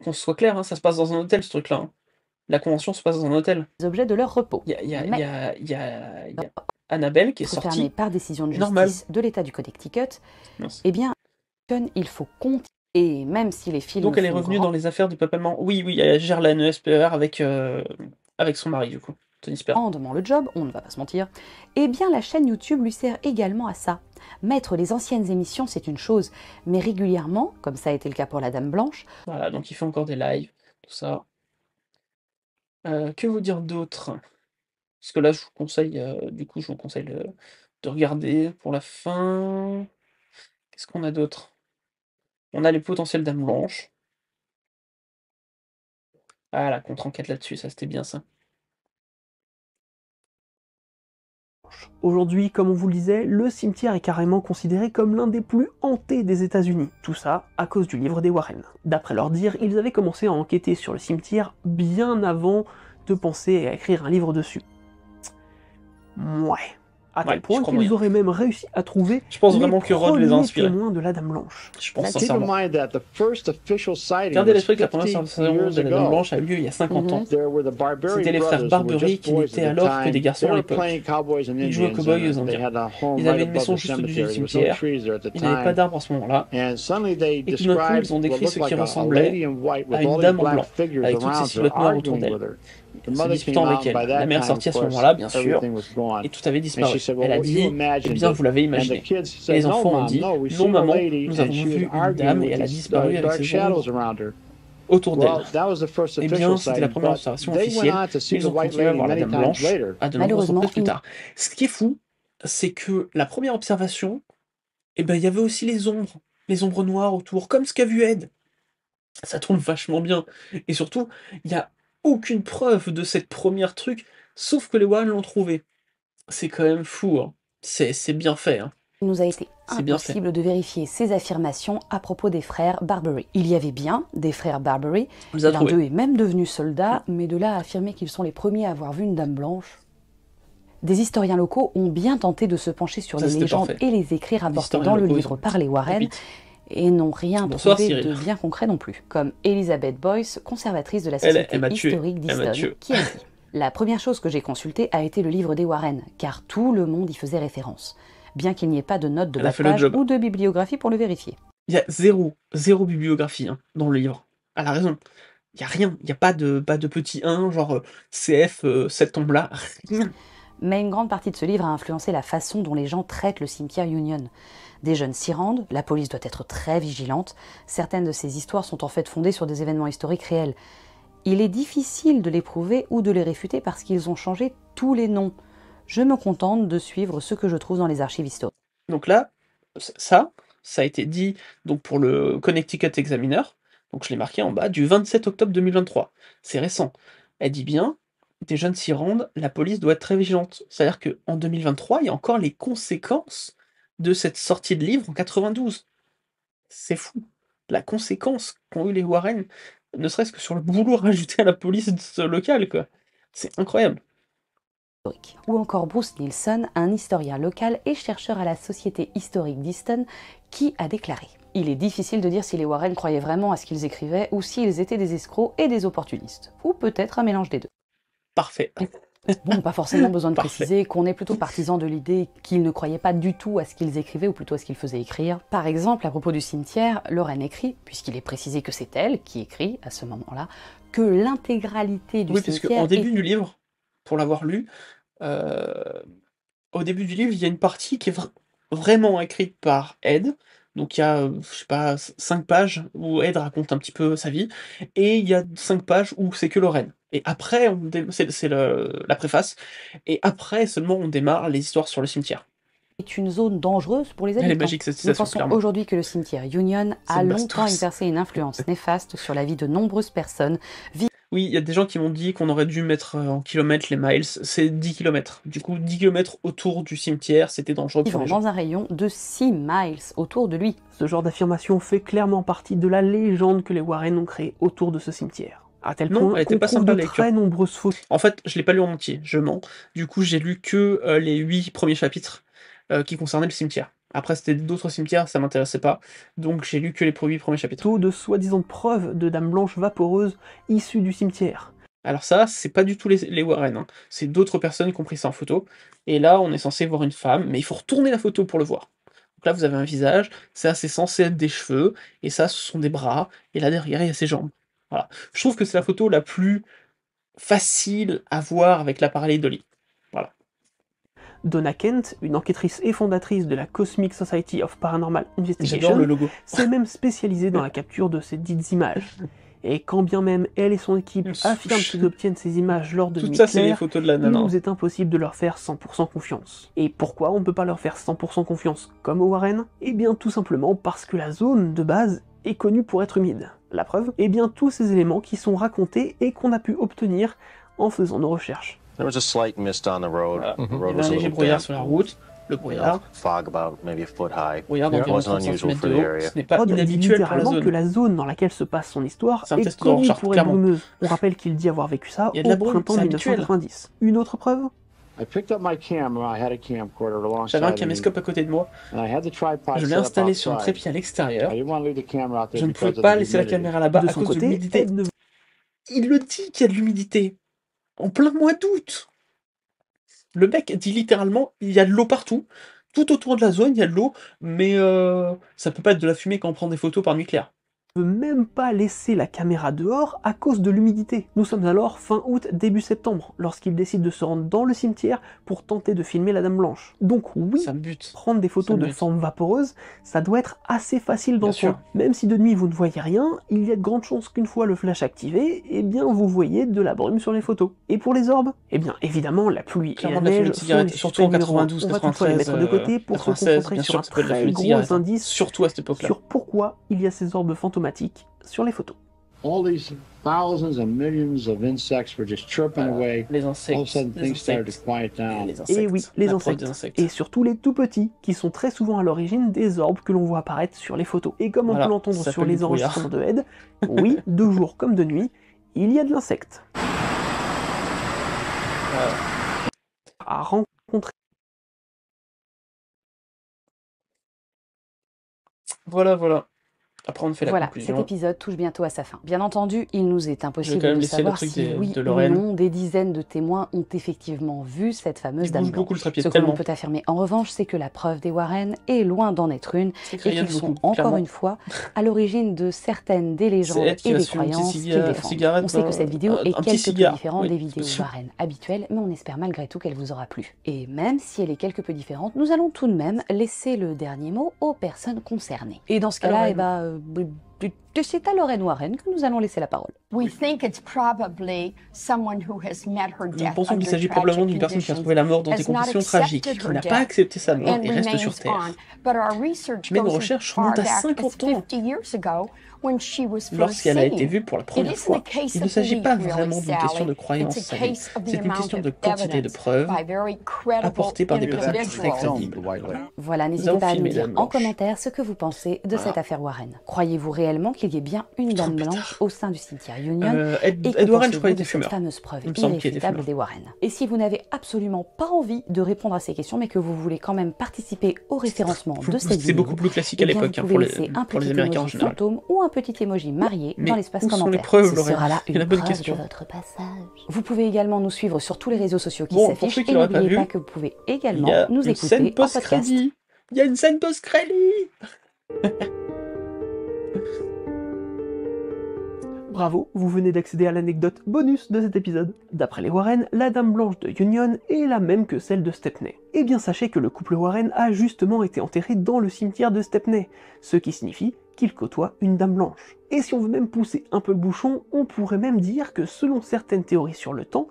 Qu'on soit clair, hein, ça se passe dans un hôtel ce truc-là. Hein. La convention se passe dans un hôtel. objets de leur repos. Il y a Annabelle, qui est fermé sortie. par décision de Normal. justice de l'État du Connecticut, Mince. eh bien, il faut continuer. Et même si les films Donc elle est font revenue grand dans les affaires du peuple allemand. Oui, oui, elle gère la NESPER avec son mari, du coup, Tony Sper. grandement le job, on ne va pas se mentir, eh bien la chaîne YouTube lui sert également à ça. Mettre les anciennes émissions, c'est une chose, mais régulièrement, comme ça a été le cas pour la Dame Blanche, Voilà, donc il fait encore des lives, tout ça. Que vous dire d'autre? Parce que là, je vous conseille, de regarder pour la fin. Qu'est-ce qu'on a d'autre? On a les potentielles dames blanches. Ah, la contre-enquête là-dessus, ça c'était bien ça. Aujourd'hui, comme on vous le disait, le cimetière est carrément considéré comme l'un des plus hantés des États-Unis. Tout ça à cause du livre des Warren. D'après leur dire, ils avaient commencé à enquêter sur le cimetière bien avant de penser à écrire un livre dessus. Ouais. À tel Ouais, point je crois qu'ils moyen. auraient même réussi à trouver Je pense les vraiment que Rod les a premiers inspirés. témoins de la Dame Blanche. Je pense Keep in sincèrement. mind that the first official sighting Gardez à was l'esprit que la première 50 observation years de la Dame ago. Blanche a eu lieu il y a 50 ans. There were the Barbary C'était les frères brothers who were Barbery just qui boys n'étaient at the alors que time. des garçons They à were l'époque. playing cowboys and Ils jouaient aux Indians, cow-boys et aux and they Indiens. had a home Ils avaient right une above maison the juste au-dessus du cemetery. There was no cimetière. trees there at the Il n'y avait pas time. d'arbres à ce moment-là. And suddenly they Et tout d'un coup, described ils ont décrit what ce looked qui like a ressemblait lady in white à with une all these dame en black blanc, figures avec toutes ces around her, silhouettes noires autour arguing d'elle, with her. The se mother disputant came out, avec and elle. by La that mère time, sortie à of ce course, moment-là, bien sûr, everything was gone. et tout avait And disparu. she said, well, Elle a you dit, eh imagined bien, it. vous l'avez And the imaginé. kids Et said, les no, enfants ont Mom, dit, no, we non seen a maman, lady nous and avons she vu was une arguing dame et with elle a these disparu avec dark ses shadows ombres around her. autour d'elle. Well, that was the first Eh official bien, c'était la sighting, première but observation they went officielle. on to see Ils the ont white continué à lady voir la many Dame times Blanche later. à de nombreuses Malheureusement, reprises plus tard. Ce qui est fou, c'est que la première observation, eh ben, il y avait aussi les ombres noires autour, comme ce qu'a vu Ed. Ça tombe vachement bien. Et surtout, il n'y a aucune preuve de cette première truc, sauf que les Warren l'ont trouvé. C'est quand même fou, hein. C'est bien fait, hein. il nous a été C'est bien fait. impossible de vérifier ces affirmations à propos des frères Barbery. Il y avait bien des frères Barbery, On les a l'un trouvés. d'eux est même devenu soldat, mais de là à affirmer qu'ils sont les premiers à avoir vu une Dame Blanche. Des historiens locaux ont bien tenté de se pencher sur Ça, les c'était légendes parfait. et les écrits rapportés historiens dans le locaux, livre ils ont par les Warren, vite. et n'ont rien Bonsoir, trouvé Cyril. de bien concret non plus, comme Elizabeth Boyce, conservatrice de la Elle Société m'a tué. historique Elle m'a d'Easton, tué. qui a dit « La première chose que j'ai consultée a été le livre des Warren, car tout le monde y faisait référence, bien qu'il n'y ait pas de notes de Elle a bas fait de le page job. ou de bibliographie pour le vérifier. » Il y a zéro bibliographie, hein, dans le livre. Elle a raison. Il y a rien. Il n'y a pas de petit 1, genre CF, cette tombe-là. Rien. Mais une grande partie de ce livre a influencé la façon dont les gens traitent le cimetière Union. Des jeunes s'y rendent, la police doit être très vigilante, certaines de ces histoires sont en fait fondées sur des événements historiques réels. Il est difficile de les prouver ou de les réfuter parce qu'ils ont changé tous les noms. Je me contente de suivre ce que je trouve dans les archives historiques. Donc là, ça a été dit donc pour le Connecticut Examiner, donc je l'ai marqué en bas, du 27 octobre 2023. C'est récent. Elle dit bien, des jeunes s'y rendent, la police doit être très vigilante. C'est-à-dire qu'en 2023, il y a encore les conséquences de cette sortie de livre en 92. C'est fou. La conséquence qu'ont eu les Warren, ne serait-ce que sur le boulot rajouté à la police locale, quoi. C'est incroyable. Ou encore Bruce Nielsen, un historien local et chercheur à la Société historique d'Easton, qui a déclaré « Il est difficile de dire si les Warren croyaient vraiment à ce qu'ils écrivaient ou s'ils étaient des escrocs et des opportunistes. Ou peut-être un mélange des deux. » Parfait. Bon, pas forcément besoin de Parfait. préciser qu'on est plutôt partisan de l'idée qu'ils ne croyaient pas du tout à ce qu'ils écrivaient ou plutôt à ce qu'ils faisaient écrire. Par exemple, à propos du cimetière, Lorraine écrit, puisqu'il est précisé que c'est elle qui écrit à ce moment-là, que l'intégralité du Oui, parce cimetière qu'en début du livre, pour l'avoir lu, au début du livre, il y a une partie qui est vraiment écrite par Ed. Donc il y a, je sais pas, 5 pages où Ed raconte un petit peu sa vie, et il y a 5 pages où c'est que Lorraine. Et après, c'est la préface, et après seulement on démarre les histoires sur le cimetière. est une zone dangereuse pour les Elle est habitants. magique cette Nous citation, pensons clairement. aujourd'hui que le cimetière Union C'est a une longtemps bastos. exercé une influence néfaste sur la vie de nombreuses personnes Oui, il y a des gens qui m'ont dit qu'on aurait dû mettre en kilomètres les miles, c'est 10 kilomètres. Du coup, 10 kilomètres autour du cimetière, c'était dangereux pour vivant les gens. dans un rayon de 6 miles autour de lui. Ce genre d'affirmation fait clairement partie de la légende que les Warren ont créée autour de ce cimetière. À tel Non, point elle était qu'on pas trouve sympa, de la lecture. très nombreuses photos. En fait, je l'ai pas lu en entier, je mens. Du coup, j'ai lu que les 8 premiers chapitres qui concernaient le cimetière. Après, c'était d'autres cimetières, ça m'intéressait pas. Donc, j'ai lu que les 8 premiers chapitres. De soi-disant preuves de dames blanches vaporeuses issues du cimetière. Alors ça, c'est pas du tout les Warren, hein. C'est d'autres personnes qui ont pris ça en photo. Et là, on est censé voir une femme, mais il faut retourner la photo pour le voir. Donc là, vous avez un visage, ça, c'est censé être des cheveux, et ça, ce sont des bras, et là derrière, il y a ses jambes. Voilà. Je trouve que c'est la photo la plus facile à voir avec l'appareil Dolly. Voilà. Donna Kent, une enquêtrice et fondatrice de la Cosmic Society of Paranormal J'adore Investigation, le logo. s'est même spécialisée dans la capture de ces dites images. Et quand bien même elle et son équipe affirment qu'ils obtiennent ces images lors de Tout nuits ça, c'est les claires, photos de la il nana. nous est impossible de leur faire 100% confiance. Et pourquoi on ne peut pas leur faire 100% confiance comme aux Warren? Eh bien tout simplement parce que la zone de base est connue pour être humide. La preuve? Eh bien tous ces éléments qui sont racontés et qu'on a pu obtenir en faisant nos recherches. There was a slight mist on the road. Voilà. The Il y road avait was un a léger little brouillard damp. sur la route, le You know, brouillard, fog about maybe a foot high. brouillard d'environ Wasn't 30 unusual cm for de the haut, area. ce n'est pas Rod dit inhabituel pour la littéralement que zone. la zone dans laquelle se passe son histoire C'est un est test de connue Rorschach, pour être clairement. brumeuse. On rappelle qu'il dit avoir vécu ça Il y a de la au brume, printemps c'est habituel. 1990. Une autre preuve? I picked up my camera. I had a camcorder alongside J'avais un of me, caméscope à côté de moi, and I had the tripod je l'ai set up installé sur un outside. trépied à l'extérieur, I didn't want to leave the camera out there je ne because pouvais of pas the laisser la humidity. caméra là-bas De à son cause de côté, l'humidité. Ed ne Il le dit qu'il y a de l'humidité, en plein mois d'août. Le mec dit littéralement, il y a de l'eau partout, tout autour de la zone, il y a de l'eau, mais ça peut pas être de la fumée quand on prend des photos par nuit claire. veut même pas laisser la caméra dehors à cause de l'humidité. Nous sommes alors fin août, début septembre, lorsqu'il décide de se rendre dans le cimetière pour tenter de filmer la Dame Blanche. Donc oui, Ça me bute. prendre des photos Ça de bute. forme vaporeuse, ça doit être assez facile dans Bien le coin. sûr. Même si de nuit vous ne voyez rien, il y a de grandes chances qu'une fois le flash activé, eh bien vous voyez de la brume sur les photos. Et pour les orbes? Eh bien évidemment la pluie et Clairement, la de la fumée neige de sont cigarette, les surtout en suspects numéro un. 92, On va toutefois les 93, mettre de côté pour se 96, concentrer bien sur sûr un que ça peut être de la très fumée de gros cigarette, hein. indice Surtout à cette époque-là. sur pourquoi il y a ces orbes fantomatiques sur les photos. All these thousands and millions of insects were just chirping away. Les All of a insectes, sudden, les things started to insectes, quiet down. les insectes. Et oui, les la preuve insectes. des insectes. Et surtout les tout petits, qui sont très souvent à l'origine des orbes que l'on voit apparaître sur les photos. Et comme on Voilà, peut l'entendre ça sur s'appelle les du brouillard. enregistrements de Ed, oui, de jour comme de nuit, il y a de l'insecte. À rencontrer. Voilà. Après, on fait la Voilà, conclusion. cet épisode touche bientôt à sa fin. Bien entendu, il nous est Je impossible vais quand même de laisser le savoir truc si oui de ou Lorraine. non des dizaines de témoins ont effectivement vu cette fameuse Il Dame bouge Blanche. beaucoup le trépied, Ce que l'on tellement. peut affirmer en revanche, c'est que la preuve des Warren est loin d'en être une C'est et qu'il y a qu'ils sont beaucoup, encore clairement. une fois à l'origine de certaines des légendes C'est Ed qui et va des se fumer une croyances petite qu'ils cigarette, défendent. cigarette, On sait que cette vidéo un est petit quelque peu cigare. différente Oui, des vidéos bien sûr. Warren habituelles, mais on espère malgré tout qu'elle vous aura plu. Et même si elle est quelque peu différente, nous allons tout de même laisser le dernier mot aux personnes concernées. Et dans ce cas-là, c'est à Lorraine Warren que nous allons laisser la parole. We think it's probably someone who has met her Nous death pensons qu'il under s'agit probablement d'une tragic personne qui a conditions trouvé la mort dans des has not conditions accepted tragiques, her qui n'a death pas accepté sa mort and et reste remains sur Terre. on. But our research Mais nos goes as recherches far remontent à back as 50 ans. 50 years ago when she was first Lorsqu'elle a été seen. vue pour la It première isn't fois. a case Il ne of s'agit pas belief, really, vraiment d'une question de Sally. croyance, It's a Sally. case of the C'est une amount question of de quantité de evidence preuves by very credible apportées par des personnes très individuals. crédibles. Voilà, Nous n'hésitez avons pas à nous filmé dire Dame en Blanche. commentaire ce que vous pensez de cette affaire Warren. Croyez-vous réellement qu'il y ait bien une Dame Blanche au sein du cimetière Union et que Ed Warren, je pensez-vous crois, de était cette fumeur. fameuse preuve Il me semble qu'il était irréfutable fumeur. des Warren? Et si vous n'avez absolument pas envie de répondre à ces questions, mais que vous voulez quand même participer au réréférencement de cette C'est vidéo, beaucoup plus classique eh à bien, l'époque vous hein, pouvez laisser un pour les petit Américains en emoji général. fantôme ou un petit emoji marié Mais dans l'espace où sont les commentaire. preuves, Ce Lorraine? sera là C'est une la bonne preuve question. de votre passage. Vous pouvez également nous suivre sur tous les réseaux sociaux qui Bon, pour s'affichent ceux qui et l'auraient pas n'oubliez vu, pas que vous pouvez Il également y a nous une écouter scène en podcast. post-crédit. Il y a une scène post-crédit. Bravo, vous venez d'accéder à l'anecdote bonus de cet épisode. D'après les Warren, la Dame Blanche de Union est la même que celle de Stepney. Eh bien sachez que le couple Warren a justement été enterré dans le cimetière de Stepney, ce qui signifie qu'il côtoie une Dame Blanche. Et si on veut même pousser un peu le bouchon, on pourrait même dire que selon certaines théories sur le temps,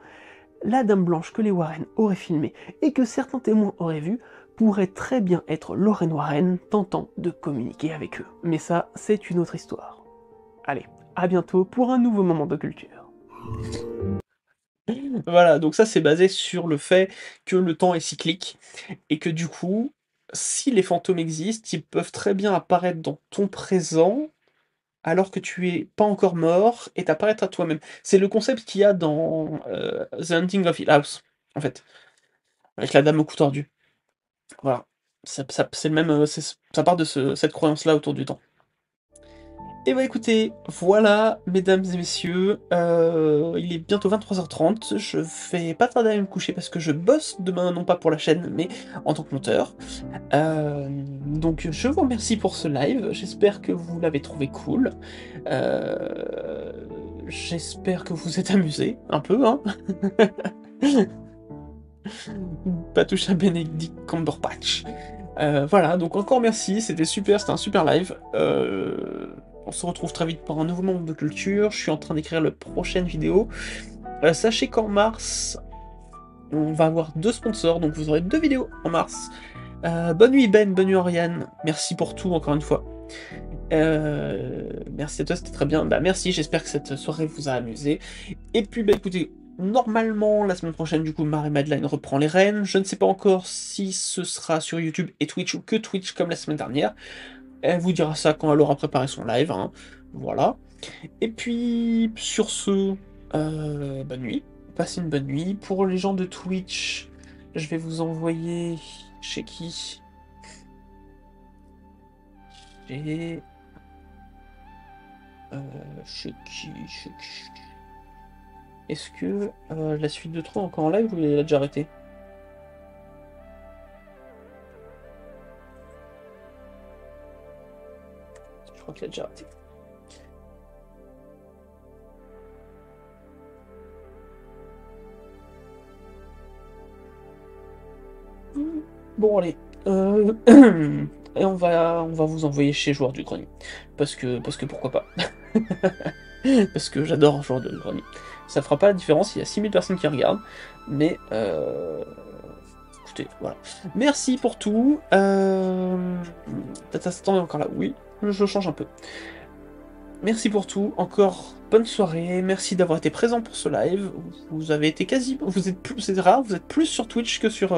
la Dame Blanche que les Warren auraient filmée et que certains témoins auraient vue pourrait très bien être Lorraine Warren tentant de communiquer avec eux. Mais ça, c'est une autre histoire. Allez, à bientôt pour un nouveau moment de culture. Voilà, donc ça c'est basé sur le fait que le temps est cyclique et que du coup, si les fantômes existent, ils peuvent très bien apparaître dans ton présent alors que tu es pas encore mort et t'apparaître à toi-même. C'est le concept qu'il y a dans The Hunting of Hill House, en fait, avec la dame au cou tordu. Voilà, c'est le même, ça part de cette croyance-là autour du temps. Et bah écoutez, voilà, mesdames et messieurs, il est bientôt 23h30, je vais pas tarder à me coucher parce que je bosse demain, non pas pour la chaîne, mais en tant que monteur. Donc je vous remercie pour ce live, j'espère que vous l'avez trouvé cool. J'espère que vous êtes amusés, un peu, hein. Pas touche à Benedict Cumberbatch. Voilà, donc encore merci, c'était super, c'était un super live. On se retrouve très vite pour un nouveau moment de culture. Je suis en train d'écrire la prochaine vidéo. Sachez qu'en mars, on va avoir 2 sponsors, donc vous aurez 2 vidéos en mars. Bonne nuit Ben, bonne nuit Oriane, merci pour tout encore une fois. Merci à toi, c'était très bien. Bah merci, j'espère que cette soirée vous a amusé. Et puis bah écoutez, normalement la semaine prochaine du coup Marie-Madeleine reprend les rênes. Je ne sais pas encore si ce sera sur YouTube et Twitch ou que Twitch comme la semaine dernière. Elle vous dira ça quand elle aura préparé son live, hein. Voilà. Et puis, sur ce, bonne nuit. Passez une bonne nuit. Pour les gens de Twitch, je vais vous envoyer... Chez qui? Chez... Chez qui? Est-ce que la suite de 3 encore en live ou il a déjà arrêté? Je crois qu'il a déjà arrêté. Bon allez, et on va vous envoyer chez Joueur du Grenier, parce que pourquoi pas. Parce que j'adore Joueur du Grenier. Ça fera pas la différence, il y a 6000 personnes qui regardent, mais écoutez, voilà. Merci pour tout. Tata Satan est encore là, oui, je change un peu. Merci pour tout, encore bonne soirée, merci d'avoir été présent pour ce live. Vous avez été quasi, vous êtes plus, c'est rare, vous êtes plus sur Twitch que sur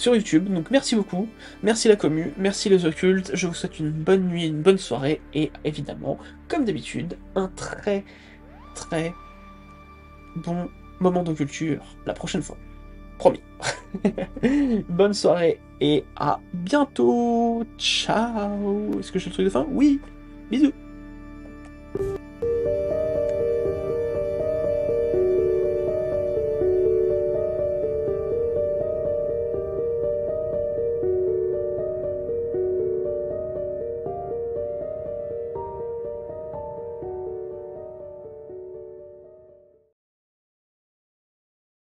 YouTube, donc merci beaucoup, merci la commu, merci les occultes, je vous souhaite une bonne nuit, une bonne soirée, et évidemment, comme d'habitude, un très très bon moment de culture la prochaine fois. Promis. Bonne soirée et à bientôt. Ciao. Est-ce que j'ai le truc de fin? Oui. Bisous.